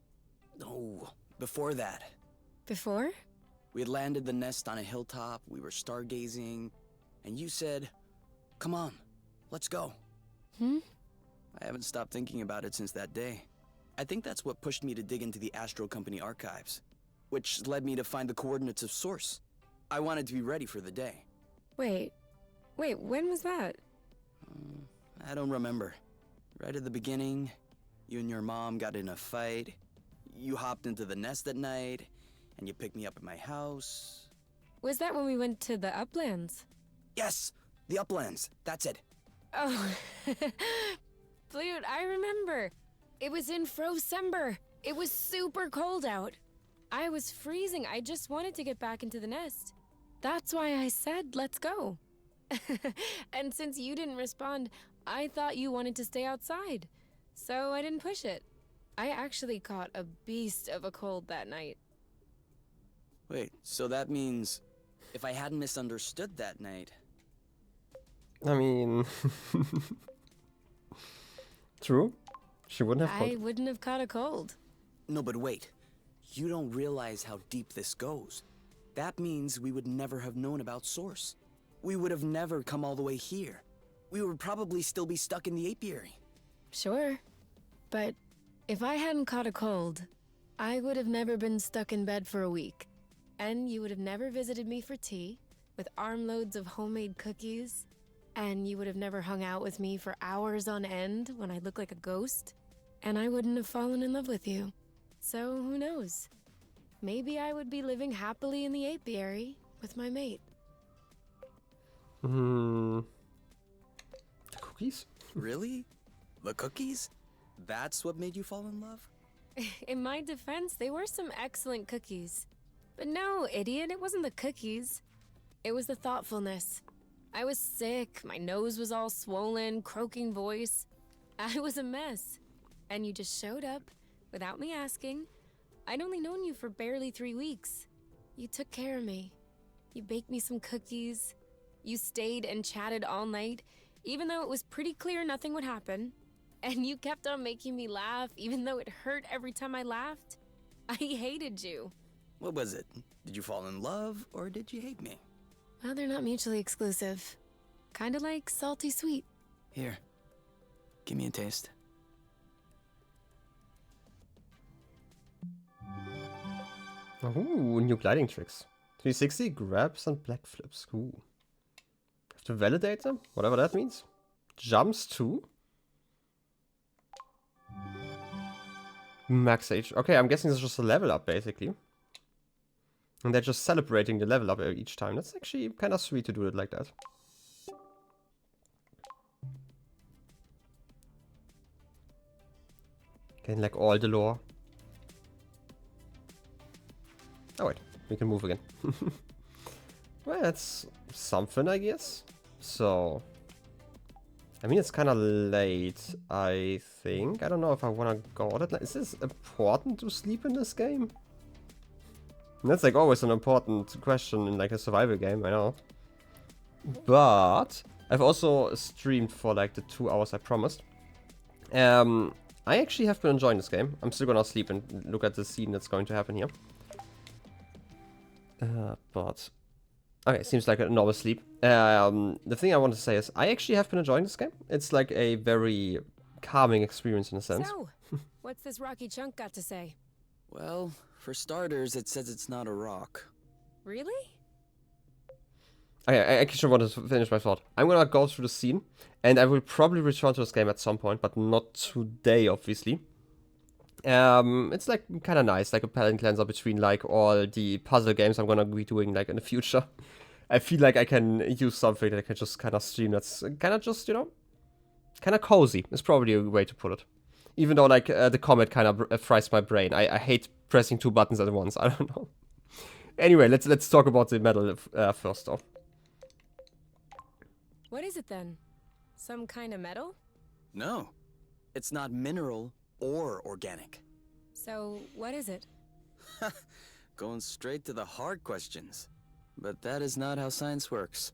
No, before that.
Before?
We had landed the nest on a hilltop, we were stargazing, and you said, "Come on, let's go." I haven't stopped thinking about it since that day. I think that's what pushed me to dig into the Astro Company archives, which led me to find the coordinates of Source. I wanted to be ready for the day.
Wait, when was that?
I don't remember. Right at the beginning, you and your mom got in a fight. You hopped into the nest at night, and you picked me up at my house.
Was that when we went to the uplands?
Yes, the uplands. That's it.
Oh, dude, I remember. It was in Frocember. It was super cold out. I was freezing. I just wanted to get back into the nest. That's why I said, let's go. And since you didn't respond, I thought you wanted to stay outside. So I didn't push it. I actually caught a beast of a cold that night.
Wait, so that means if I hadn't misunderstood that night...
I mean... True. She wouldn't have
I
called.
wouldn't have caught a cold.
No, but wait. You don't realize how deep this goes. That means we would never have known about Source. We would have never come all the way here. We would probably still be stuck in the apiary.
Sure. But if I hadn't caught a cold, I would have never been stuck in bed for a week. And you would have never visited me for tea, with armloads of homemade cookies. And you would have never hung out with me for hours on end when I look like a ghost. And I wouldn't have fallen in love with you. So who knows? Maybe I would be living happily in the apiary with my mate.
The cookies?
Really? The cookies? That's what made you fall in love?
In my defense, they were some excellent cookies. But no, idiot, it wasn't the cookies. It was the thoughtfulness. I was sick, my nose was all swollen, croaking voice. I was a mess. And you just showed up, without me asking. I'd only known you for barely 3 weeks. You took care of me. You baked me some cookies. You stayed and chatted all night, even though it was pretty clear nothing would happen. And you kept on making me laugh, even though it hurt every time I laughed. I hated you.
What was it? Did you fall in love, or did you hate me?
Well, they're not mutually exclusive. Kinda like salty sweet.
Here. Give me a taste.
Ooh, new gliding tricks. 360, grabs and black flips. Ooh. Have to validate them? Whatever that means. Jumps too? Max age. Okay, I'm guessing this is just a level up, basically. And they're just celebrating the level up each time. That's actually kind of sweet to do it like that. Getting like all the lore. Oh wait, we can move again. Well, that's something, I guess. So, I mean, it's kind of late, I think. I don't know if I want to go out at night. Is this important to sleep in this game? That's like always an important question in like a survival game, I know. But I've also streamed for like the 2 hours I promised. I actually have been enjoying this game. I'm still gonna sleep and look at the scene that's going to happen here. But okay, seems like a normal sleep. The thing I want to say is I actually have been enjoying this game. It's like a very calming experience in a sense.
So, what's this rocky chunk got to say?
Well, for starters, it says it's not a rock.
Really?
Okay, I actually want to finish my thought. I'm gonna go through the scene, and I will probably return to this game at some point, but not today, obviously. It's like kind of nice, like a palate cleanser between like all the puzzle games I'm gonna be doing like in the future. I feel like I can use something that I can just kind of stream that's kind of just, you know, kind of cozy is probably a way to put it. Even though like the comment kind of fries my brain. I hate pressing 2 buttons at once. I don't know. Anyway, let's talk about the medal first though.
What is it then? Some kind of metal?
No, it's not mineral or organic.
So, what is it?
Going straight to the hard questions. But that is not how science works.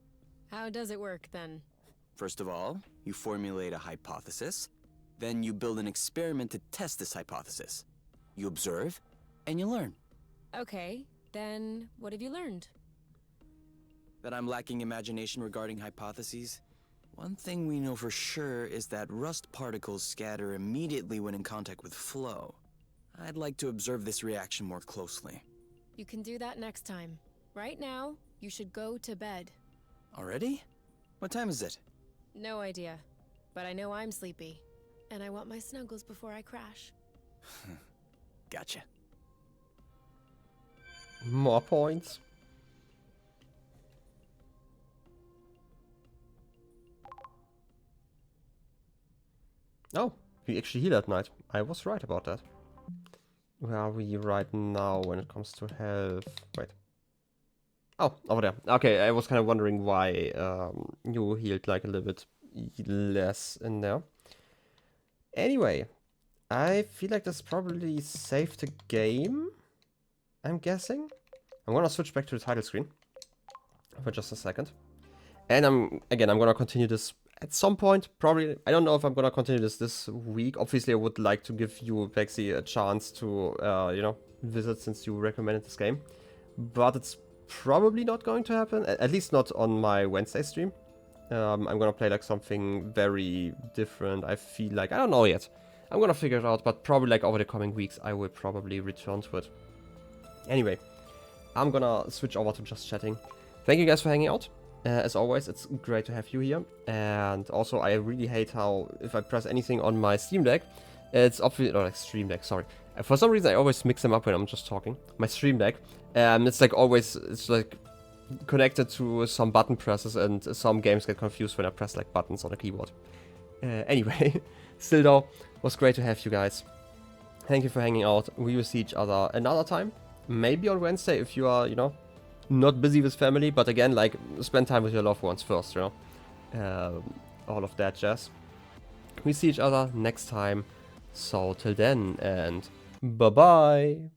How does it work then?
First of all, you formulate a hypothesis. Then you build an experiment to test this hypothesis. You observe, and you learn.
Okay, then what have you learned?
That I'm lacking imagination regarding hypotheses? One thing we know for sure is that rust particles scatter immediately when in contact with flow. I'd like to observe this reaction more closely.
You can do that next time. Right now, you should go to bed.
Already? What time is it?
No idea. But I know I'm sleepy. And I want my snuggles before I crash.
Gotcha.
More points. Oh, we actually heal at night. I was right about that. Where are we right now when it comes to health? Wait. Oh, over there. Okay, I was kind of wondering why you healed like a little bit less in there. Anyway, I feel like this probably saved the game, I'm guessing. I'm gonna switch back to the title screen for just a second. And I'm gonna continue this at some point, probably. I don't know if I'm gonna continue this week. Obviously, I would like to give you, Bexy, a chance to, you know, visit since you recommended this game. But it's probably not going to happen, at least not on my Wednesday stream. I'm gonna play like something very different. I feel like, I don't know yet. I'm gonna figure it out, but probably like over the coming weeks, I will probably return to it. Anyway, I'm gonna switch over to just chatting. Thank you guys for hanging out. As always, it's great to have you here. And also, I really hate how if I press anything on my Steam Deck, it's obviously, or like Stream Deck, sorry. For some reason, I always mix them up when I'm just talking. My Stream Deck, it's like always, it's like connected to some button presses, and some games get confused when I press like buttons on the keyboard. Anyway, still though, was great to have you guys. Thank you for hanging out. We will see each other another time. Maybe on Wednesday if you are, you know, not busy with family, but again, like, spend time with your loved ones first, you know. All of that jazz. We see each other next time. So till then, and bye-bye.